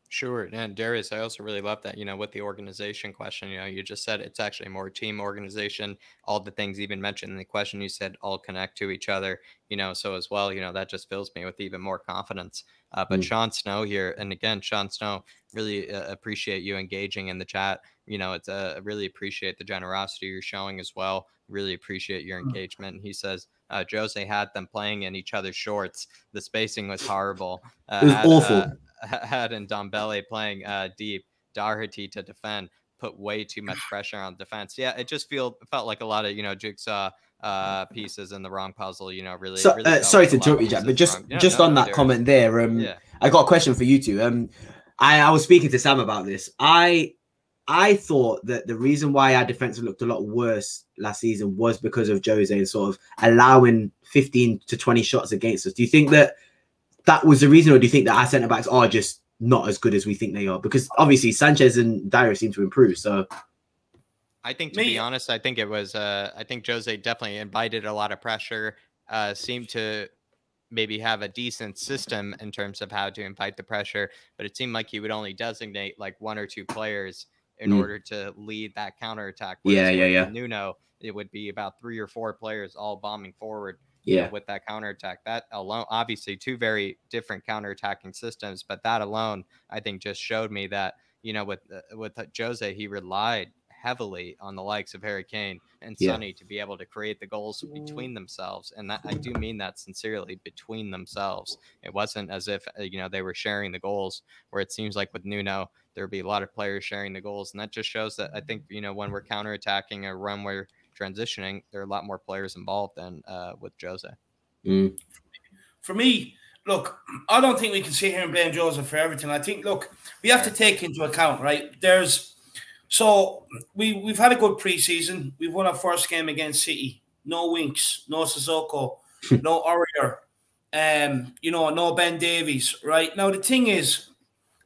Sure. And Darius, I also really love that, with the organization question, you just said it's actually more team organization. All the things even mentioned in the question, you said all connect to each other, so as well, that just fills me with even more confidence. But Sean Snow here, and again, Sean Snow, really appreciate you engaging in the chat. It's really appreciate the generosity you're showing as well. Really appreciate your engagement. He says, Jose had them playing in each other's shorts. The spacing was horrible. It was awful. Had and Dombele playing deep, Doherty to defend, put way too much pressure on defense. Yeah, it just felt like a lot of jigsaw pieces in the wrong puzzle. Really. So, really sorry to interrupt you, Jack, but just on that comment there, I got a question for you two. I was speaking to Sam about this. I thought that the reason why our defense looked a lot worse last season was because of Jose and sort of allowing 15 to 20 shots against us. Do you think that was the reason, or do you think that our centre backs are just not as good as we think they are? Because obviously Sanchez and Dyer seem to improve. So I think, to be honest, I think it was I think Jose definitely invited a lot of pressure, seemed to maybe have a decent system in terms of how to invite the pressure, but it seemed like he would only designate like one or two players in order to lead that counterattack. Yeah. Nuno, it would be about 3 or 4 players all bombing forward. With that counterattack. That alone, obviously 2 very different counterattacking systems, but that alone, I think, just showed me that, with Jose, he relied heavily on the likes of Harry Kane and Sonny to be able to create the goals between themselves. And that, I do mean that sincerely, between themselves. It wasn't as if, they were sharing the goals, where it seems like with Nuno, there'd be a lot of players sharing the goals. And that just shows that, I think, when we're counterattacking a run where transitioning, there are a lot more players involved than with Jose. For me, look, I don't think we can sit here and blame Jose for everything. I think, look, we have to take into account, right? We've had a good preseason. We've won our first game against City. No Winks, no Sissoko, no Aurier, no Ben Davies, right? Now, the thing is,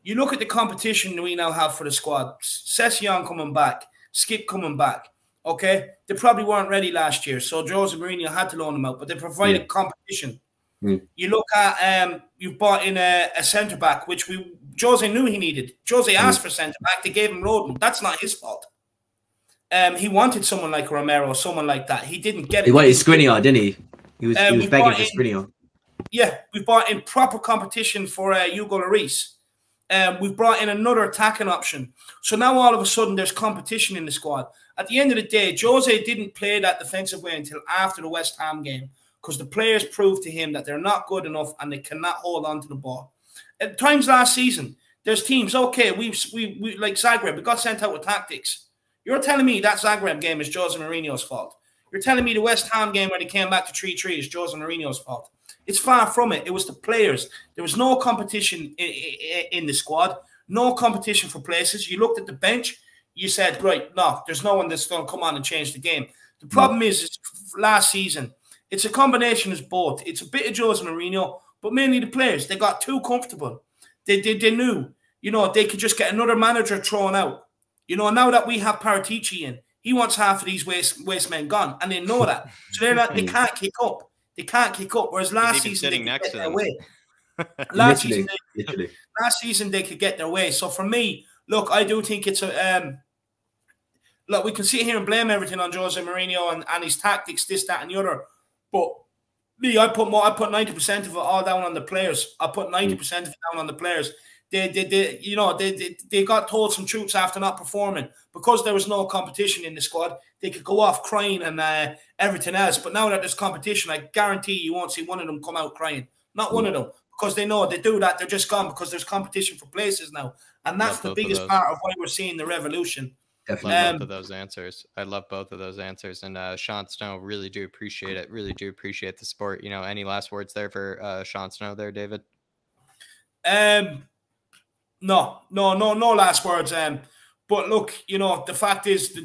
you look at the competition we now have for the squad. Sessegnon coming back, Skip coming back. Okay, they probably weren't ready last year, so Jose Mourinho had to loan them out, but they provided competition. You look at you've bought in a centre back, which Jose knew he needed. Jose asked for centre back, they gave him Rodman. That's not his fault. He wanted someone like Romero, someone like that. He didn't get it. He wanted Skriniar, didn't he? He was begging for Skriniar. Yeah, we brought in proper competition for Hugo Lloris. We've brought in another attacking option. So now all of a sudden there's competition in the squad. At the end of the day, Jose didn't play that defensive way until after the West Ham game, because the players proved to him that they're not good enough and they cannot hold on to the ball. At times last season, there's teams, okay, we like Zagreb, we got sent out with tactics. You're telling me that Zagreb game is Jose Mourinho's fault. You're telling me the West Ham game where they came back to 3-3 is Jose Mourinho's fault. It's far from it. It was the players. There was no competition in the squad, no competition for places. You looked at the bench, you said, right, no, there's no one that's going to come on and change the game. The problem is last season, it's a combination of both. It's a bit of Jose Mourinho, but mainly the players. They got too comfortable. They knew, they could just get another manager thrown out. Now that we have Paratici in, he wants half of these waste men gone, and they know that. So they can't kick up. They can't kick up. Whereas last season they could get their way. Last season they could get their way. So for me, look, I do think it's a look. We can sit here and blame everything on Jose Mourinho and his tactics, this, that, and the other. But me, I put 90% of it all down on the players. I put 90% of it down on the players. They got told some truths after not performing because there was no competition in the squad. They could go off crying and everything else. But now that there's competition, I guarantee you won't see one of them come out crying. Not one of them, because they know they do that. They're just gone because there's competition for places now, and that's the biggest part of why we're seeing the revolution. Definitely. I love both of those answers. I love both of those answers. And Sean Snow, really do appreciate it. Really do appreciate the support. Any last words there for Sean Snow there, David? No last words. But look, the fact is,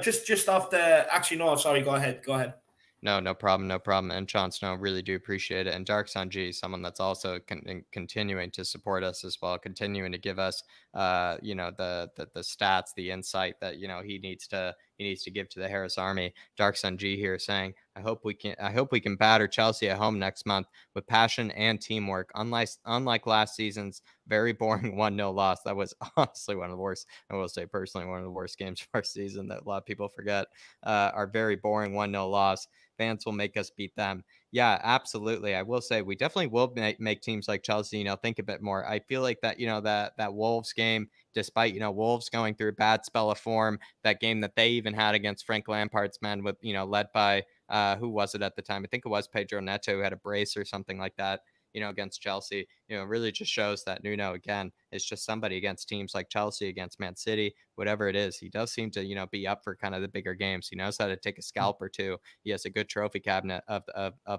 just off the. Actually, no. Sorry. Go ahead. No problem. And Sean Snow, really do appreciate it. And Dark Sun G, someone that's also continuing to support us as well, continuing to give us, the stats, the insight that he needs to give to the Harris Army. Dark Sun G here saying, I hope we can batter Chelsea at home next month with passion and teamwork. Unlike last season's very boring 1-0 loss. That was honestly one of the worst. I will say personally one of the worst games of our season that a lot of people forget. Our very boring 1-0 loss. Fans will make us beat them. Yeah, absolutely. I will say we definitely will make teams like Chelsea, think a bit more. I feel like that, that Wolves game, despite, Wolves going through a bad spell of form, that game that they even had against Frank Lampard's men with, led by, who was it at the time? I think it was Pedro Neto who had a brace or something like that, against Chelsea. Really just shows that Nuno, again, is just somebody against teams like Chelsea, against Man City, whatever it is. He does seem to, be up for kind of the bigger games. He knows how to take a scalp or two. He has a good trophy cabinet of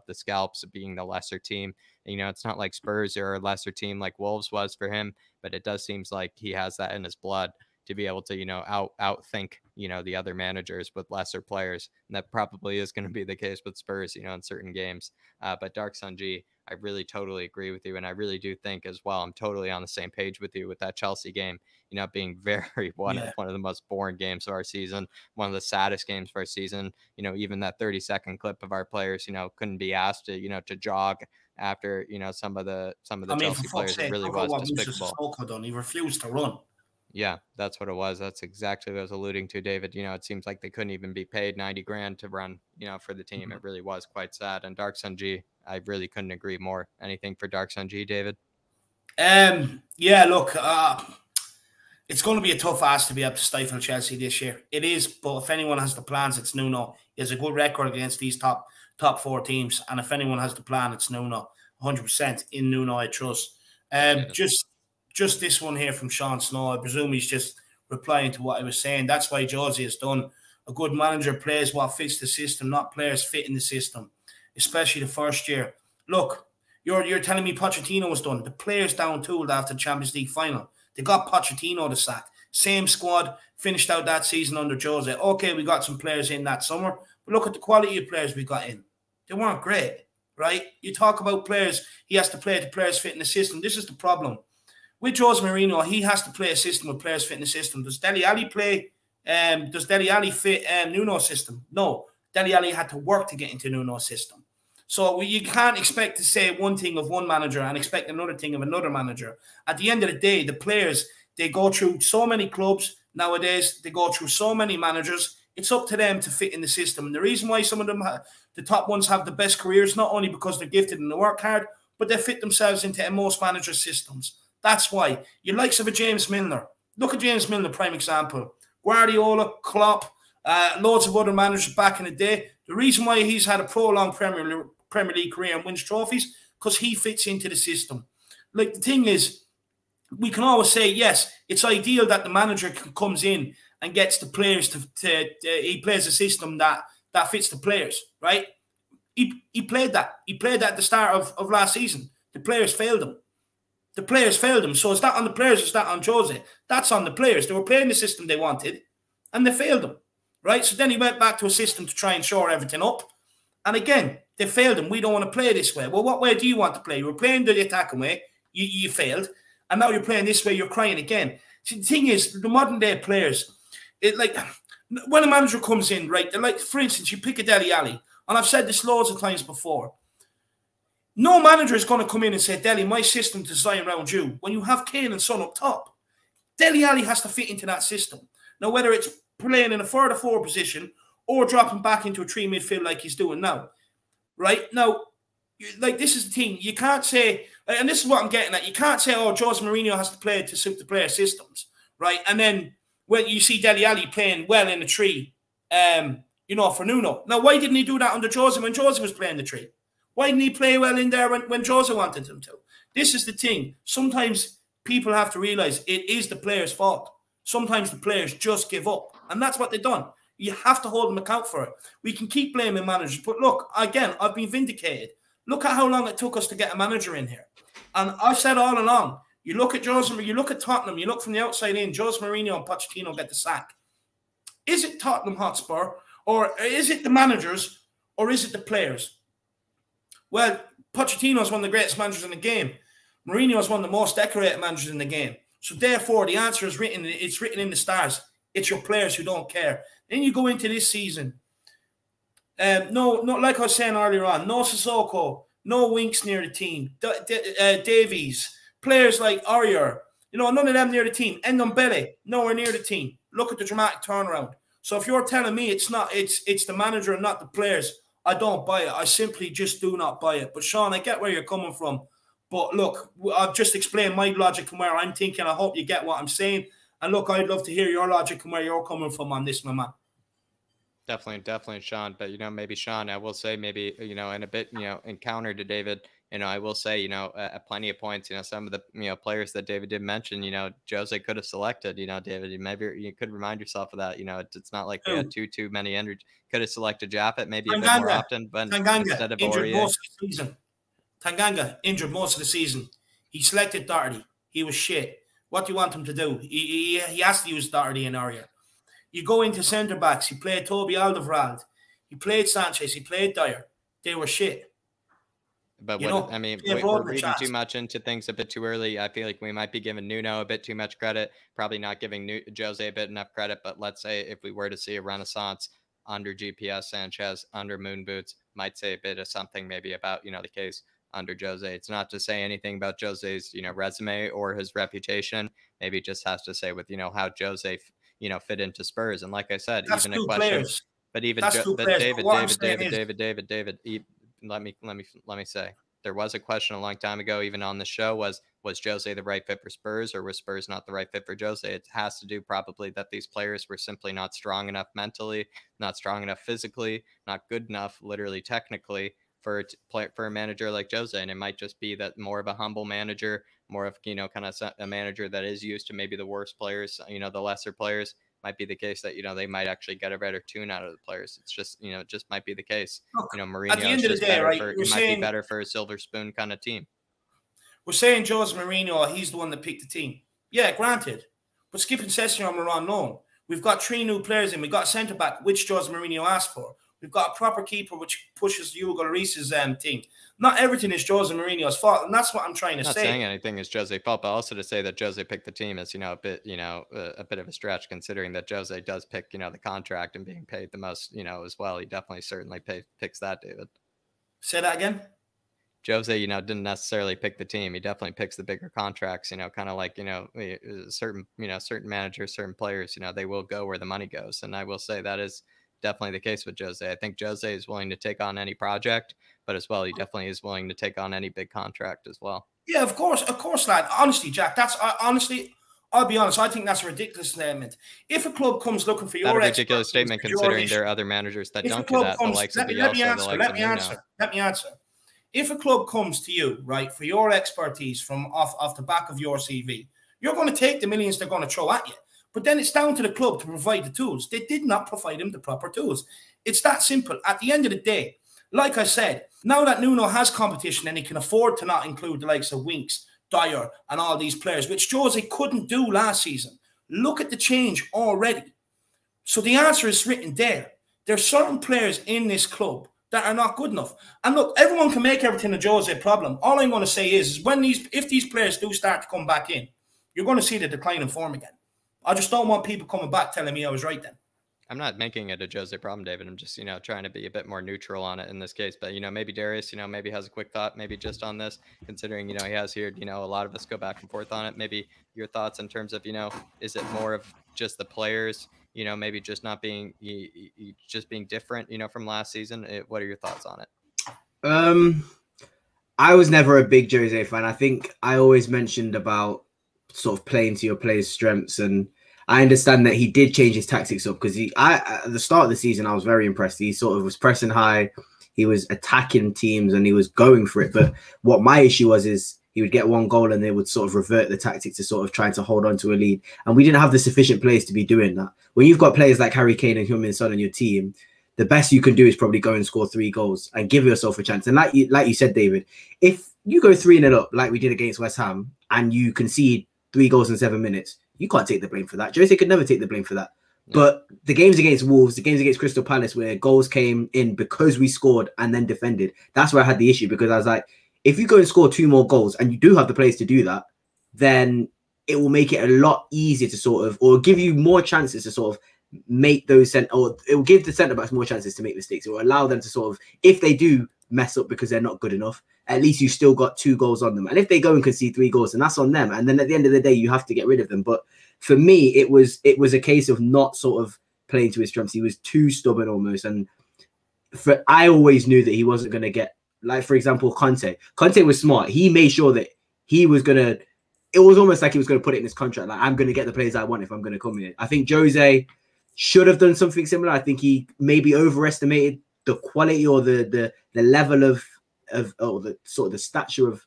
the scalps, being the lesser team. It's not like Spurs or a lesser team like Wolves was for him, but it does seem like he has that in his blood to be able to, outthink, the other managers with lesser players. And that probably is going to be the case with Spurs, in certain games. But Dark Sun G, I really totally agree with you. And I really do think as well, I'm totally on the same page with you with that Chelsea game, being very one of the most boring games of our season, one of the saddest games of our season. Even that 30-second clip of our players, couldn't be asked to, to jog after, some of the Chelsea players. It really was despicable. Sissoko done. He refused to run. Yeah, that's what it was. That's exactly what I was alluding to, David. It seems like they couldn't even be paid 90 grand to run, for the team. It really was quite sad. And Dark Sun G, I really couldn't agree more. Anything for Dark Sun G, David? Yeah, look, it's going to be a tough ask to be able to stifle Chelsea this year. It is, but if anyone has the plans, it's Nuno. He has a good record against these top four teams. And if anyone has the plan, it's Nuno. 100% in Nuno, I trust. Just this one here from Sean Snow. I presume he's just replying to what I was saying. That's why Jose has done. A good manager plays what fits the system, not players fit in the system, especially the first year. Look, you're telling me Pochettino was done. The players down-tooled after the Champions League final. They got Pochettino the sack. Same squad, finished out that season under Jose. Okay, we got some players in that summer, but look at the quality of players we got in. They weren't great, right? You talk about players, he has to play the players fit in the system. This is the problem. With Jose Mourinho, he has to play a system with players fit in the system. Does Dele Alli play? Does Dele Alli fit Nuno's system? No. Dele Alli had to work to get into Nuno's system. So you can't expect to say one thing of one manager and expect another thing of another manager. At the end of the day, the players, they go through so many clubs nowadays. They go through so many managers. It's up to them to fit in the system. And the reason why some of them, the top ones, have the best careers, not only because they're gifted and they work hard, but they fit themselves into most manager systems. That's why. You likes of a James Milner. Look at James Milner, prime example. Guardiola, Klopp, loads of other managers back in the day. The reason why he's had a prolonged Premier League career and wins trophies, because he fits into the system. Like, the thing is, we can always say, yes, it's ideal that the manager comes in and gets the players he plays a system that fits the players, right? He played that. He played that at the start of last season. The players failed him. The players failed him. So is that on the players or is that on Jose? That's on the players. They were playing the system they wanted and they failed him, right? So then he went back to a system to try and shore everything up. And again, they failed him. We don't want to play this way. Well, what way do you want to play? You were playing the attacking way. You failed. And now you're playing this way. You're crying again. See, the thing is, the modern day players, when a manager comes in, right, they're like, for instance, you pick a Dele Alli. And I've said this loads of times before. No manager is going to come in and say, Dele, my system designed around you. When you have Kane and Son up top, Dele Alli has to fit into that system. Now, whether it's playing in a further forward position or dropping back into a 3 midfield like he's doing now, right? Now, like, this is the thing. You can't say, and this is what I'm getting at, you can't say, oh, Jose Mourinho has to play to suit the player systems, right? And then when you see Dele Alli playing well in the 3, for Nuno. Now, why didn't he do that under Jose when Jose was playing the 3? Why didn't he play well in there when Jose wanted him to? This is the thing. Sometimes people have to realize it is the players' fault. Sometimes the players just give up. And that's what they've done. You have to hold them account for it. We can keep blaming managers. But look, again, I've been vindicated. Look at how long it took us to get a manager in here. And I've said all along, you look at Jose, you look at Tottenham, you look from the outside in, Jose Mourinho and Pochettino get the sack. Is it Tottenham Hotspur? Or is it the managers? Or is it the players? Well, Pochettino is one of the greatest managers in the game. Mourinho is one of the most decorated managers in the game. So therefore, the answer is written. It's written in the stars. It's your players who don't care. Then you go into this season. No, like I was saying earlier on, no Sissoko, no Winks near the team. Davies, players like Aurier, none of them near the team. Ndombele, nowhere near the team. Look at the dramatic turnaround. So if you're telling me it's the manager and not the players, I don't buy it. I simply just do not buy it. But Sean, I get where you're coming from. But look, I've just explained my logic and where I'm thinking. I hope you get what I'm saying. And look, I'd love to hear your logic and where you're coming from on this, my man. Definitely, Sean. But, maybe, Sean, I will say maybe, in a bit, in counter to David, I will say, at plenty of points, some of the, players that David did mention, Jose could have selected, David, maybe you could remind yourself of that. It's not like they had too many injuries. Could have selected Japhet maybe a bit more often, but instead of injured most of the season. Tanganga injured most of the season. He selected Doherty. He was shit. What do you want him to do? He has to use Doherty in area. You go into centre backs. He played Toby Alderweireld. He played Sanchez. He played Dyer. They were shit. But we're reading too much into things a bit too early. I feel like we might be giving Nuno a bit too much credit. Probably not giving Jose a bit enough credit. But let's say if we were to see a renaissance under GPS Sanchez, under Moon Boots, might say a bit of something maybe about the case under Jose. It's not to say anything about Jose's resume or his reputation. Maybe it just has to say with how Jose fit into Spurs. And like I said, that's even a question, players. But even David, let me say, there was a question a long time ago, even on the show, was Jose the right fit for Spurs, or was Spurs not the right fit for Jose? It has to do probably that these players were simply not strong enough mentally, not strong enough physically, not good enough, literally technically, for a manager like Jose. And it might just be that more of a humble manager, more of, kind of a manager that is used to maybe the worst players, the lesser players, might be the case that, they might actually get a better tune out of the players. It's just, it just might be the case. Look, Mourinho is just better might be better for a silver spoon kind of team. We're saying Jose Mourinho, he's the one that picked the team. Yeah, granted. But Skip and Sessegnon were unknown. We've got 3 new players in. We've got a centre-back, which Jose Mourinho asked for. We've got a proper keeper, which pushes Hugo Lloris's team. Not everything is Jose Mourinho's fault, and that's what I'm trying to say. Not saying anything is Jose's fault, but also to say that Jose picked the team is, a bit of a stretch, considering that Jose does pick, the contract and being paid the most, as well. He definitely certainly picks that, David. Say that again. Jose, didn't necessarily pick the team. He definitely picks the bigger contracts, kind of like, certain managers, certain players, they will go where the money goes. And I will say that is definitely the case with Jose. I think Jose is willing to take on any project, but as well, he definitely is willing to take on any big contract as well. Yeah, of course, lad. Honestly, Jack, I'll be honest, I think that's a ridiculous statement. If a club comes looking for your ridiculous statement, considering there are other managers that don't do that, the likes of Bielsa, let me answer. If a club comes to you, right, for your expertise from off the back of your CV, you're going to take the millions they're going to throw at you. But then it's down to the club to provide the tools. They did not provide him the proper tools. It's that simple. At the end of the day, like I said, now that Nuno has competition and he can afford to not include the likes of Winks, Dyer, and all these players, which Jose couldn't do last season, look at the change already. So the answer is written there. There's certain players in this club that are not good enough. And look, everyone can make everything a Jose problem. All I'm going to say is if these players do start to come back in, you're going to see the decline in form again. I just don't want people coming back telling me I was right then. I'm not making it a Jose problem, David. I'm just, trying to be a bit more neutral on it in this case. But, maybe Darius, maybe has a quick thought, maybe just on this, considering, he has here, a lot of us go back and forth on it. Maybe your thoughts in terms of, is it more of just the players, maybe just not being, just being different, from last season? What are your thoughts on it? I was never a big Jose fan. I think I always mentioned about sort of playing to your players' strengths, and I understand that he did change his tactics up because at the start of the season, I was very impressed. He sort of was pressing high, he was attacking teams, and he was going for it. But what my issue was is he would get one goal and they would sort of revert the tactic to sort of trying to hold on to a lead. And we didn't have the sufficient players to be doing that. When you've got players like Harry Kane and Heung-min Son on your team, the best you can do is probably go and score 3 goals and give yourself a chance. And like you said, David, if you go 3-0 up like we did against West Ham and you concede 3 goals in 7 minutes, you can't take the blame for that. Jose could never take the blame for that. Yeah. But the games against Wolves, the games against Crystal Palace, where goals came in because we scored and then defended, that's where I had the issue, because I was like, if you go and score 2 more goals and you do have the players to do that, then it will make it a lot easier to sort of, or give you more chances to sort of make those, or it will give the centre-backs more chances to make mistakes. It will allow them to sort of, if they do mess up because they're not good enough, at least you still got 2 goals on them. And if they go and concede 3 goals, then that's on them. And then at the end of the day, you have to get rid of them. But for me, it was a case of not sort of playing to his strengths. He was too stubborn almost. And I always knew that he wasn't going to get, like, for example, Conte. Conte was smart. He made sure that he was going to, it was almost like he was going to put it in his contract. Like, I'm going to get the players I want if I'm going to come here. I think Jose should have done something similar. I think he maybe overestimated the quality or the level of the sort of the stature of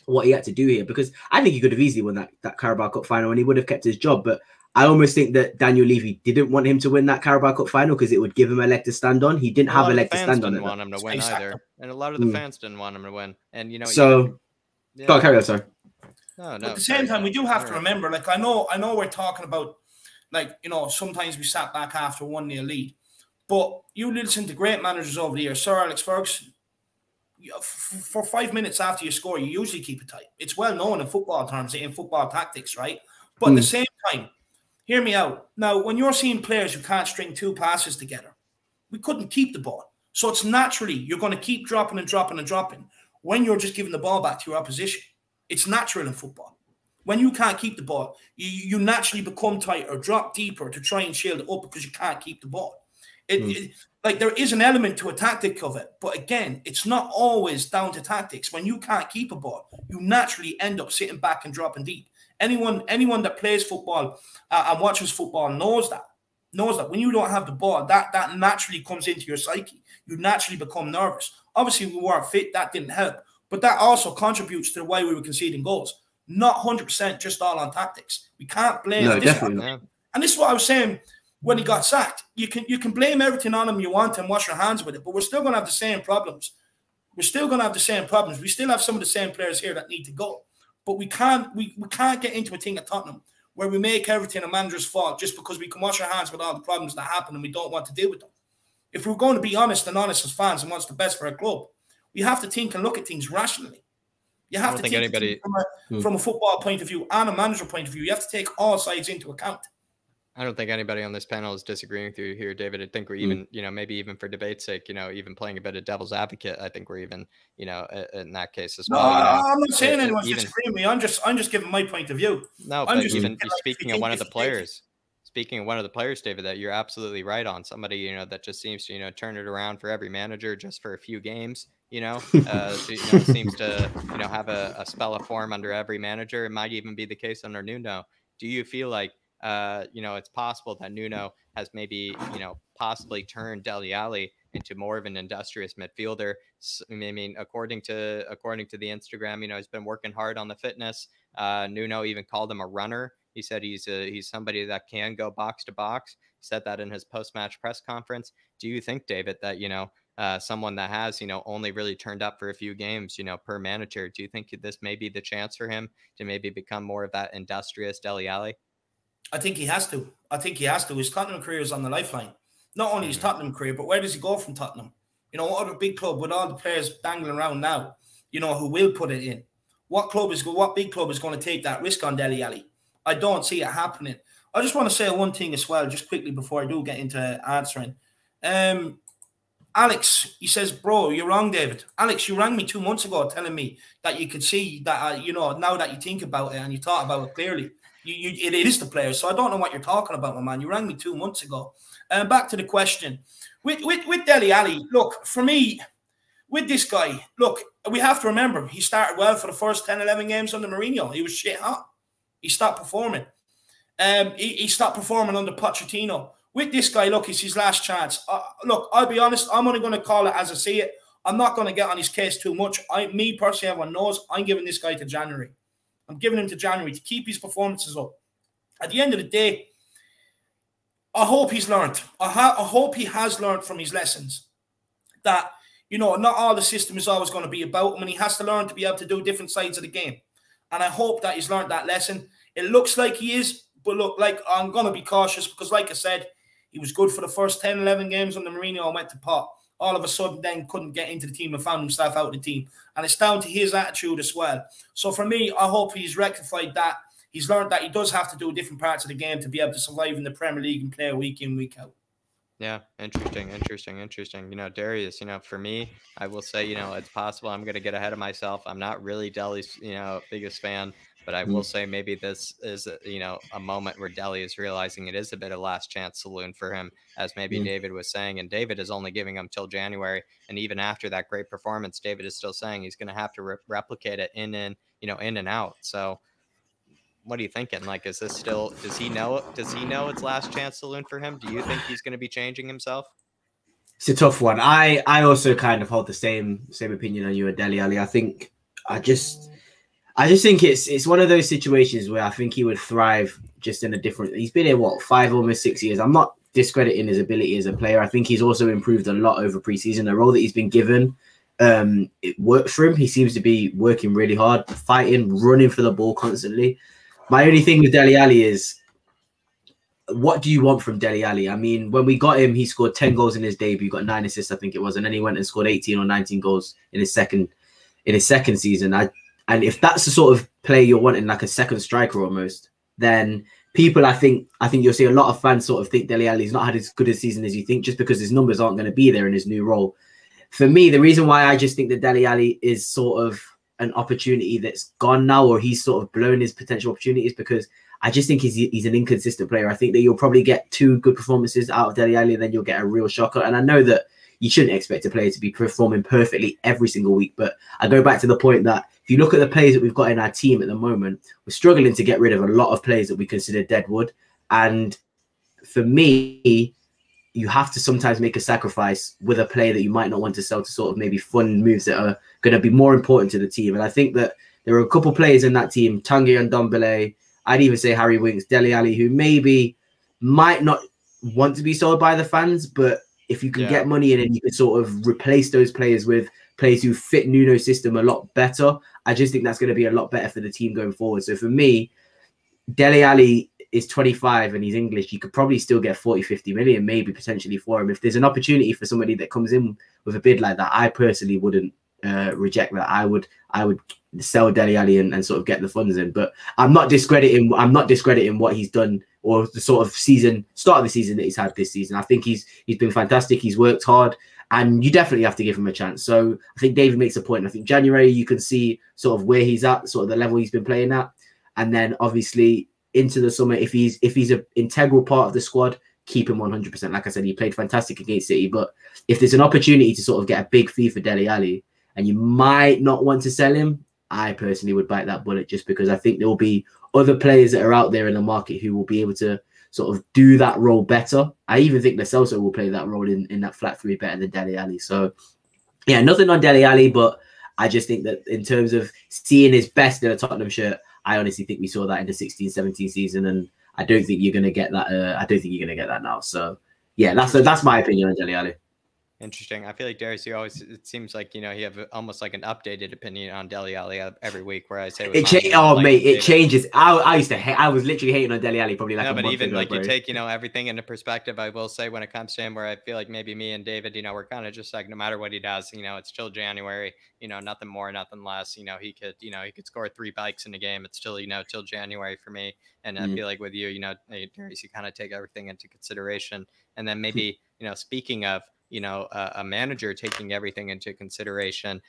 what he had to do here, because I think he could have easily won that Carabao Cup final and he would have kept his job. But I almost think that Daniel Levy didn't want him to win that Carabao Cup final because it would give him a leg to stand on. He didn't have a leg to stand on. Didn't want him to win either, and a lot of the fans didn't want him to win. And so go on, carry on, sorry. No. At the same time, we do have to remember, like, I know we're talking about, like, sometimes we sat back after 1-0 lead, but you listen to great managers over the years. Sir Alex Ferguson, for 5 minutes after you score, you usually keep it tight. It's well known in football terms, in football tactics, right? But at the same time, hear me out. Now, when you're seeing players who can't string 2 passes together, we couldn't keep the ball. So it's naturally, you're going to keep dropping and dropping and dropping when you're just giving the ball back to your opposition. It's natural in football. When you can't keep the ball, you naturally become tighter, drop deeper to try and shield it up because you can't keep the ball. Like, there is an element to a tactic of it, but again, it's not always down to tactics. When you can't keep a ball, you naturally end up sitting back and dropping deep. Anyone that plays football and watches football knows that. When you don't have the ball, that naturally comes into your psyche. You naturally become nervous. Obviously, we weren't fit. That didn't help. But that also contributes to the way we were conceding goals. Not 100% just all on tactics. We can't blame And this is what I was saying when he got sacked. You can blame everything on him you want and wash your hands with it, but we're still going to have the same problems. We still have some of the same players here that need to go. But we can't get into a thing at Tottenham where we make everything a manager's fault just because we can wash our hands with all the problems that happen and we don't want to deal with them. If we're going to be honest as fans and what's the best for our club, we have to think and look at things rationally. You have to think from a football point of view and a manager point of view. You have to take all sides into account. I don't think anybody on this panel is disagreeing with you here, David. I think we're even, maybe even for debate's sake, even playing a bit of devil's advocate. I think we're even, in that case as well. I'm not saying anyone's disagreeing with me. I'm just giving my point of view. No, but even speaking of one of the players, David, that you're absolutely right on. Somebody, that just seems to, turn it around for every manager just for a few games. Seems to, have a spell of form under every manager. It might even be the case under Nuno. Do you feel like, it's possible that Nuno has maybe, possibly turned Dele Alli into more of an industrious midfielder? I mean, according to the Instagram, he's been working hard on the fitness. Nuno even called him a runner, He said he's somebody that can go box to box. He said that in his post-match press conference. Do you think, David, that, you know, someone that has, you know, only really turned up for a few games, you know, per manager, do you think this may be the chance for him to maybe become more of that industrious Dele Alli? I think he has to. I think he has to. His Tottenham career is on the lifeline. Not only his Tottenham career, but where does he go from Tottenham? You know, what other big club with all the players dangling around now, you know, who will put it in? What big club is going to take that risk on Dele Alli? I don't see it happening. I just want to say one thing as well, just quickly before I do get into answering. Alex, he says, bro, you're wrong, David. Alex, you rang me 2 months ago telling me that you could see that, you know, now that you think about it and you thought about it clearly, it is the players. So I don't know what you're talking about, my man. You rang me 2 months ago. Back to the question. With Dele Alli, look, for me, with this guy, look, we have to remember, he started well for the first 10, 11 games under Mourinho. He was shit hot. He stopped performing. He stopped performing under Pochettino. With this guy, look, it's his last chance. Look, I'll be honest, I'm only going to call it as I see it. I'm not going to get on his case too much. Me personally, everyone knows, I'm giving this guy to January. I'm giving him to January to keep his performances up. At the end of the day, I hope he's learned. I hope he has learned from his lessons that, you know, not all the system is always going to be about him, and he has to learn to be able to do different sides of the game. And I hope that he's learned that lesson. It looks like he is, but look, like, I'm going to be cautious because, like I said, he was good for the first 10, 11 games under Mourinho and went to pot. All of a sudden, then couldn't get into the team and found himself out of the team. And it's down to his attitude as well. So for me, I hope he's rectified that. He's learned that he does have to do different parts of the game to be able to survive in the Premier League and play week in, week out. Yeah, interesting. You know, Darius, you know, for me, I will say, you know, it's possible I'm going to get ahead of myself. I'm not really Dele's, you know, biggest fan, but I will say maybe this is, you know, a moment where Dele is realizing it is a bit of last chance saloon for him, as maybe David was saying. And David is only giving him till January. And even after that great performance, David is still saying he's going to have to replicate it in and out. So what are you thinking? Like, is this still, does he know it's last chance saloon for him? Do you think he's going to be changing himself? It's a tough one. I also kind of hold the same opinion on you and Dele Alli. I just think it's one of those situations where I think he would thrive just in a different, he's been here, what, 5, almost 6 years. I'm not discrediting his ability as a player. I think he's also improved a lot over preseason. The role that he's been given, it works for him. He seems to be working really hard, fighting, running for the ball constantly. My only thing with Dele Alli is, what do you want from Dele Alli? I mean, when we got him, he scored 10 goals in his debut, got 9 assists, I think it was, and then he went and scored 18 or 19 goals in his second season. And if that's the sort of play you're wanting, like a second striker almost, then people, I think you'll see a lot of fans sort of think Dele Alli's not had as good a season as you think, just because his numbers aren't going to be there in his new role. For me, the reason why I just think that Dele Alli is sort of an opportunity that's gone now, or he's sort of blown his potential opportunities, because I just think he's an inconsistent player. I think that you'll probably get 2 good performances out of Dele Alli, and then you'll get a real shocker. And I know that you shouldn't expect a player to be performing perfectly every single week, but I go back to the point that if you look at the players that we've got in our team at the moment, we're struggling to get rid of a lot of players that we consider deadwood. And for me, you have to sometimes make a sacrifice with a player that you might not want to sell to sort of maybe fund moves that are going to be more important to the team. And I think that there are a couple players in that team, Tanguy and Ndombele, I'd even say Harry Winks, Dele Alli, who maybe might not want to be sold by the fans, but if you can get money in and you can sort of replace those players with players who fit Nuno's system a lot better, I just think that's going to be a lot better for the team going forward. So for me, Dele Alli is 25 and he's English. You could probably still get 40, 50 million, maybe potentially for him. If there's an opportunity for somebody that comes in with a bid like that, I personally wouldn't reject that. I would sell Dele Alli and sort of get the funds in. But I'm not discrediting what he's done, or the sort of start of the season that he's had this season. I think he's been fantastic. He's worked hard, and you definitely have to give him a chance. So I think David makes a point. I think January you can see sort of where he's at, sort of the level he's been playing at, and then obviously into the summer, if he's an integral part of the squad, keep him 100%. Like I said, he played fantastic against City, but if there's an opportunity to sort of get a big fee for Dele Alli and you might not want to sell him, I personally would bite that bullet, just because I think there will be other players that are out there in the market who will be able to sort of do that role better. I even think Sissoko will play that role in that flat 3 better than Dele Alli. So yeah, nothing on Dele Alli, but I just think that in terms of seeing his best in a Tottenham shirt, I honestly think we saw that in the 16-17 season, and I don't think you're going to get that. I don't think you're going to get that now. So yeah, that's my opinion on Dele Alli. Interesting. I feel like, Darius, you always, it seems like, you have almost like an updated opinion on Dele Alli every week, where I say, it changes. I used to hate, I was literally hating on Dele Alli probably like a month even ago, like bro. You take, everything into perspective. I will say, when it comes to him, where I feel like maybe me and David, we're kind of just like, no matter what he does, it's still January, nothing more, nothing less. He could score 3 bikes in a game. It's still, till January for me. And I feel like with you, Darius, you kind of take everything into consideration. And then maybe, speaking of, a manager taking everything into consideration,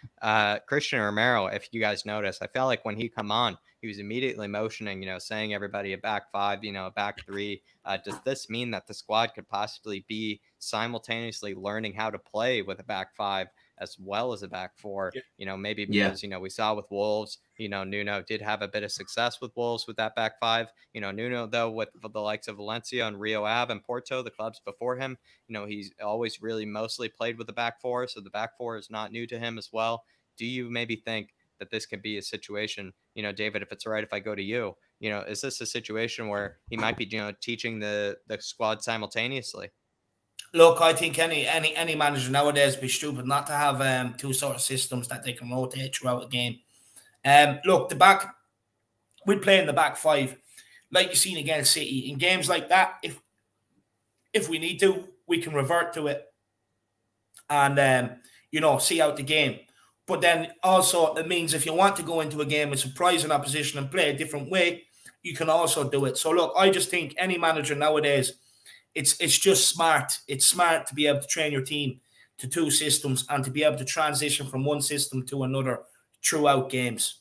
Christian Romero, if you guys notice, I felt like when he come on, he was immediately motioning, saying everybody a back 5, a back 3. Does this mean that the squad could possibly be simultaneously learning how to play with a back 5 as well as a back 4? Maybe because, we saw with Wolves, Nuno did have a bit of success with Wolves with that back 5. Nuno, though, with the likes of Valencia and Rio Ave and Porto, the clubs before him, he's always really mostly played with the back 4. So the back 4 is not new to him as well. Do you maybe think that this could be a situation, David, if it's all right if I go to you, is this a situation where he might be, teaching the squad simultaneously? Look, I think any manager nowadays would be stupid not to have 2 sort of systems that they can rotate throughout a game. Look, we'd play in the back 5, like you've seen against City. In games like that, if we need to, we can revert to it and see out the game. But then also it means if you want to go into a game and surprise an opposition and play a different way, you can also do it. So look, I just think any manager nowadays, it's just smart. It's smart to be able to train your team to 2 systems and to be able to transition from one system to another throughout games.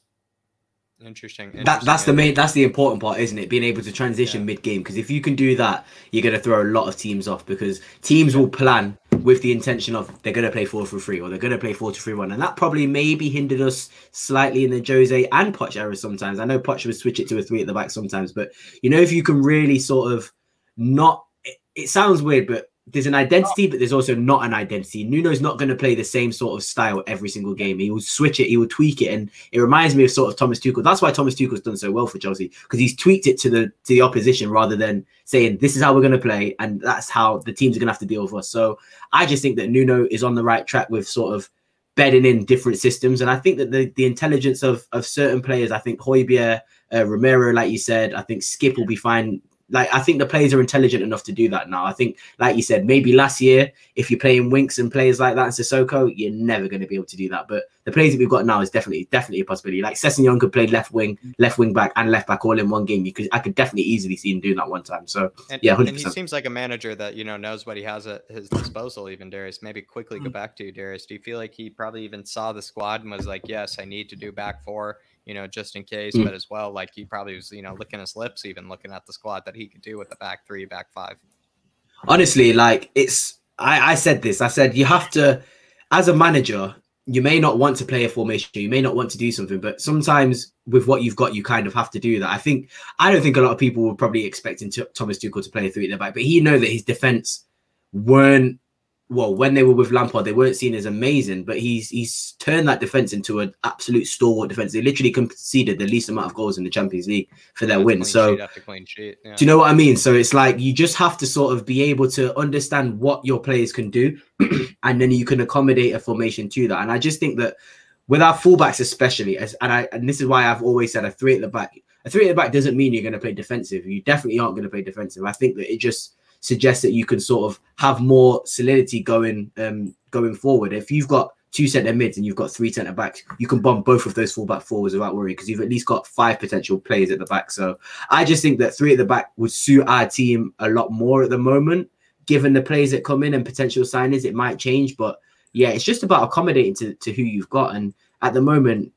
Interesting. That's the important part, isn't it? Being able to transition mid-game, because if you can do that, you're going to throw a lot of teams off, because teams will plan with the intention of they're going to play 4-3-3 or they're going to play 4-2-3-1, and that probably maybe hindered us slightly in the Jose and Poch era sometimes. I know Poch would switch it to a 3 at the back sometimes, but if you can really sort of not, it sounds weird, but there's an identity, but there's also not an identity. Nuno's not going to play the same sort of style every single game. He will switch it, he will tweak it, and it reminds me of sort of Thomas Tuchel. That's why Thomas Tuchel's done so well for Chelsea, because he's tweaked it to the opposition rather than saying this is how we're going to play and that's how the teams are going to have to deal with us. So I just think that Nuno is on the right track with sort of bedding in different systems, and I think that the intelligence of certain players, I think Højbjerg, Romero, like you said, I think Skip will be fine. Like, I think the players are intelligent enough to do that now. I think, like you said, maybe last year, if you're playing Winks and players like that and Sissoko, you're never going to be able to do that. But the players that we've got now is definitely a possibility. Like, Sessegnon could play left wing back and left back all in one game. I could definitely easily see him doing that one time. So, yeah, 100%. And he seems like a manager that, knows what he has at his disposal, even, Darius. Maybe quickly go back to you, Darius. Do you feel like he probably even saw the squad and was like, yes, I need to do back 4, just in case, but as well, like he probably was, licking his lips, even looking at the squad that he could do with the back 3, back 5. Honestly, like I said this, I said, you have to, as a manager, you may not want to play a formation, you may not want to do something, but sometimes with what you've got, you kind of have to do that. I don't think a lot of people were probably expecting Thomas Tuchel to play a 3 at the back, but he knew that his defense weren't, well, when they were with Lampard, they weren't seen as amazing, but he's turned that defense into an absolute stalwart defense. They literally conceded the least amount of goals in the Champions League for their win. So, clean sheet. Yeah. Do you know what I mean? So it's like you just have to sort of be able to understand what your players can do, and then you can accommodate a formation to that. And I just think that with our fullbacks, especially, and this is why I've always said a 3 at the back. A 3 at the back doesn't mean you're going to play defensive. You definitely aren't going to play defensive. I think that it just suggests that you can sort of have more solidity going forward. If you've got 2 centre mids and you've got 3 centre backs, you can bomb both of those fullback forwards without worry, because you've at least got 5 potential players at the back. So I just think that 3 at the back would suit our team a lot more at the moment. Given the players that come in and potential signings, it might change, but yeah, it's just about accommodating to who you've got. And at the moment,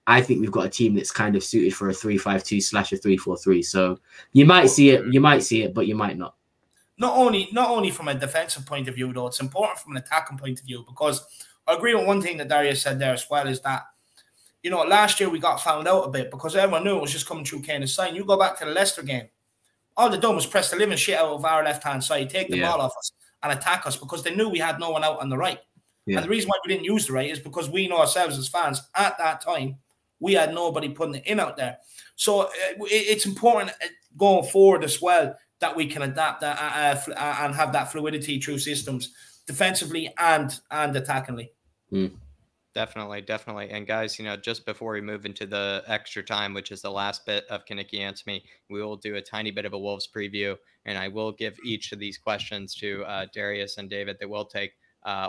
I think we've got a team that's kind of suited for a 3-5-2 / a 3-4-3. So you might see it, but you might not. Not only from a defensive point of view, though, it's important from an attacking point of view, because I agree with one thing that Darius said there as well, is that, last year we got found out a bit because everyone knew it was just coming through Kane's side. You go back to the Leicester game, all they done was press the living shit out of our left-hand side, take the ball off us and attack us, because they knew we had no one out on the right. Yeah. And the reason why we didn't use the right is because we know ourselves as fans at that time, We had nobody putting it in out there. So it's important going forward as well that we can adapt and have that fluidity through systems, defensively and attackingly. Definitely, definitely. And guys, just before we move into the extra time, which is the last bit of Kaniki Answer Me, we will do a tiny bit of a Wolves preview, and I will give each of these questions to Darius and David. They will take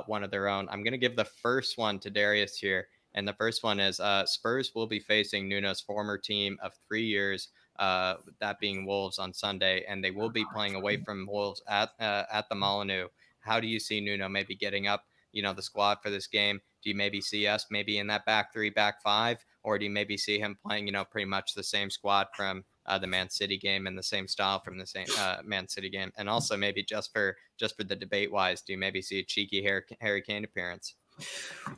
one of their own. I'm going to give the first one to Darius here, and the first one is Spurs will be facing Nuno's former team of 3 years, that being Wolves, on Sunday, and they will be playing away from Wolves at the Molineux. How do you see Nuno maybe getting up, the squad for this game? Do you maybe see us maybe in that back 3, back 5, or do you maybe see him playing, pretty much the same squad from the Man City game and the same style from the same Man City game? And also maybe just for the debate wise, do you maybe see a cheeky Harry Kane appearance?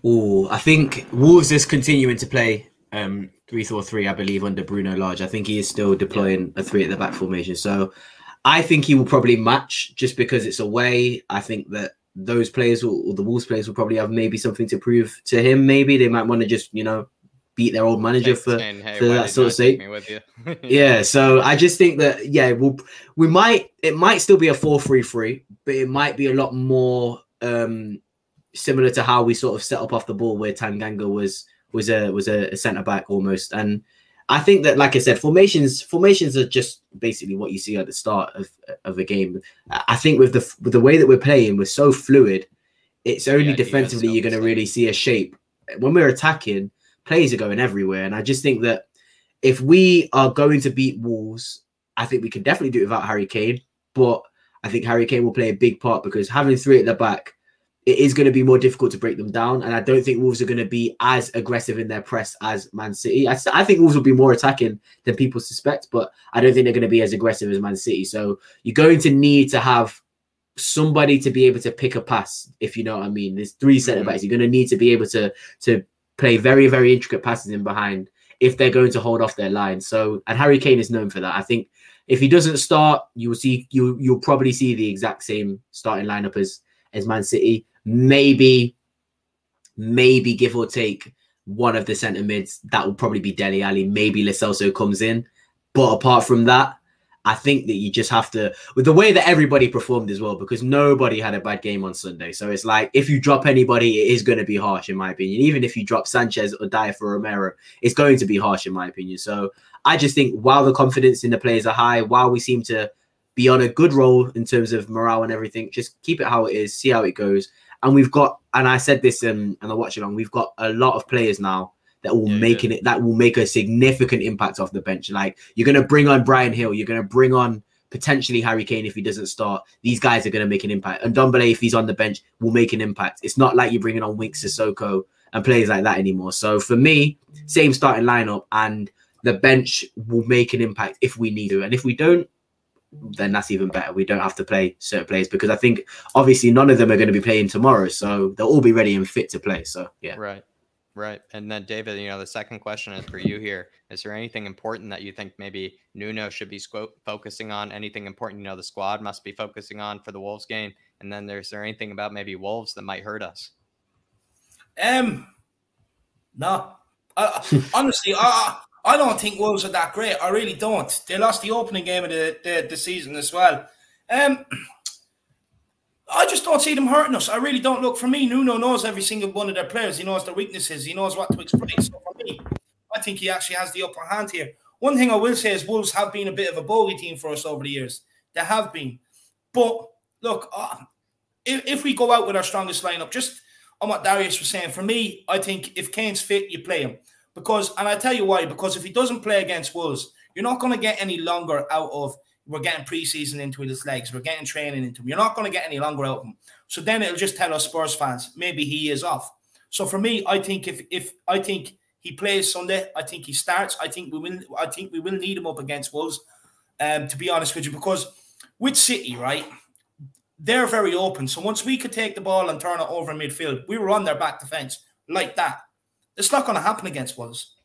Oh, I think Wolves is continuing to play 3-4-3, I believe, under Bruno Lage. I think he is still deploying a 3 at the back formation. So I think he will probably match just because it's away. I think that those players or the Wolves players will probably have maybe something to prove to him. Maybe they might want to just, beat their old manager for that sort of sake. Yeah. So I just think that, it might still be a 4-3-3, but it might be a lot more similar to how we sort of set up off the ball, where Tanganga was a centre back almost. And I think that, like I said, formations are just basically what you see at the start of a game. I think with the way that we're playing, we're so fluid. It's only defensively you're going to really see a shape. When we're attacking, players are going everywhere. And I just think that if we are going to beat Wolves, I think we can definitely do it without Harry Kane. But I think Harry Kane will play a big part, because having 3 at the back, it is going to be more difficult to break them down. And I don't think Wolves are going to be as aggressive in their press as Man City. I think Wolves will be more attacking than people suspect, but I don't think they're going to be as aggressive as Man City. So you're going to need to have somebody to be able to pick a pass, if you know what I mean. There's 3 centre-backs. You're going to need to be able to play very, very intricate passes in behind if they're going to hold off their line. So, and Harry Kane is known for that. I think if he doesn't start, you'll probably see the exact same starting lineup as Man City. Maybe give or take one of the centre mids. That will probably be Dele Alli. Maybe Lo Celso comes in. But apart from that, I think that you just have to, with the way that everybody performed as well, because nobody had a bad game on Sunday. So it's like, if you drop anybody, it is going to be harsh, in my opinion. Even if you drop Sanchez or Dyer for Romero, it's going to be harsh, in my opinion. So I just think while the confidence in the players are high, while we seem to be on a good roll in terms of morale and everything, just keep it how it is, see how it goes. And we've got, and I said this in the watch along, we've got a lot of players now that will that will make a significant impact off the bench. Like, you're going to bring on Brian Hill, you're going to bring on potentially Harry Kane if he doesn't start. These guys are going to make an impact. And Ndombele, if he's on the bench, will make an impact. It's not like you're bringing on Winks, Sissoko and players like that anymore. So for me, same starting lineup, and the bench will make an impact if we need to. And if we don't, then that's even better. We don't have to play certain players, because I think obviously none of them are going to be playing tomorrow, so they'll all be ready and fit to play. So yeah, right. And then David, the second question is for you here. Is there anything important that you think maybe Nuno should be focusing on? Anything important the squad must be focusing on for the Wolves game? And then is there anything about maybe Wolves that might hurt us? No, honestly, I don't think Wolves are that great. I really don't. They lost the opening game of the season as well. I just don't see them hurting us. I really don't. Look, for me, Nuno knows every single one of their players. He knows their weaknesses. He knows what to exploit. So for me, I think he actually has the upper hand here. One thing I will say is Wolves have been a bit of a bogey team for us over the years. They have been. But look, if we go out with our strongest lineup, just on what Darius was saying, for me, I think if Kane's fit, you play him. Because, and I tell you why, because if he doesn't play against Wolves, you're not going to get any longer out of, we're getting preseason into his legs, we're getting training into him. You're not going to get any longer out of him. So then it'll just tell us Spurs fans, maybe he is off. So for me, I think if I think he plays Sunday, I think he starts. I think we will need him up against Wolves, to be honest with you, because with City, right, they're very open. So once we could take the ball and turn it over in midfield, we were on their back defense like that. It's not going to happen against Wolves.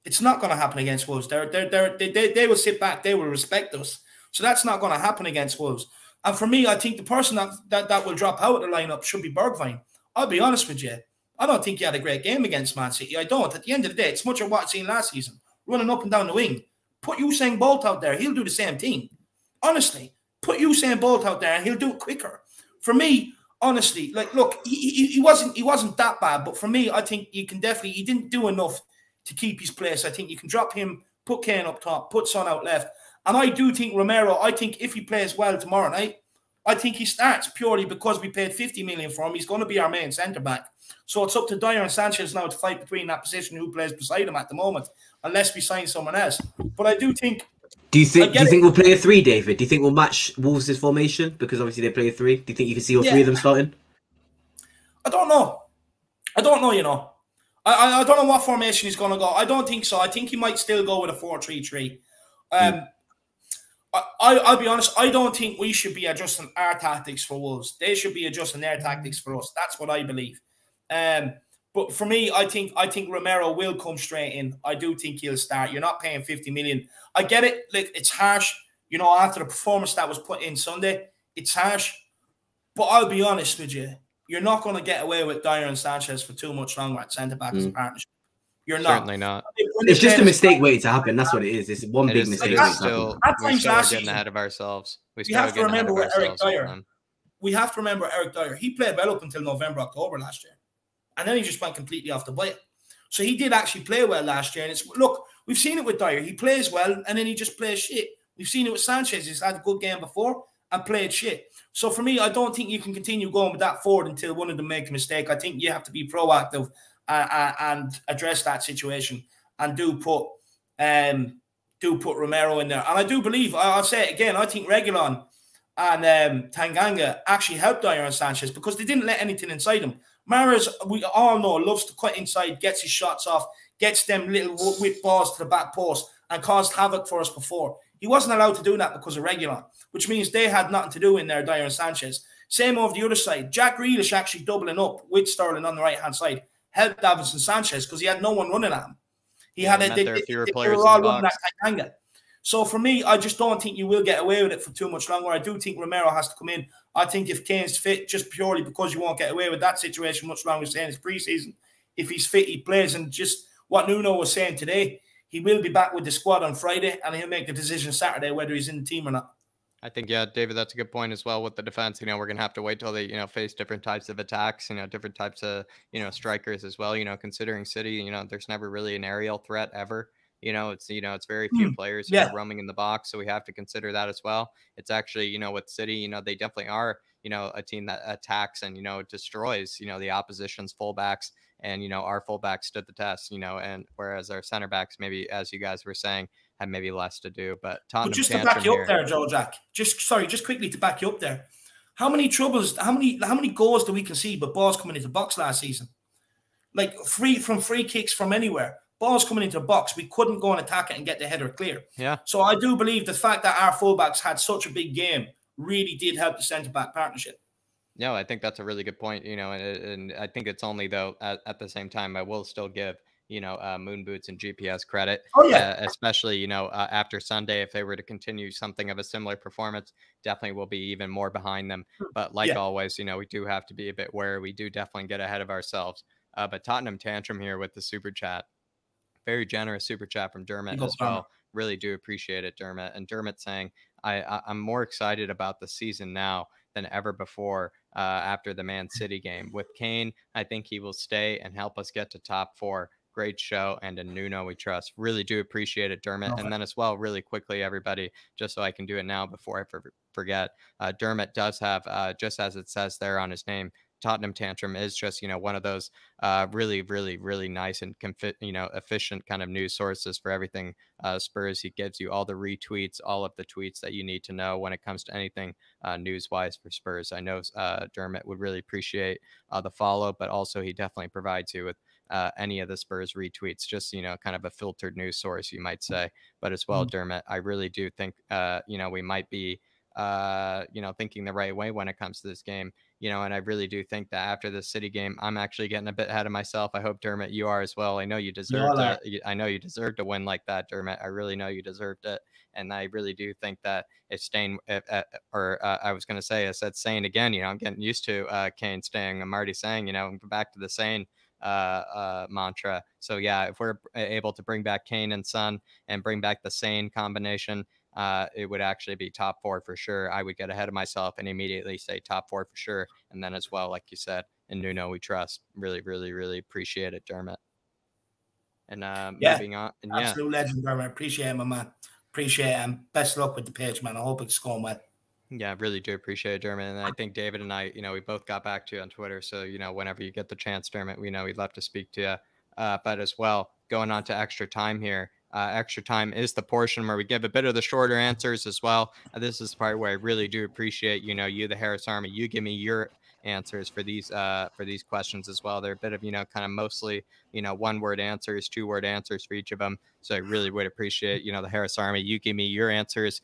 It's not going to happen against Wolves. They will sit back. They will respect us. So that's not going to happen against Wolves. And for me, I think the person that will drop out of the lineup should be Bergwijn. I'll be honest with you. I don't think he had a great game against Man City. I don't. At the end of the day, it's much of what I've seen last season, running up and down the wing. Put Usain Bolt out there, he'll do the same thing. Honestly, put Usain Bolt out there and he'll do it quicker. For me, honestly, like, look, he wasn't that bad, but for me, I think you can definitely, he didn't do enough to keep his place. I think you can drop him, put Kane up top, put Son out left. And I do think Romero, I think if he plays well tomorrow night, I think he starts purely because we paid 50 million for him. He's going to be our main centre-back. So it's up to Dyer and Sanchez now to fight between that position who plays beside him at the moment, unless we sign someone else. But I do think... Do you think we'll play a 3, David? Do you think we'll match Wolves' formation? Because obviously they play a 3. Do you think you can see all 3 of them starting? I don't know. You know. I don't know what formation he's going to go. I don't think so. I think he might still go with a 4-3-3. I'll be honest, I don't think we should be adjusting our tactics for Wolves. They should be adjusting their tactics for us. That's what I believe. But for me, I think Romero will come straight in. I do think he'll start. You're not paying 50 million. I get it. Like, it's harsh. You know, after the performance that was put in Sunday, it's harsh. But I'll be honest with you. You're not going to get away with Dyer and Sanchez for too much longer at centre-back as a partnership. You're not. Certainly not. It's just a mistake waiting to happen. That's what it is. It's one big mistake. We still are getting ahead of ourselves. We have to remember with Eric Dyer. We have to remember Eric Dyer. He played well up until November, October last year. And then he just went completely off the bite. So he did actually play well last year. And look, we've seen it with Dyer. He plays well, and then he just plays shit. We've seen it with Sanchez. He's had a good game before and played shit. So for me, I don't think you can continue going with that forward until one of them make a mistake. I think you have to be proactive and address that situation, and do put Romero in there. And I do believe, I'll say it again, I think Reguilon and Tanganga actually helped Dyer and Sanchez because they didn't let anything inside him. Mahrez, we all know, loves to cut inside, gets his shots off, gets them little whip balls to the back post and caused havoc for us before. He wasn't allowed to do that because of Reguilon, which means they had nothing to do in there, Dyer and Sanchez. Same over the other side. Jack Grealish actually doubling up with Sterling on the right-hand side helped Davinson Sanchez because he had no one running at him. They were all running at Tanganga. So for me, I just don't think you will get away with it for too much longer. I do think Romero has to come in. I think if Kane's fit, just purely because you won't get away with that situation much longer, saying it's preseason, if he's fit, he plays. And just what Nuno was saying today, he will be back with the squad on Friday, and he'll make the decision Saturday whether he's in the team or not. I think, yeah, David, that's a good point as well with the defense. You know, we're going to have to wait till they, face different types of attacks, different types of, strikers as well. Considering City, there's never really an aerial threat ever. It's very few players roaming in the box. So we have to consider that as well. It's actually, with City, they definitely are, a team that attacks and, destroys, the opposition's fullbacks. And, our fullbacks stood the test, and whereas our center backs, maybe, as you guys were saying, had maybe less to do. But Tottenham, just to back you up there, Joe Jack, just quickly to back you up there. How many goals do we concede with balls coming into the box last season? Like free kicks from anywhere. Balls coming into the box, we couldn't go and attack it and get the header clear. Yeah. So I do believe the fact that our fullbacks had such a big game really did help the centre-back partnership. No, I think that's a really good point, and I think it's only, though, at the same time, I will still give, Moon Boots and GPS credit. Oh, yeah. Especially, after Sunday, if they were to continue something of a similar performance, definitely will be even more behind them. But like always, we do have to be a bit wary. We do definitely get ahead of ourselves. But Tottenham Tantrum here with the super chat. Very generous super chat from Dermot as well. Really do appreciate it, Dermot. And Dermot saying, I'm more excited about the season now than ever before after the Man City game. With Kane, I think he will stay and help us get to top 4. Great show, and a Nuno we trust. Really do appreciate it, Dermot. And then as well, really quickly, everybody, just so I can do it now before I forget, Dermot does have, just as it says there on his name, Tottenham Tantrum is just, one of those really, really, really nice and efficient kind of news sources for everything Spurs. He gives you all the retweets, all of the tweets that you need to know when it comes to anything news-wise for Spurs. I know Dermot would really appreciate the follow, but also he definitely provides you with any of the Spurs retweets, just, kind of a filtered news source, you might say. But as well, Dermot, I really do think, we might be, thinking the right way when it comes to this game. And I really do think that after the City game, I'm actually getting a bit ahead of myself. I hope, Dermot, you are as well. I know you deserve I know you deserve to win like that, Dermot. I really know you deserved it. And I really do think that if staying, I was going to say, I said saying again, I'm getting used to Kane staying. I'm already saying, back to the saying mantra. So yeah, if we're able to bring back Kane and Son and bring back the sane combination, it would actually be top 4 for sure. I would get ahead of myself and immediately say top 4 for sure. And then as well, like you said, in Nuno we trust. Really, really, really appreciate it, Dermot. And moving on. And absolute legend, Dermot. Appreciate it, my man. Appreciate it. And best luck with the page, man. I hope it's going well. Yeah, really do appreciate it, Dermot. And I think David and I, we both got back to you on Twitter. So, whenever you get the chance, Dermot, we know we'd love to speak to you. But as well, going on to extra time here. Extra time is the portion where we give a bit of the shorter answers as well. This is the part where I really do appreciate, you, the Harris Army, you give me your answers for these questions as well. They're a bit of, kind of mostly, 1-word answers, 2-word answers for each of them. So I really would appreciate, the Harris Army, you give me your answers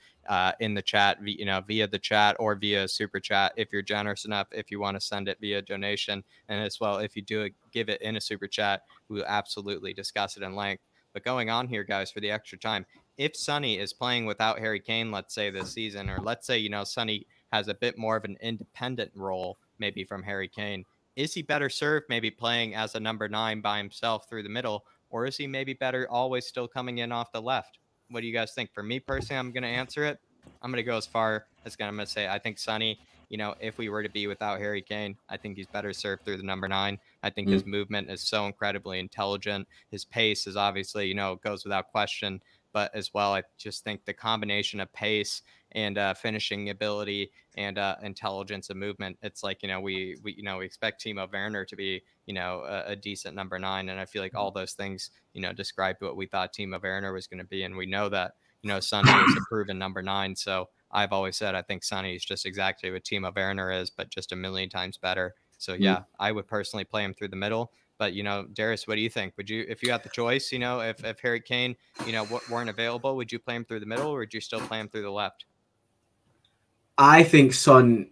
in the chat, via the chat or via super chat, if you're generous enough, if you want to send it via donation. And as well, if you do give it in a super chat, we will absolutely discuss it in length. But going on here, guys, for the extra time, if Sonny is playing without Harry Kane, let's say this season, or let's say, Sonny has a bit more of an independent role, maybe from Harry Kane, is he better served maybe playing as a number 9 by himself through the middle, or is he maybe better always still coming in off the left? What do you guys think? For me personally, I'm going to answer it. I'm going to go as far as I'm going to say, I think Sonny, if we were to be without Harry Kane, I think he's better served through the number 9. I think his movement is so incredibly intelligent. His pace is obviously, goes without question. But as well, I just think the combination of pace and finishing ability and intelligence of movement, it's like, we expect Timo Werner to be, a decent number 9. And I feel like all those things, described what we thought Timo Werner was going to be. And we know that, Sonny is a proven number 9. So I've always said I think Sonny is just exactly what Timo Werner is, but just a million times better. So yeah, I would personally play him through the middle. But Darius, what do you think? Would you, if you had the choice, if Harry Kane, weren't available, would you play him through the middle, or would you still play him through the left? I think Son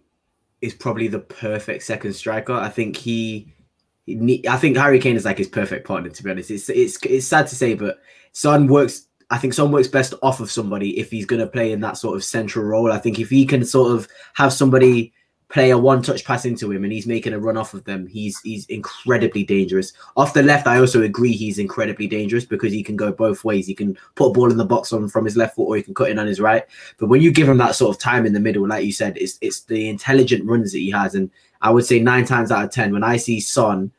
is probably the perfect second striker. I think I think Harry Kane is like his perfect partner. To be honest, it's sad to say, but Son works. I think Son works best off of somebody if he's going to play in that sort of central role. I think if he can sort of have somebody play a one-touch pass into him and he's making a run off of them, he's incredibly dangerous. Off the left, I also agree he's incredibly dangerous because he can go both ways. He can put a ball in the box from his left foot, or he can cut in on his right. But when you give him that sort of time in the middle, like you said, it's the intelligent runs that he has. And I would say 9 times out of 10, when I see Son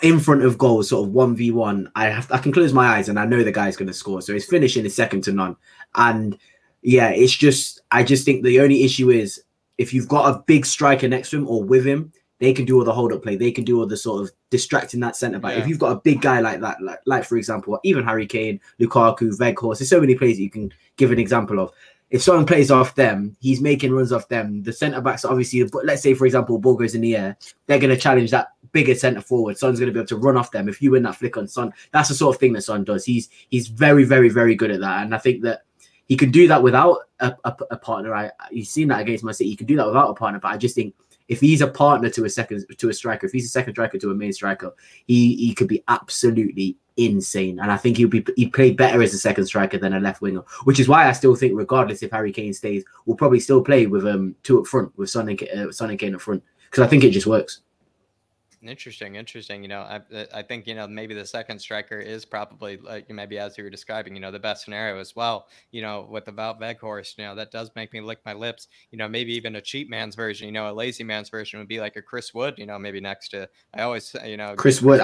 in front of goals, sort of 1v1, I can close my eyes and I know the guy's going to score. So his finishing is second to none. And yeah, I just think the only issue is if you've got a big striker next to him or with him, they can do all the hold-up play. They can do all the sort of distracting that centre-back. Yeah. If you've got a big guy like that, like for example, even Harry Kane, Lukaku, Weghorst, there's so many players that you can give an example of. If someone plays off them, he's making runs off them. The centre-backs, obviously, let's say, for example, ball goes in the air, they're going to challenge that bigger centre-forward. Son's going to be able to run off them. If you win that flick on Son, that's the sort of thing that Son does. He's very, very, very good at that. And I think that he can do that without a partner. You've seen that against Man City. He can do that without a partner. But I just think if he's a partner to a striker, if he's a second striker to a main striker, he could be absolutely insane. And I think he'd play better as a second striker than a left winger, which is why I still think, regardless if Harry Kane stays, we'll probably still play with 2 up front, with Son and Kane up front, because I think it just works. Interesting. I think, maybe the second striker is probably, like maybe as you were describing, the best scenario as well, without Weghorst, that does make me lick my lips, maybe even a cheap man's version, a lazy man's version would be like a Chris Wood, maybe next to, I always say, Chris Wood,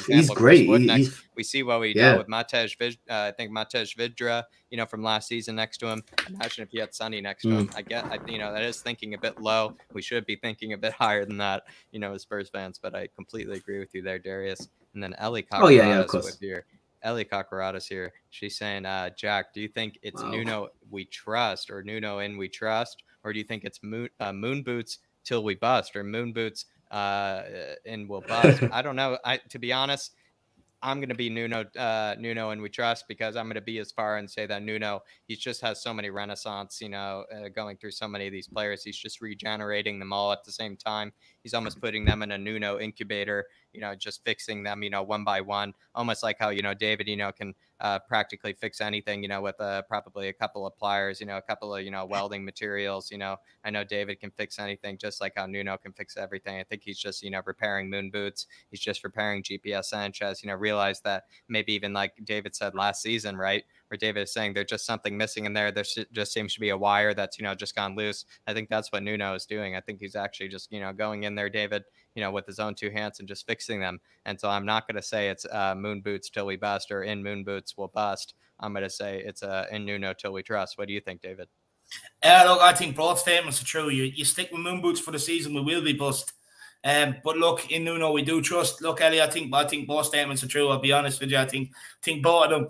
he's great. We see what we dealt with Matej Vidra, from last season next to him. Imagine if he had Sonny next to him. That is thinking a bit low. We should be thinking a bit higher than that, as Spurs fans, but I completely agree with you there, Darius. And then Ellie Cockeratus here. She's saying, Jack, do you think it's Nuno we trust, or Nuno in we trust, or do you think it's moon boots till we bust, or moon boots in we'll bust? I don't know. To be honest, I'm going to be Nuno and we trust, because I'm going to be as far and say that Nuno, he just has so many renaissance, going through so many of these players. He's just regenerating them all at the same time. He's almost putting them in a Nuno incubator, just fixing them, one by one, almost like how, David, can practically fix anything, with probably a couple of pliers, a couple of, welding materials. I know David can fix anything, just like how Nuno can fix everything. I think he's just, repairing moon boots. He's just repairing GPS Sanchez, realize that maybe even like David said last season, right? Where David is saying there's just something missing in there. There just seems to be a wire that's, just gone loose. I think that's what Nuno is doing. I think he's actually just, going in there, David, with his own two hands and just fixing them. And so I'm not going to say it's moon boots till we bust or in moon boots will bust. I'm going to say it's in Nuno till we trust. What do you think, David? Look, I think both statements are true. You stick with moon boots for the season, we will be bust. But look, in Nuno, we do trust. Look, Ellie, I think both statements are true. I'll be honest with you. I think both of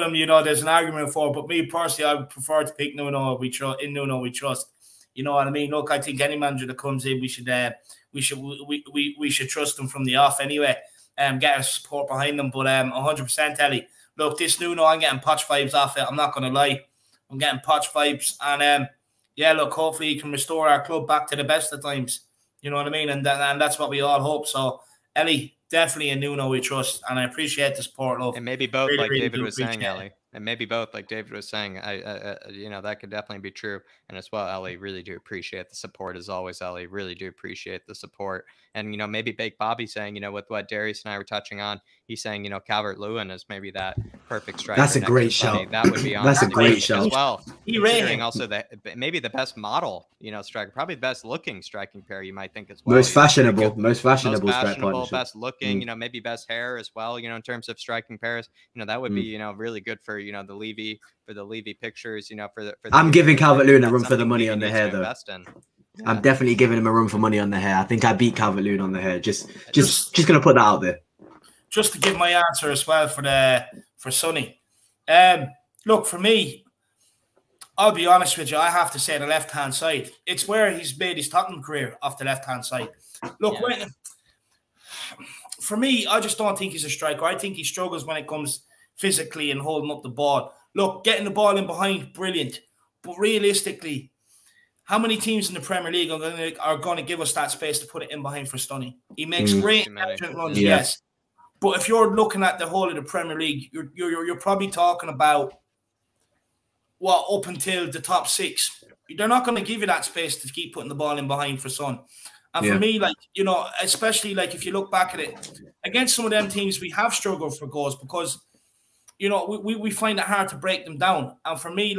them, there's an argument for. But me personally, I would prefer to pick Nuno. In Nuno, we trust. You know what I mean? Look, I think any manager that comes in, we should trust them from the off anyway. Get our support behind them. But 100%, Ellie. Look, this Nuno, I'm getting Poch vibes off it. I'm not going to lie. I'm getting Poch vibes, and look, hopefully he can restore our club back to the best of times. You know what I mean? And that's what we all hope. So, Ellie, definitely in Nuno we trust, and I appreciate the support, love. And maybe both, really, like David was saying, it. Ellie. And maybe both, like David was saying. That could definitely be true. And as well, Ellie, really do appreciate the support as always, Ellie. Really do appreciate the support. And, maybe Bake Bobby saying, with what Darius and I were touching on, he's saying, Calvert-Lewin is maybe that perfect striker. That's a great shout. That would be That's a great shout as well. Considering also that maybe the best model, striker, probably the best looking striking pair, you might think as well. Most fashionable best looking, maybe best hair as well, in terms of striking pairs. That would be, really good for, the Levy pictures, I'm giving Calvert-Lewin a run for the money on the hair, though. Yeah. I'm definitely giving him a run for money on the hair. I think I beat Calvert-Lewin on the hair. Just gonna put that out there. Just to give my answer as well for Sonny. Look, for me, I'll be honest with you, I have to say the left-hand side. It's where he's made his Tottenham career off the left-hand side. Look, for me, I just don't think he's a striker. I think he struggles when it comes physically and holding up the ball. Look, getting the ball in behind, brilliant. But realistically, how many teams in the Premier League are going to give us that space to put it in behind for Stoney? He makes great intelligent runs, yes. But if you're looking at the whole of the Premier League, you're probably talking about up until the top six. They're not going to give you that space to keep putting the ball in behind for Son. And for me, especially if you look back at it, against some of them teams, we have struggled for goals because, we find it hard to break them down. And for me,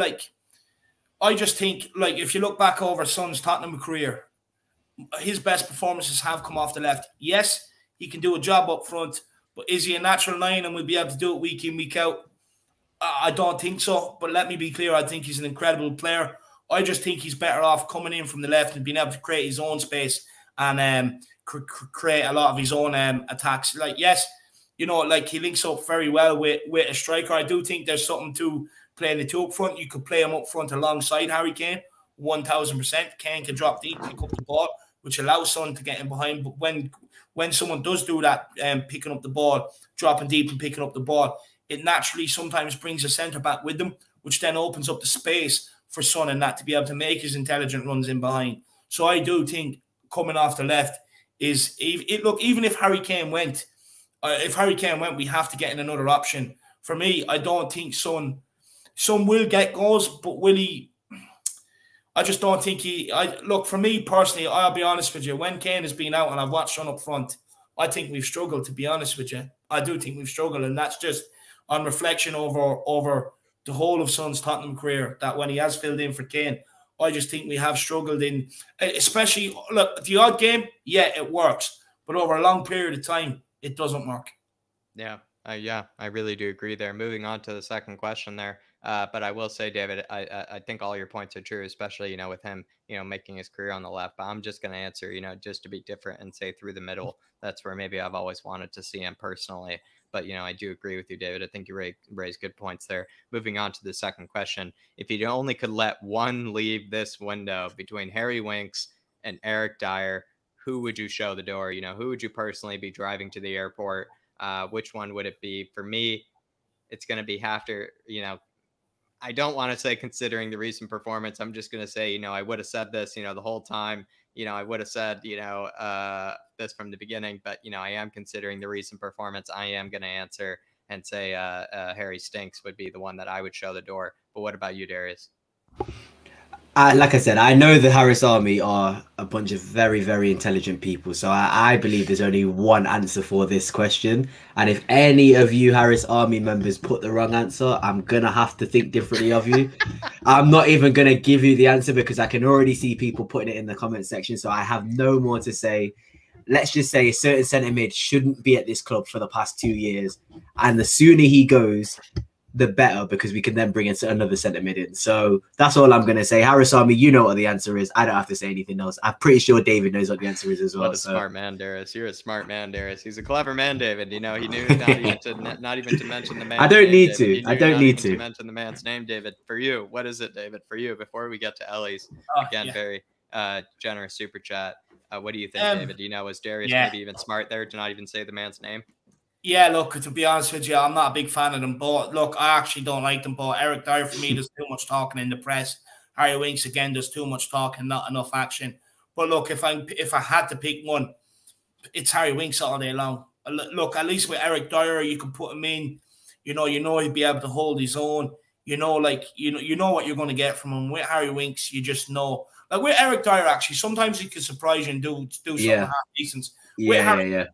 I just think, if you look back over Son's Tottenham career, his best performances have come off the left. Yes, he can do a job up front, but is he a natural 9 and will be able to do it week in, week out? I don't think so. But let me be clear, I think he's an incredible player. I just think he's better off coming in from the left and being able to create his own space and create a lot of his own attacks. He links up very well with a striker. I do think there's something to playing the two up front. You could play him up front alongside Harry Kane, 1,000%. Kane can drop deep, pick up the ball, which allows Son to get in behind. But when someone does do that, picking up the ball, dropping deep and picking up the ball, it naturally sometimes brings a centre-back with them, which then opens up the space for Son and that to be able to make his intelligent runs in behind. So I do think coming off the left is even if Harry Kane went, we have to get in another option. For me, I don't think Son will get goals, but will he? I just don't think look, for me personally, I'll be honest with you, when Kane has been out and I've watched Son up front, I think we've struggled, to be honest with you. I do think we've struggled, and that's just on reflection over the whole of Son's Tottenham career, that when he has filled in for Kane, I just think we have struggled in, especially, look, the odd game, it works, but over a long period of time, it doesn't work. Yeah, I really do agree there. Moving on to the second question there. But I will say, David, I think all your points are true, especially, with him, making his career on the left. But I'm just going to answer, just to be different and say through the middle. That's where maybe I've always wanted to see him personally. But, I do agree with you, David. I think you raised good points there. Moving on to the second question. If you only could let one leave this window between Harry Winks and Eric Dyer, who would you show the door? Who would you personally be driving to the airport? Which one would it be? For me, it's going to be after, I don't want to say considering the recent performance. I'm just going to say, I would have said this, the whole time, I would have said, this from the beginning, but, I am considering the recent performance. I am going to answer and say Harry stinks would be the one that I would show the door. But what about you, Darius? Like I said, I know the Harris Army are a bunch of very, very intelligent people. So I believe there's only one answer for this question. And if any of you Harris Army members put the wrong answer, I'm going to have to think differently of you. I'm not even going to give you the answer because I can already see people putting it in the comment section. So I have no more to say. Let's just say a certain centre mid shouldn't be at this club for the past 2 years. And the sooner he goes, the better, because we can then bring in another centre mid in. So that's all I'm going to say. Harris Army, you know what the answer is. I don't have to say anything else. I'm pretty sure David knows what the answer is as well. What a smart man, Darius. You're a smart man, Darius. He's a clever man, David. You know, he knew not even to mention the man. I don't need to. I don't need to mention the man's name, David. For you, what is it, David? For you, before we get to Ellie's, again, very generous super chat. What do you think, David? Do you know, was Darius maybe even smart there to not even say the man's name? Yeah, look, to be honest with you, I'm not a big fan of them both. Look, I actually don't like them both. Eric Dyer, for me, there's too much talking in the press. Harry Winks, again, there's too much talking, not enough action. But look, if I had to pick one, it's Harry Winks all day long. Look, at least with Eric Dyer, you can put him in. You know he'd be able to hold his own. You know what you're going to get from him. With Harry Winks, you just know. Like with Eric Dyer, actually, sometimes he can surprise you and do something half decent. Yeah.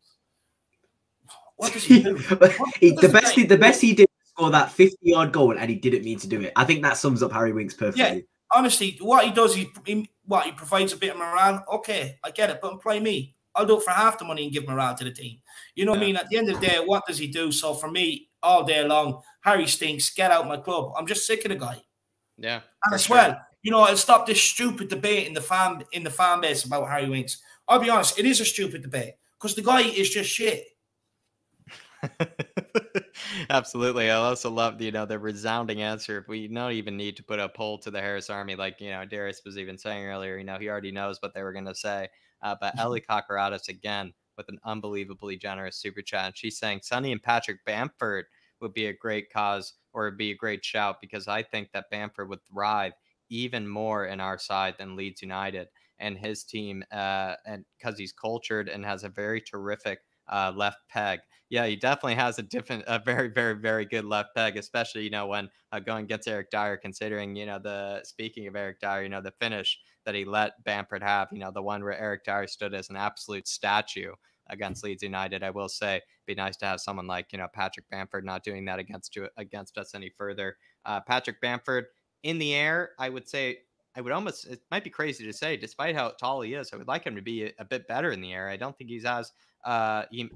What does he do? The best he did was score that 50-yard goal, and he didn't mean to do it. I think that sums up Harry Winks perfectly. Yeah, honestly, what he does, he provides a bit of morale. Okay, I get it, but employ me. I'll do it for half the money and give morale to the team. You know what I mean? At the end of the day, what does he do? So for me, all day long, Harry stinks. Get out my club. I'm just sick of the guy. Yeah, and as well, I'll stop this stupid debate in the fan base about Harry Winks. I'll be honest, it is a stupid debate because the guy is just shit. Absolutely. I also love the resounding answer. We don't even need to put a poll to the Harris Army, like Darius was even saying earlier. He already knows what they were going to say. But Ellie Cockeratus again with an unbelievably generous super chat, and she's saying Sonny and Patrick Bamford would be a great cause, or it'd be a great shout, because I think that Bamford would thrive even more in our side than Leeds United and his team, and because he's cultured and has a very terrific left peg. Yeah, he definitely has a very, very, very good left peg, especially, when going against Eric Dyer, considering, speaking of Eric Dyer, the finish that he let Bamford have, the one where Eric Dyer stood as an absolute statue against Leeds United. I will say it'd be nice to have someone like, Patrick Bamford not doing that against us any further. Patrick Bamford in the air, I would say, it might be crazy to say, despite how tall he is, I would like him to be a bit better in the air. I don't think he's as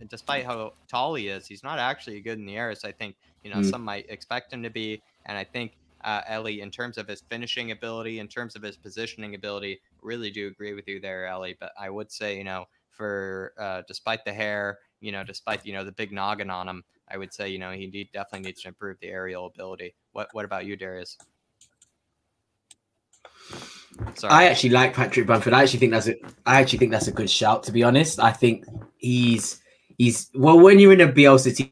despite how tall he is, he's not actually good in the air as I think some might expect him to be. And I think Ellie, in terms of his finishing ability, in terms of his positioning ability, really do agree with you there, Ellie. But I would say for despite the hair, despite the big noggin on him, I would say he definitely needs to improve the aerial ability. What about you, Darius? Sorry. I actually like Patrick Bamford. I actually think that's a good shout, to be honest. I think he's when you're in a Bielsa team,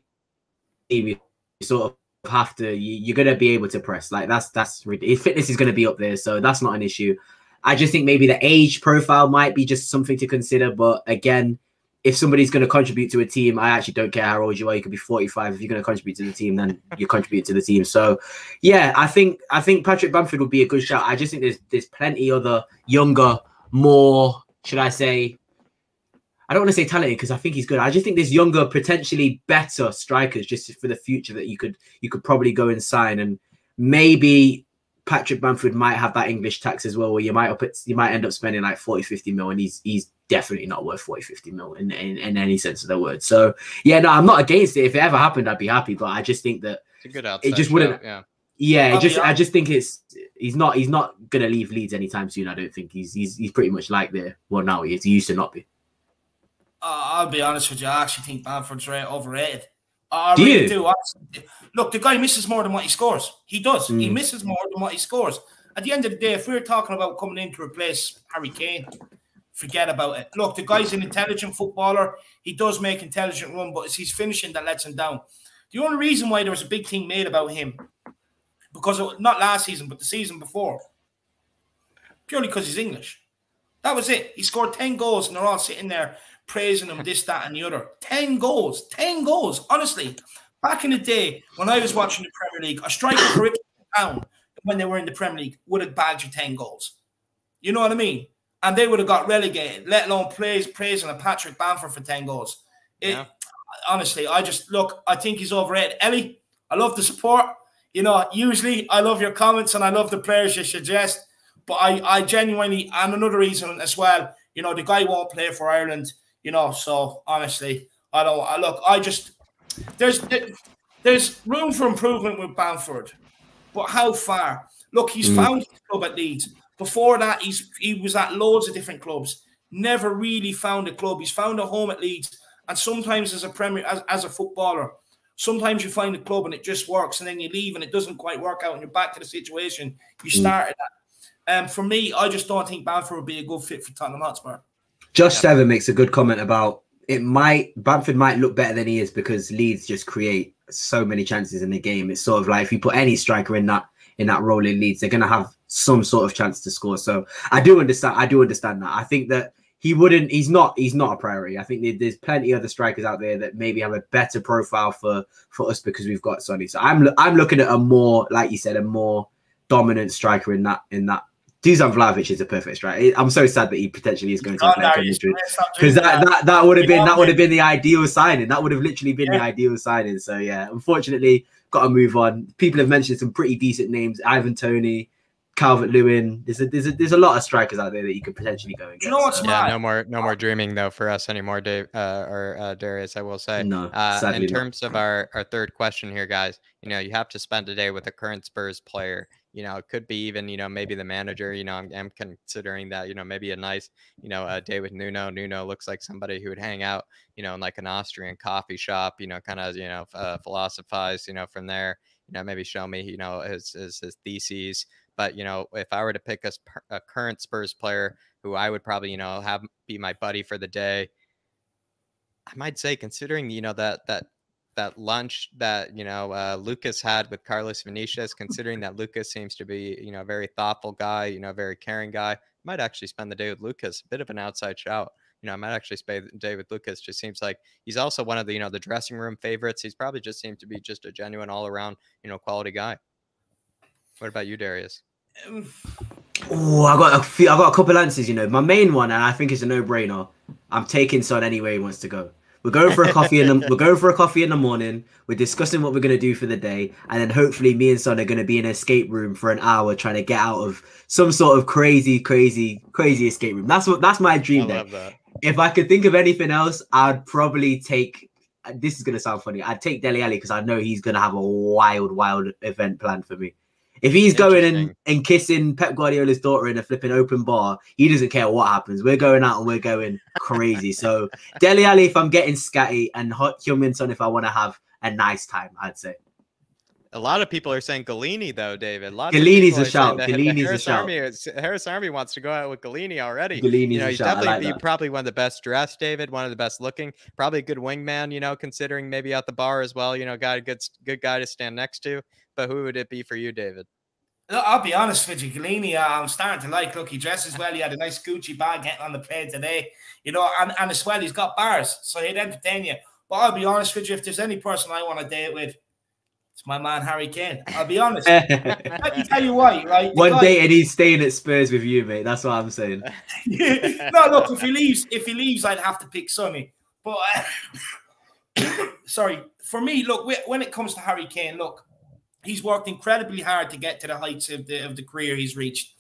you sort of have to, you're going to be able to press. Like that's his fitness is going to be up there, so that's not an issue. I just think maybe the age profile might be just something to consider. But again, if somebody's going to contribute to a team, I actually don't care how old you are. You could be 45. If you're going to contribute to the team, then you contribute to the team. So, yeah, I think Patrick Bamford would be a good shout. I just think there's plenty other younger, more, should I say, I don't want to say talented because I think he's good. I just think there's younger, potentially better strikers just for the future that you could probably go and sign. And maybe Patrick Bamford might have that English tax as well, where you might end up spending like 40, 50 mil, and he's definitely not worth 40, 50 mil in any sense of the word. So yeah, no, I'm not against it. If it ever happened, I'd be happy. But I just think that it's a good outside it just wouldn't. Show, yeah. I just think he's not gonna leave Leeds anytime soon. I don't think he's pretty much like there. Well, now he is. He used to not be. I'll be honest with you. I actually think Bamford's overrated. I really do. Look, the guy misses more than what he scores. He does. He misses more than what he scores. At the end of the day, if we're talking about coming in to replace Harry Kane, forget about it. Look, the guy's an intelligent footballer. He does make intelligent run, but it's his finishing that lets him down. The only reason why there was a big thing made about him, because not last season, but the season before, purely because he's English. That was it. He scored 10 goals, and they're all sitting there praising him, this, that, and the other. 10 goals. 10 goals. Honestly, Back in the day, when I was watching the Premier League, a striker for Ipswich Town, when they were in the Premier League, would have bagged you 10 goals. You know what I mean? And they would have got relegated, let alone praising a Patrick Bamford for 10 goals. Honestly, I think he's overrated. Ellie, I love the support. You know, usually I love your comments and I love the players you suggest. But I genuinely, and another reason as well, you know, the guy won't play for Ireland, you know, so honestly, there's room for improvement with Bamford, but how far? Look, he's found his club at Leeds. Before that, he was at loads of different clubs. Never really found a club. He's found a home at Leeds. And sometimes as a footballer, sometimes you find a club and it just works, and then you leave and it doesn't quite work out, and you're back to the situation you started at. For me, I just don't think Bamford would be a good fit for Tottenham Hotspur. Josh Seven makes a good comment about Bamford might look better than he is because Leeds just create so many chances in the game. It's sort of like if you put any striker in that role in Leeds, they're going to have some sort of chance to score. So I do understand that. I think that he's not a priority. I think there's plenty of other strikers out there that maybe have a better profile for us because we've got Sonny. So I'm looking at a more, like you said, a more dominant striker in that. Dusan Vlahovic is a perfect striker. I'm so sad that he potentially is going to Atletico Madrid because that would have been the ideal signing. That would have literally been the ideal signing. So yeah, unfortunately, got to move on. People have mentioned some pretty decent names: Ivan Toney, Calvert-Lewin. There's a lot of strikers out there that you could potentially go and get. You know what's mad? No more dreaming though for us anymore, Dave or Darius. I will say. No, in terms of our third question here, guys, you know, you have to spend a day with a current Spurs player. You know, it could be even, you know, maybe the manager. You know, I'm considering that, you know, maybe a nice, you know, a day with Nuno. Nuno looks like somebody who would hang out, you know, in like an Austrian coffee shop, you know, kind of, you know, philosophize, you know, from there, you know, maybe show me, you know, his theses. But, you know, if I were to pick a current Spurs player who I would probably, you know, have be my buddy for the day, I might say, considering, you know, that lunch that, you know, Lucas had with Carlos Vinicius, considering that Lucas seems to be, you know, a very thoughtful guy, you know, a very caring guy, might actually spend the day with Lucas. A bit of an outside shout. You know, I might actually spend the day with Lucas. Just seems like he's also one of the, you know, the dressing room favorites. He's probably just seemed to be just a genuine all around, you know, quality guy. What about you, Darius? Oh, I got a couple answers. You know, my main one, and I think it's a no-brainer. I'm taking Son anywhere he wants to go. We're going for a coffee in the morning. We're discussing what we're going to do for the day, and then hopefully me and Son are going to be in an escape room for an hour trying to get out of some sort of crazy escape room. That's my dream day. That. If I could think of anything else, I'd probably take. This is going to sound funny. I'd take Dele Alli because I know he's going to have a wild event planned for me. If he's going and kissing Pep Guardiola's daughter in a flipping open bar, he doesn't care what happens. We're going out and we're going crazy. So Dele Alli if I'm getting scatty, and Heung-min Son if I want to have a nice time, I'd say. A lot of people are saying Galini though, David. Galini's a shout. Galini's a shout. Harris Army wants to go out with Galini already. Galini's you know, he's definitely probably one of the best dressed, David. One of the best looking. Probably a good wingman. You know, considering maybe at the bar as well. You know, got a good guy to stand next to. But who would it be for you, David? I'll be honest with you, Galini, I'm starting to like. Look, he dresses well. He had a nice Gucci bag getting on the plane today. You know, and as well, he's got bars, so he'd entertain you. But I'll be honest with you, if there's any person I want to date with, it's my man Harry Kane. I'll be honest. Let me tell you why, right? One day and he's staying at Spurs with you, mate. That's what I'm saying. No, look, if he leaves, I'd have to pick Sonny. But sorry, for me, look, when it comes to Harry Kane, look, he's worked incredibly hard to get to the heights of the career he's reached.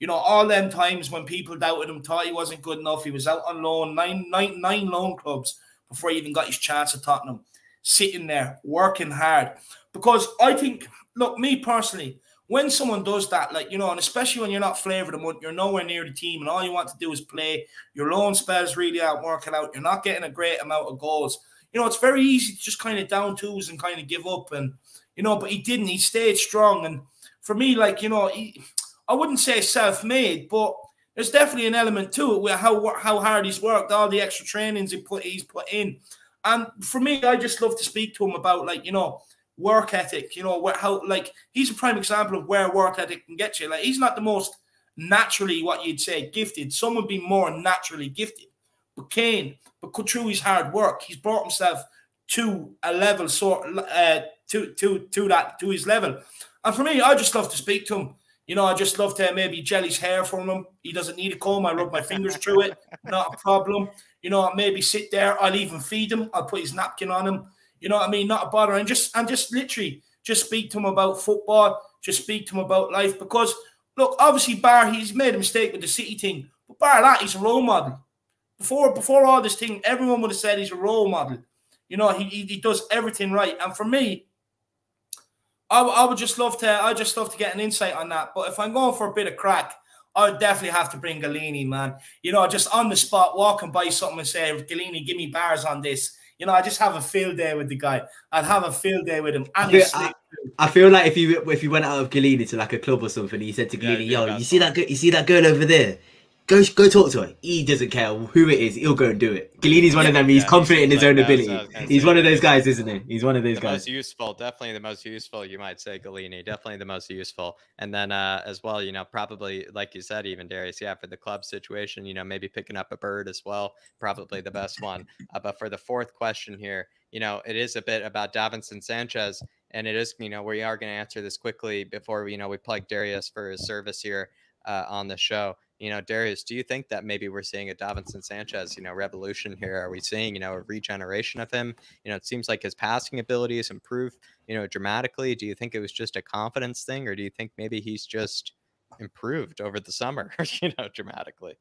You know, all them times when people doubted him, thought he wasn't good enough, he was out on loan, nine loan clubs before he even got his chance at Tottenham, sitting there, working hard. Because I think, look, me personally, when someone does that, like, you know, and especially when you're not flavor of the month, you're nowhere near the team and all you want to do is play, your loan spells really aren't working out, you're not getting a great amount of goals. You know, it's very easy to just kind of down tools and kind of give up. And, you know, but he didn't. He stayed strong. And for me, like, you know, I wouldn't say self-made, but there's definitely an element to it with how hard he's worked, all the extra trainings he's put in. And for me, I just love to speak to him about, like, you know, work ethic, you know, how, like, he's a prime example of where work ethic can get you. Like, he's not the most naturally, what you'd say, gifted. Some would be more naturally gifted. But Kane, through his hard work, he's brought himself to a level to his level. And for me, I just love to speak to him. You know, I just love to maybe gel his hair from him. He doesn't need a comb. I rub my fingers through it. Not a problem. You know, maybe sit there. I'll even feed him. I'll put his napkin on him. You know what I mean? Not a bother. And just literally just speak to him about football. Just speak to him about life. Because, look, obviously, Bar, he's made a mistake with the City thing. But bar that, he's a role model. Before all this thing, everyone would have said he's a role model. You know, he does everything right. And for me, I would just love to get an insight on that. But if I'm going for a bit of crack, I would definitely have to bring Galini, man. You know, just on the spot, walking by something and say, Galini, give me bars on this. You know, I just have a field day with the guy. I'd have a field day with him. And I feel like if you went out of Galini to like a club or something, and you said to Galini, "Yo, you see that girl over there? Go talk to her." He doesn't care who it is. He'll go and do it. Galini's one of them. He's confident in his own ability. He's one of those guys, isn't he? He's one of those guys. Most useful, definitely the most useful. You might say Galini, definitely the most useful. And then as well, you know, probably like you said, even Darius, yeah, for the club situation, you know, maybe picking up a bird as well, probably the best one. But for the fourth question here, you know, it is a bit about Davinson Sanchez, and it is, you know, we are going to answer this quickly before we plug Darius for his service here on the show. You know, Darius, do you think that maybe we're seeing a Davinson Sanchez, you know, revolution here? Are we seeing, you know, a regeneration of him? You know, it seems like his passing abilities improved, you know, dramatically. Do you think it was just a confidence thing, or do you think maybe he's just improved over the summer, you know, dramatically?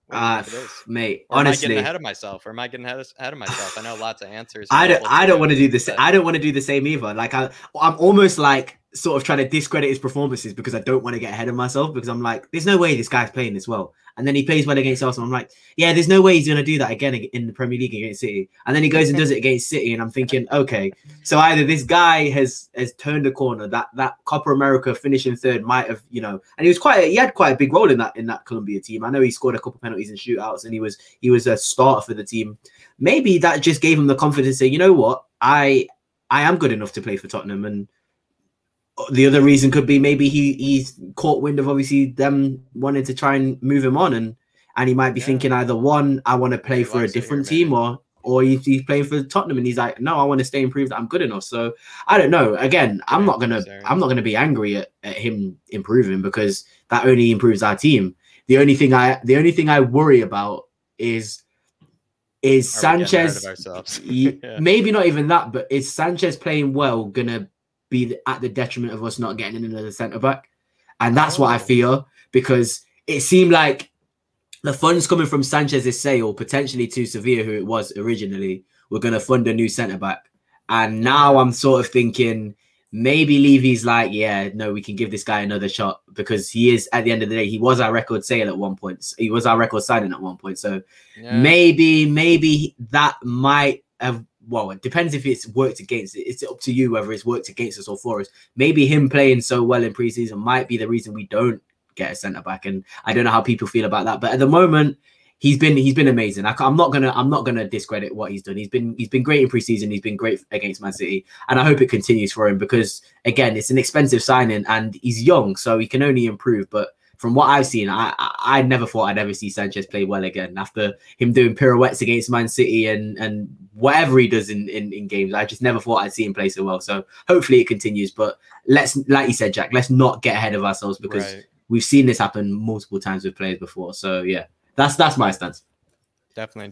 Mate, or honestly, am I getting ahead of myself? Or am I getting ahead of myself? I know lots of answers. I don't want to do this. I don't want to do the same either. Like I'm almost like sort of trying to discredit his performances because I don't want to get ahead of myself, because I'm like, there's no way this guy's playing this well. And then he plays well against Arsenal. I'm like, yeah, there's no way he's going to do that again in the Premier League against City. And then he goes and does it against City. And I'm thinking, okay, so either this guy has turned a corner, that Copa America finishing third might have, you know, and he had quite a big role in that Colombia team. I know he scored a couple of penalties and shootouts, and he was a starter for the team. Maybe that just gave him the confidence to say, you know what, I am good enough to play for Tottenham. And the other reason could be maybe he's caught wind of obviously them wanting to try and move him on, and he might be thinking either one, I want to play for a different team, or he's playing for Tottenham and he's like, no, I want to stay and prove that I'm good enough. So I don't know. Again, I'm not gonna be angry at him improving, because that only improves our team. The only thing I worry about is Sanchez. Maybe not even that, but is Sanchez playing well gonna be at the detriment of us not getting another centre back? And that's what I fear, because it seemed like the funds coming from Sanchez's sale, potentially to Sevilla, who it was originally, were going to fund a new centre back. And now I'm sort of thinking maybe Levy's like, yeah, no, we can give this guy another shot, because he is, at the end of the day, he was our record sale at one point. He was our record signing at one point. So maybe that might have, well, it depends if it's worked against it. It's up to you whether it's worked against us or for us. Maybe him playing so well in preseason might be the reason we don't get a centre back, and I don't know how people feel about that. But at the moment, he's been amazing. I'm not gonna discredit what he's done. He's been great in preseason. He's been great against Man City, and I hope it continues for him, because again, it's an expensive signing and he's young, so he can only improve. But from what I've seen, I never thought I'd ever see Sanchez play well again after him doing pirouettes against Man City and whatever he does in games. I just never thought I'd see him play so well. So hopefully it continues. But let's, like you said, Jack, let's not get ahead of ourselves, because we've seen this happen multiple times with players before. So yeah, that's my stance. Definitely.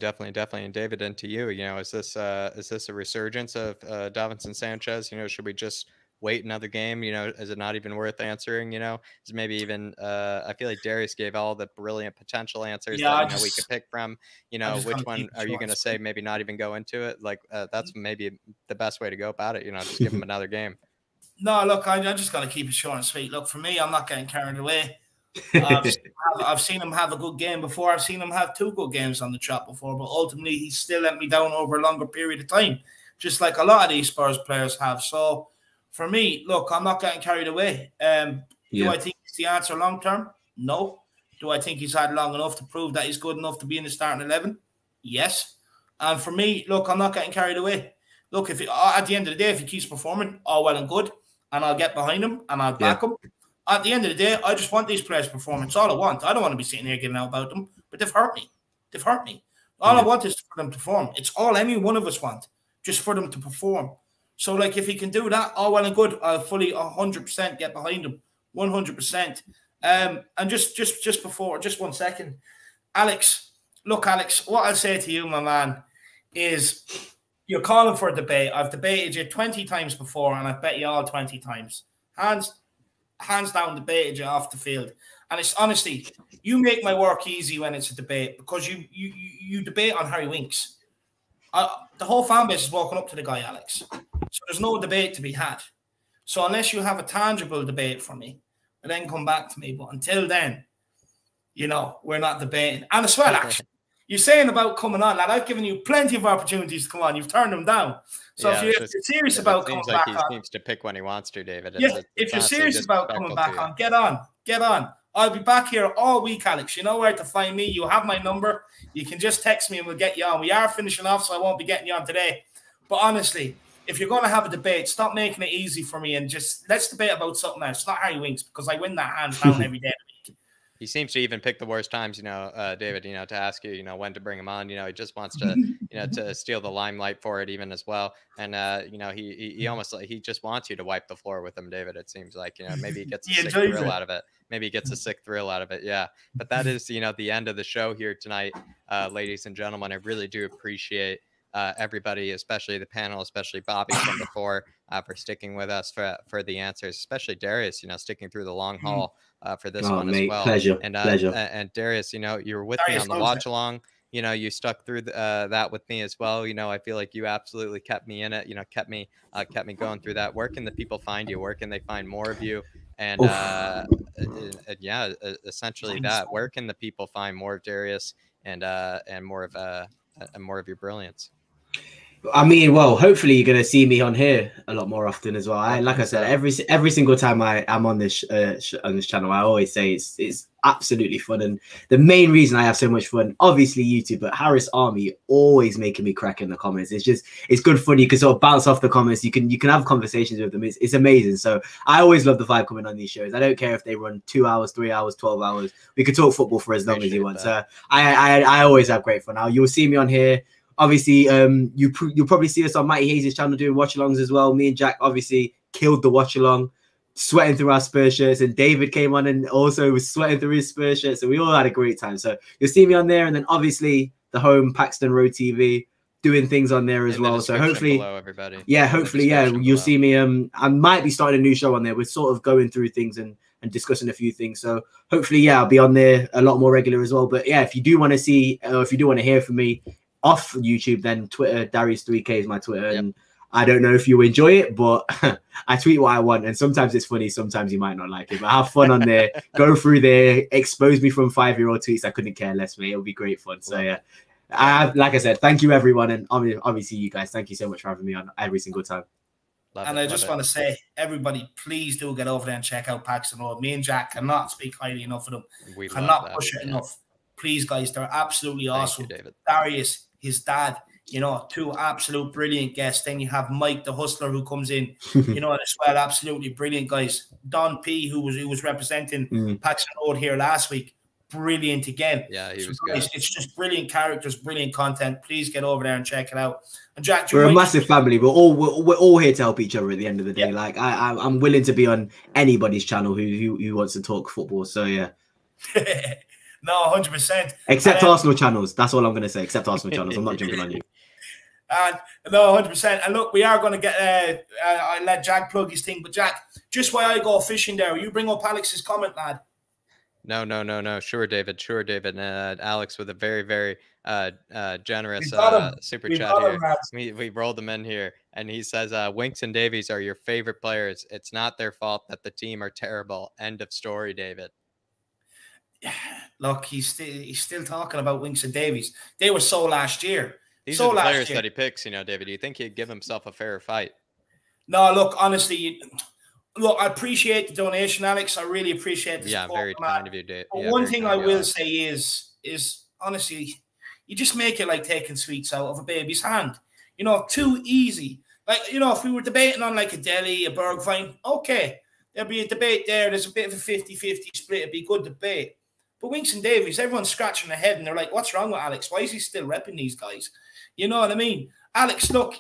And David, into you, you know, is this a resurgence of Davinson Sanchez? You know, should we just wait another game? You know, is it not even worth answering? You know, is maybe even I feel like Darius gave all the brilliant potential answers that we could pick from. You know, which one are you going to say maybe not even go into it? Like that's maybe the best way to go about it. You know, just give him another game. No, look, I'm just going to keep it short and sweet. Look, for me, I'm not getting carried away. I've seen him have a good game before. I've seen him have two good games on the trot before, but ultimately he's still let me down over a longer period of time, just like a lot of these Spurs players have. So for me, look, I'm not getting carried away. Do I think it's the answer long term? No. Do I think he's had long enough to prove that he's good enough to be in the starting 11? Yes. And for me, look, I'm not getting carried away. Look, if at the end of the day, if he keeps performing, all well and good, and I'll get behind him and I'll back him. At the end of the day, I just want these players' performance. All I want. I don't want to be sitting here giving out about them, but they've hurt me. All I want is for them to perform. It's all any one of us want. just for them to perform. So, like, if he can do that, all well and good. I'll fully 100% get behind him, 100%. And just before, just 1 second, Alex. Look, Alex, what I'll say to you, my man, is you're calling for a debate. I've debated you 20 times before, and I've bet you all 20 times. Hands down, debated you off the field. And it's honestly, you make my work easy when it's a debate, because you debate on Harry Winks. The whole fan base is walking up to the guy, Alex. So there's no debate to be had. So unless you have a tangible debate for me, then come back to me. But until then, you know, we're not debating. And as well, actually, you're saying about coming on, lad. I've given you plenty of opportunities to come on. You've turned them down. So if you're serious about coming back on, he seems to pick when he wants to, David. Yeah, if you're serious about coming back on, get on. I'll be back here all week, Alex. You know where to find me. You have my number. You can just text me and we'll get you on. We are finishing off, so I won't be getting you on today. But honestly, if you're going to have a debate, stop making it easy for me and just let's debate about something else. Not Harry Winks, because I win that hands down every day of the week. He seems to even pick the worst times, David, to ask you, when to bring him on. He just wants to, to steal the limelight for it even as well. And, he almost like he just wants you to wipe the floor with him, David. It seems like, maybe he gets a sick thrill out of it. Maybe he gets a sick thrill out of it. Yeah. But that is, the end of the show here tonight, ladies and gentlemen. I really do appreciate everybody, especially the panel, especially Bobby from before, for sticking with us for the answers, especially Darius, sticking through the long haul for this one as well. Pleasure. And Darius, you were with me on the watch along. You stuck through that with me as well. I feel like you absolutely kept me in it. Kept me going through that. Where can the people find you? Where can they find more of you? And yeah, essentially that. Where can the people find more of Darius and more of your brilliance? I mean, well, hopefully you're going to see me on here a lot more often as well. Like I said, every single time I'm on this channel, I always say it's absolutely fun. And the main reason I have so much fun, obviously YouTube, but Harris Army always making me crack in the comments. It's good fun. You can sort of bounce off the comments. You can have conversations with them. It's amazing. So I always love the vibe coming on these shows. I don't care if they run 2 hours, 3 hours, 12 hours. We could talk football for as long as you want. So I always have great fun. Now you'll see me on here. Obviously, you'll probably see us on Matty Hayes' channel doing watch-alongs as well. Me and Jack obviously killed the watch-along, sweating through our Spurs shirts, and David came on and also was sweating through his Spurs shirts. So we all had a great time. So you'll see me on there, and then obviously the home Paxton Road TV doing things on there as well. So hopefully, everybody. Yeah, hopefully, you'll see me. I might be starting a new show on there. We're sort of going through things and discussing a few things. So hopefully, I'll be on there a lot more regular as well. But yeah, if you do want to see, or if you do want to hear from me off YouTube, then Twitter, Darius3K is my Twitter. Yep. And I don't know if you enjoy it, but I tweet what I want. And sometimes it's funny, sometimes you might not like it, but have fun on there. Go through there, expose me from 5-year-old tweets. I couldn't care less, mate. It'll be great fun. So yeah, like I said, thank you everyone. And obviously you guys, thank you so much for having me on every single time. I just want to say, everybody, please do get over there and check out Paxton Road. Me and Jack cannot speak highly enough of them. We cannot push it enough. Please, guys, they're absolutely awesome. Thank you, David. Darius, his dad, two absolute brilliant guests. Then you have Mike, the hustler, who comes in, as well, absolutely brilliant guys. Don P, who was representing Paxton Road here last week, brilliant again. Yeah, he was guys, good. it's just brilliant characters, brilliant content. Please get over there and check it out. And Jack, we're a massive family. We're all here to help each other at the end of the day. Yeah. Like I'm willing to be on anybody's channel who wants to talk football. So yeah. No, 100%. Except Arsenal channels. That's all I'm going to say. Except Arsenal channels. I'm not jumping on you. No, 100%. And look, we are going to get. I let Jack plug his thing, but Jack, just why I go fishing there, you bring up Alex's comment, lad. No. Sure, David. Alex with a very, very generous super chat here. We rolled him in here, and he says, Winks and Davies are your favorite players. It's not their fault that the team are terrible. End of story, David. Look, he's still talking about Winks and Davies. They were so last year. These are the players that he picks, David. Do you think he'd give himself a fair fight? No, look, honestly, I appreciate the donation, Alex. I really appreciate the support. Yeah, very kind of you, Dave. But one thing I will say is honestly, you just make it like taking sweets out of a baby's hand. Too easy. Like, if we were debating on like a deli, a burger, fine, okay. There'll be a debate there. There's a bit of a 50-50 split. It'd be a good debate. But Winks and Davies, everyone's scratching their head and they're like, what's wrong with Alex? Why is he still repping these guys? You know what I mean? Alex, look,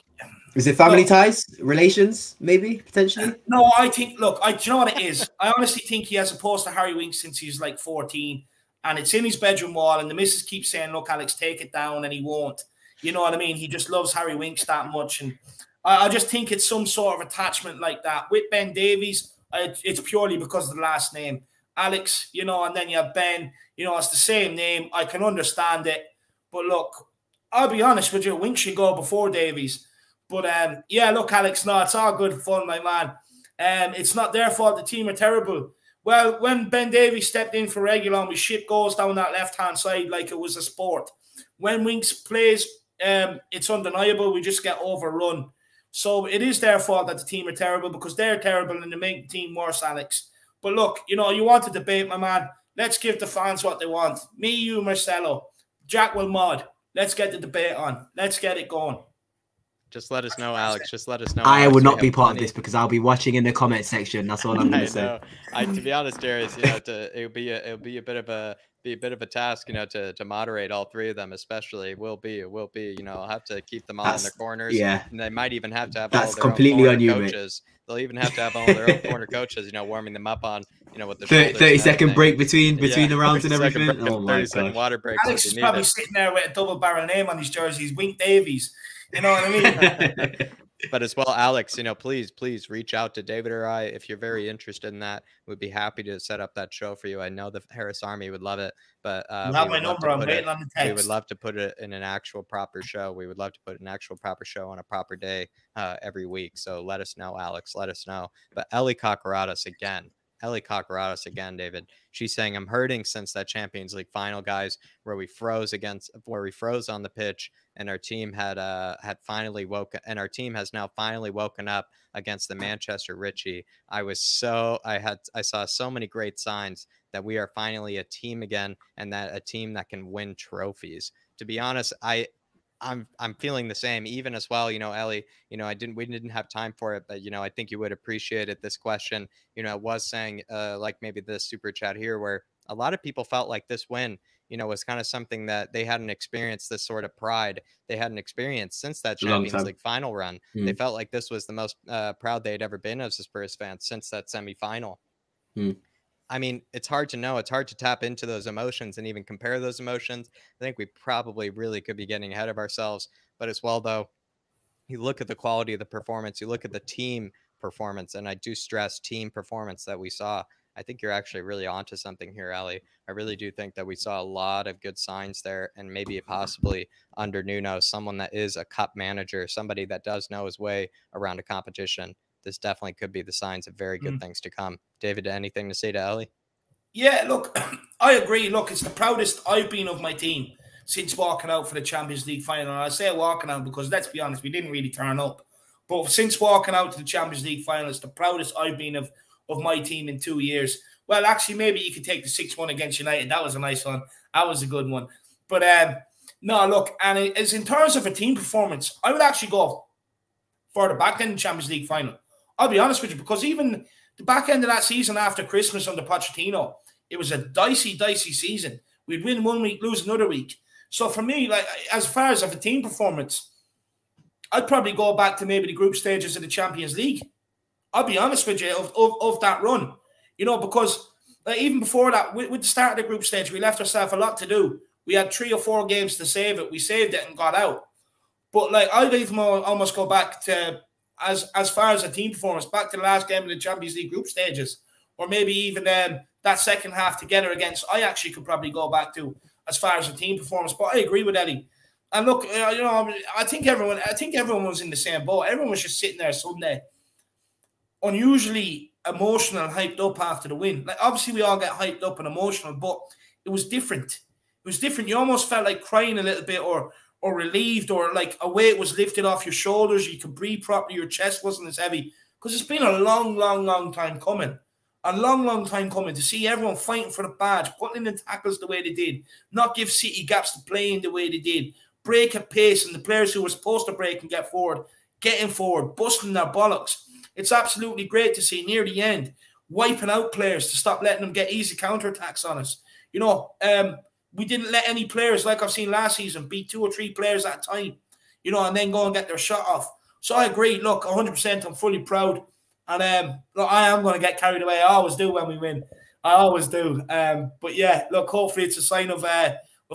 Is it family ties, relations, maybe potentially? No, I think. Look, do you know what it is? I honestly think he has opposed to Harry Winks since he's like 14, and it's in his bedroom wall. And the missus keeps saying, "Look, Alex, take it down," and he won't. You know what I mean? He just loves Harry Winks that much, and I just think it's some sort of attachment like that with Ben Davies. It's purely because of the last name, Alex. You know, and then you have Ben. You know, it's the same name. I can understand it, but look, I'll be honest with you. Winks should go before Davies. But, yeah, look, Alex, no, it's all good fun, my man. It's not their fault the team are terrible. Well, when Ben Davies stepped in for Reguilon, we shit goes down that left-hand side like it was a sport. When Winks plays, it's undeniable. We just get overrun. So it is their fault that the team are terrible because they're terrible and they make the team worse, Alex. But look, you know, you want to debate, my man. Let's give the fans what they want. Me, you, Marcelo, Jack will mod. Let's get the debate on. Let's get it going. Just let us know, Alex. Just let us know. I Alex. will not be part of this because I'll be watching in the comment section. That's all I'm going to say. To be honest, Darius, you know, it'll be a bit of a task, you know, to moderate all three of them, especially. It will be. You know, I'll have to keep them all in their corners. Yeah, and they might even have to have that's all their completely own on you, coaches. Mate. They'll even have to have all their own corner coaches, you know, warming them up on, you know, with the 30-second break between the rounds and everything. Oh my god, water breaks. Alex is probably sitting there with a double barrel name on his jerseys, Wink Davies. You know what I mean? But as well, Alex, you know, please reach out to David or I if you're very interested in that. We'd be happy to set up that show for you. I know the Harris Army would love it, but you have my number. I'm waiting on the text. We would love to put it in an actual proper show. We would love to put an actual proper show on a proper day every week. So let us know, Alex. Let us know. But Ellie Cockeratus again, David. She's saying, I'm hurting since that Champions League final, guys, where we froze on the pitch, and our team had finally woken, and our team has now finally woken up against the Manchester Richie. I saw so many great signs that we are finally a team again, and that a team that can win trophies. To be honest, I'm feeling the same, even as well, you know, Ellie, you know, we didn't have time for it, but, you know, I think you would appreciate it. This question, you know, was saying like maybe this super chat here, where a lot of people felt like this win, you know, was kind of something that they hadn't experienced, this sort of pride they hadn't experienced since that Champions League final run. They felt like this was the most proud they'd ever been as a Spurs fan since that semifinal. I mean, it's hard to know. It's hard to tap into those emotions and even compare those emotions. I think we probably really could be getting ahead of ourselves. But as well, though, you look at the quality of the performance, you look at the team performance, and I do stress team performance that we saw. I think you're actually really onto something here, Ali. I really do think that we saw a lot of good signs there, and maybe possibly under Nuno, someone that is a cup manager, somebody that does know his way around a competition. This definitely could be the signs of very good things to come. David, anything to say to Ellie? Yeah, look, I agree. Look, it's the proudest I've been of my team since walking out for the Champions League final. And I say walking out because, let's be honest, we didn't really turn up. But since walking out to the Champions League final, it's the proudest I've been of my team in 2 years. Well, actually, maybe you could take the 6-1 against United. That was a nice one. That was a good one. But, no, look, and it's in terms of a team performance, I would actually go further back than the Champions League final. I'll be honest with you, because even the back end of that season after Christmas under Pochettino, it was a dicey season. We'd win 1 week, lose another week. So for me, like, as far as a team performance, I'd probably go back to maybe the group stages of the Champions League. I'll be honest with you, of that run. You know, because like, even before that, with the start of the group stage, we left ourselves a lot to do. We had 3 or 4 games to save it. We saved it and got out. But like, I'd even almost go back to, as far as a team performance, back to the last game of the Champions League group stages, or maybe even that second half together against, I actually could probably go back to as far as a team performance. But I agree with Eddie. And look, you know, I think everyone was in the same boat. Everyone was just sitting there Sunday, unusually emotional and hyped up after the win. Like, obviously we all get hyped up and emotional, but it was different. It was different. You almost felt like crying a little bit, or relieved, or like a weight was lifted off your shoulders. You could breathe properly. Your chest wasn't as heavy, because it's been a long time coming. A long time coming to see everyone fighting for the badge, putting in the tackles the way they did, not give City gaps to play in the way they did, break at pace, and the players who were supposed to break and get forward, getting forward, busting their bollocks. It's absolutely great to see near the end, wiping out players to stop letting them get easy counterattacks on us. You know, we didn't let any players, like I've seen last season, beat 2 or 3 players at a time, you know, and then go and get their shot off. So I agree. Look, 100%. I'm fully proud, and look, I am going to get carried away. I always do when we win. I always do. But yeah, look, hopefully it's a sign of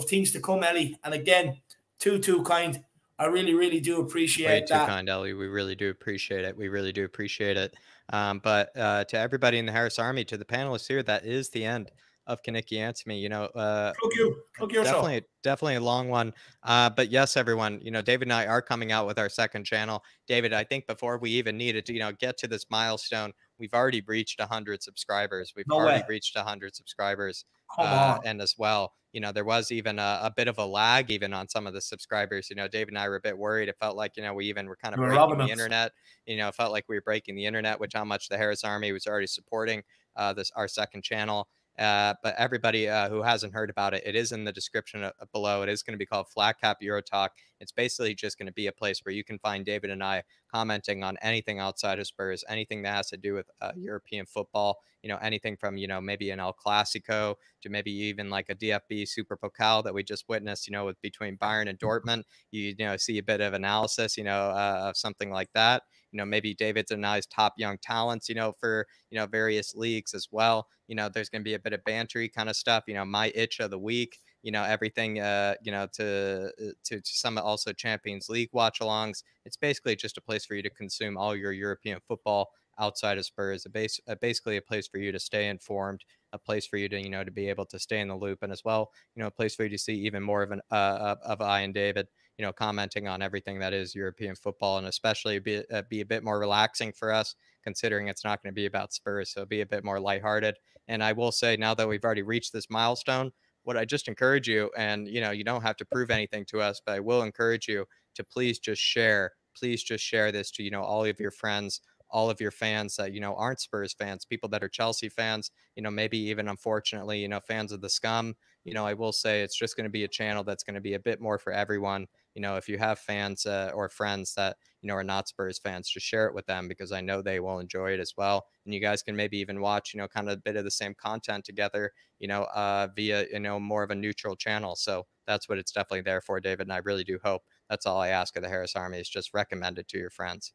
things to come, Ellie. And again, too kind. I really, really do appreciate that. Way too kind, Ellie. We really do appreciate it. We really do appreciate it. But to everybody in the Harris Army, to the panelists here, that is the end of Kaniki Answer Me. You know, plug yourself. Definitely a long one. But yes, everyone, you know, David and I are coming out with our second channel. David, I think before we even needed to, you know, get to this milestone, we've already reached 100 subscribers. We've already reached 100 subscribers. Come on. And as well, you know, there was even a bit of a lag even on some of the subscribers. You know, David and I were a bit worried. It felt like, you know, we even were kind of breaking the internet. You know, it felt like we were breaking the internet, which how much the Harris Army was already supporting our second channel. But everybody who hasn't heard about it, it is in the description below. It is going to be called flatcapeurotalk. It's basically just going to be a place where you can find David and I commenting on anything outside of Spurs, anything that has to do with European football, you know, anything from, you know, maybe an El Clasico to maybe even like a DFB Super Pokal that we just witnessed, you know, with between Bayern and Dortmund. You know, see a bit of analysis, you know, of something like that. You know, maybe David's and I's top young talents, you know, for, you know, various leagues as well. You know, there's going to be a bit of bantery kind of stuff, you know, my itch of the week, you know, everything, you know, to some also Champions League watch alongs. It's basically just a place for you to consume all your European football outside of Spurs, basically a place for you to stay informed, a place for you to, you know, to be able to stay in the loop, and as well, you know, a place for you to see even more of I and David, you know, commenting on everything that is European football, and especially be a bit more relaxing for us, considering it's not going to be about Spurs, so be a bit more lighthearted. And I will say, now that we've already reached this milestone, what I just encourage you, and, you know, you don't have to prove anything to us, but I will encourage you to please just share this to, you know, all of your friends, all of your fans that, you know, aren't Spurs fans, people that are Chelsea fans, you know, maybe even, unfortunately, you know, fans of the scum. You know, I will say it's just going to be a channel that's going to be a bit more for everyone. You know, if you have fans or friends that, you know, are not Spurs fans, just share it with them, because I know they will enjoy it as well. And you guys can maybe even watch, you know, kind of a bit of the same content together, you know, via, you know, more of a neutral channel. So that's what it's definitely there for, David. And I really do hope that's all I ask of the Harris Army, is just recommend it to your friends.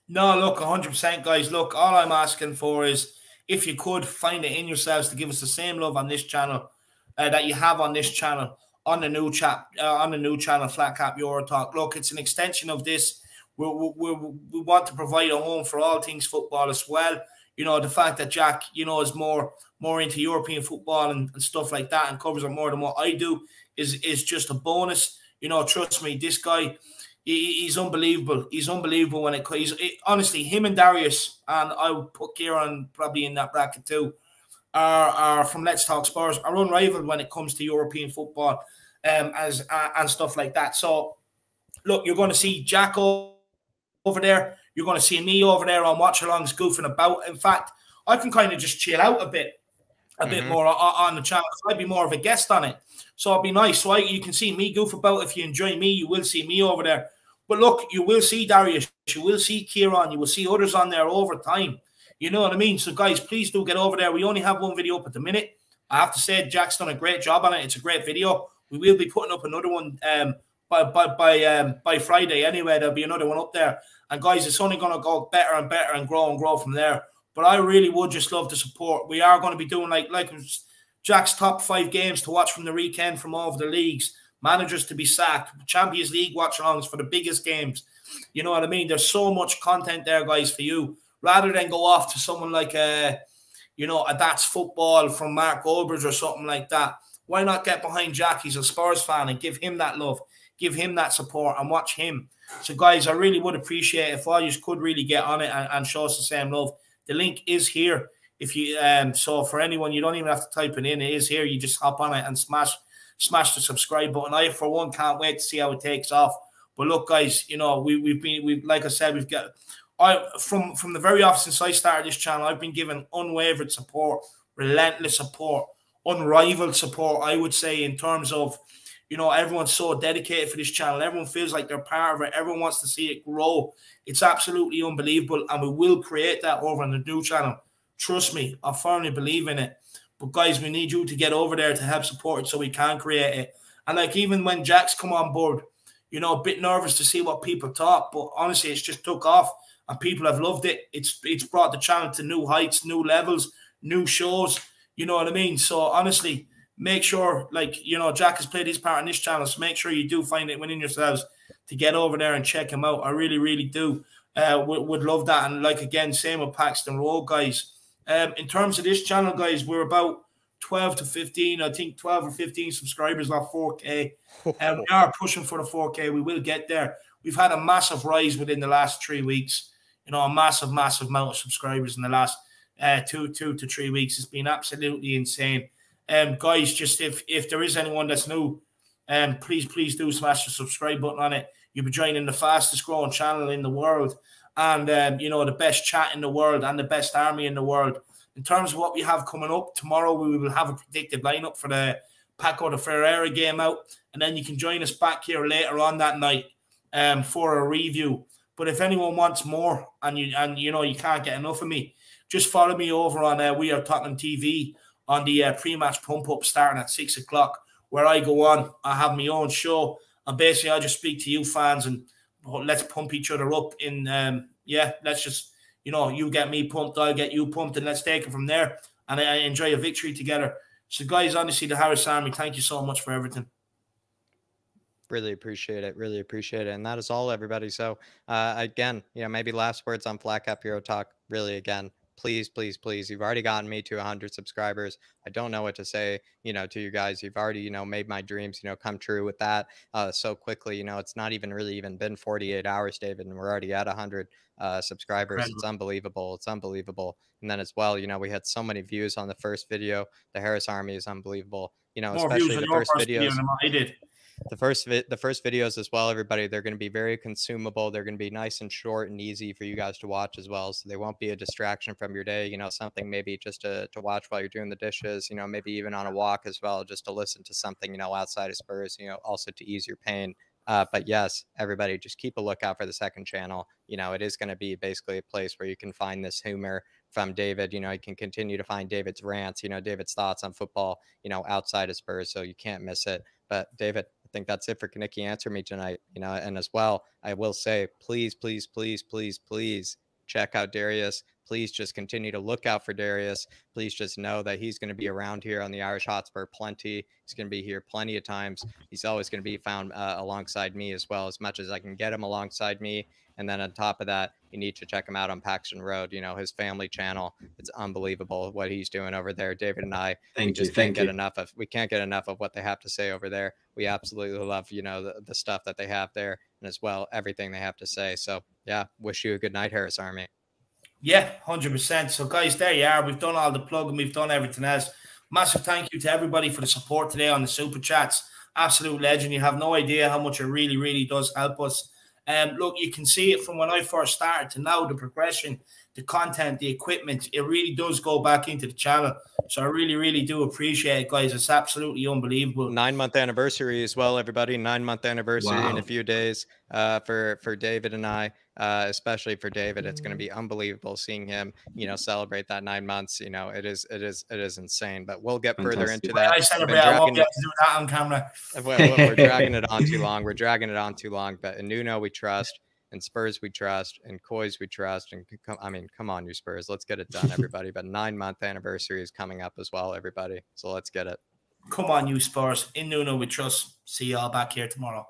No, look, 100%, guys. Look, all I'm asking for is, if you could find it in yourselves to give us the same love on this channel that you have on this channel, on the new channel, Flat Cap Euro Talk. Look, it's an extension of this. We want to provide a home for all things football as well. You know, the fact that Jack, you know, is more into European football and stuff like that, and covers it more than what I do, is just a bonus. You know, trust me, this guy, he's unbelievable. He's unbelievable when honestly, him and Darius, and I would put Kieran probably in that bracket too, are from Let's Talk Spurs, are unrivaled when it comes to European football and stuff like that. So, look, you're going to see Jack over there. You're going to see me over there on watch-alongs goofing about. In fact, I can kind of just chill out a bit more on the channel. I'd be more of a guest on it. So it'd be nice. So you can see me goof about. If you enjoy me, you will see me over there. But look, you will see Darius. You will see Kieran. You will see others on there over time. You know what I mean? So, guys, please do get over there. We only have one video up at the minute. I have to say, Jack's done a great job on it. It's a great video. We will be putting up another one by Friday anyway. There'll be another one up there. And, guys, it's only going to go better and better and grow from there. But I really would just love the support. We are going to be doing like Jack's top 5 games to watch from the weekend from all of the leagues, managers to be sacked, Champions League watch-alongs for the biggest games. You know what I mean? There's so much content there, guys, for you. Rather than go off to someone like, you know, a That's Football from Mark Goldbridge or something like that, why not get behind Jack? He's a Spurs fan, and give him that love, give him that support, and watch him. So, guys, I really would appreciate it if all you could really get on it and show us the same love. The link is here. If you so for anyone, you don't even have to type it in. It is here. You just hop on it and smash the subscribe button. I, for one, can't wait to see how it takes off. But look, guys, you know, we've like I said, we've got from the very off since I started this channel, I've been given unwavering support, relentless support, unrivaled support, I would say, in terms of, you know, everyone's so dedicated for this channel. Everyone feels like they're part of it. Everyone wants to see it grow. It's absolutely unbelievable, and we will create that over on the new channel. Trust me, I firmly believe in it. But, guys, we need you to get over there to help support it so we can create it. And, like, even when Jack's come on board, you know, a bit nervous to see what people thought, but honestly, it's just took off and people have loved it. It's brought the channel to new heights, new levels, new shows. You know what I mean? So honestly, make sure, like, you know, Jack has played his part in this channel, so make sure you do find it within yourselves to get over there and check him out. I really, really do. Would love that. And like, again, same with Paxton Road, guys. In terms of this channel, guys, we're about 12 to 15, I think 12 or 15 subscribers, not 4K. We are pushing for the 4K. We will get there. We've had a massive rise within the last 3 weeks. You know, a massive, massive amount of subscribers in the last 2 to 3 weeks. It's been absolutely insane. Guys, just if there is anyone that's new, please do smash the subscribe button on it. You'll be joining the fastest growing channel in the world, and you know, the best chat in the world and the best army in the world. In terms of what we have coming up tomorrow, we will have a predicted lineup for the Paco de Ferreira game out, and then you can join us back here later on that night for a review. But if anyone wants more and you know you can't get enough of me, just follow me over on We Are Tottenham TV on the pre-match pump-up starting at 6 o'clock, where I go on. I have my own show, and basically I just speak to you fans and let's pump each other up in, let's just, you know, you get me pumped, I'll get you pumped, and let's take it from there and I enjoy a victory together. So guys, honestly, the Harris Army, thank you so much for everything. Really appreciate it. Really appreciate it. And that is all, everybody. So again, you know, maybe last words on Flat Cap Hero Talk. Really, again, please, please, please. You've already gotten me to 100 subscribers. I don't know what to say, you know, to you guys. You've already, you know, made my dreams, you know, come true with that so quickly. You know, it's not even really been 48 hours, David, and we're already at 100 subscribers. Incredible. It's unbelievable. It's unbelievable. And then as well, you know, we had so many views on the first video. The Harris Army is unbelievable. You know, more especially the first videos. I did. The first videos as well, everybody, they're going to be very consumable. They're going to be nice and short and easy for you guys to watch as well. So they won't be a distraction from your day, you know, something maybe just to watch while you're doing the dishes, you know, maybe even on a walk as well, just to listen to something, you know, outside of Spurs, you know, also to ease your pain. But yes, everybody, just keep a lookout for the second channel. You know, it is going to be basically a place where you can find this humor from David. You know, you can continue to find David's rants, you know, David's thoughts on football, you know, outside of Spurs. So you can't miss it. But David, I think that's it for Can Nicky Answer Me tonight, you know, and as well, I will say, please, please, please, please, please check out Darius. Please just continue to look out for Darius. Please just know that he's going to be around here on the Irish Hotspur plenty. He's going to be here plenty of times. He's always going to be found alongside me as well, as much as I can get him alongside me. And then on top of that, you need to check him out on Paxton Road, you know, his family channel. It's unbelievable what he's doing over there. David and I, we can't get enough of what they have to say over there. We absolutely love, you know, the stuff that they have there, and as well, everything they have to say. So yeah, wish you a good night, Harris Army. Yeah, 100%. So guys, there you are. We've done all the plug and we've done everything else. Massive thank you to everybody for the support today on the Super Chats. Absolute legend. You have no idea how much it really, really does help us. Look, you can see it from when I first started to now, the progression, the content, the equipment, it really does go back into the channel. So I really, really do appreciate it, guys. It's absolutely unbelievable. 9-month anniversary as well, everybody. 9-month anniversary in a few days for David and I, especially for David. It's going to be unbelievable seeing him, you know, celebrate that 9 months. You know, it is insane. But we'll get further into that. I celebrate. I won't be able to do that on camera. We're dragging it on too long. We're dragging it on too long. But in Nuno we trust. And Spurs we trust, and Coys we trust, and I mean, come on, you Spurs, let's get it done, everybody. But 9-month anniversary is coming up as well, everybody. So let's get it. Come on, you Spurs. In Nuno we trust. See y'all back here tomorrow.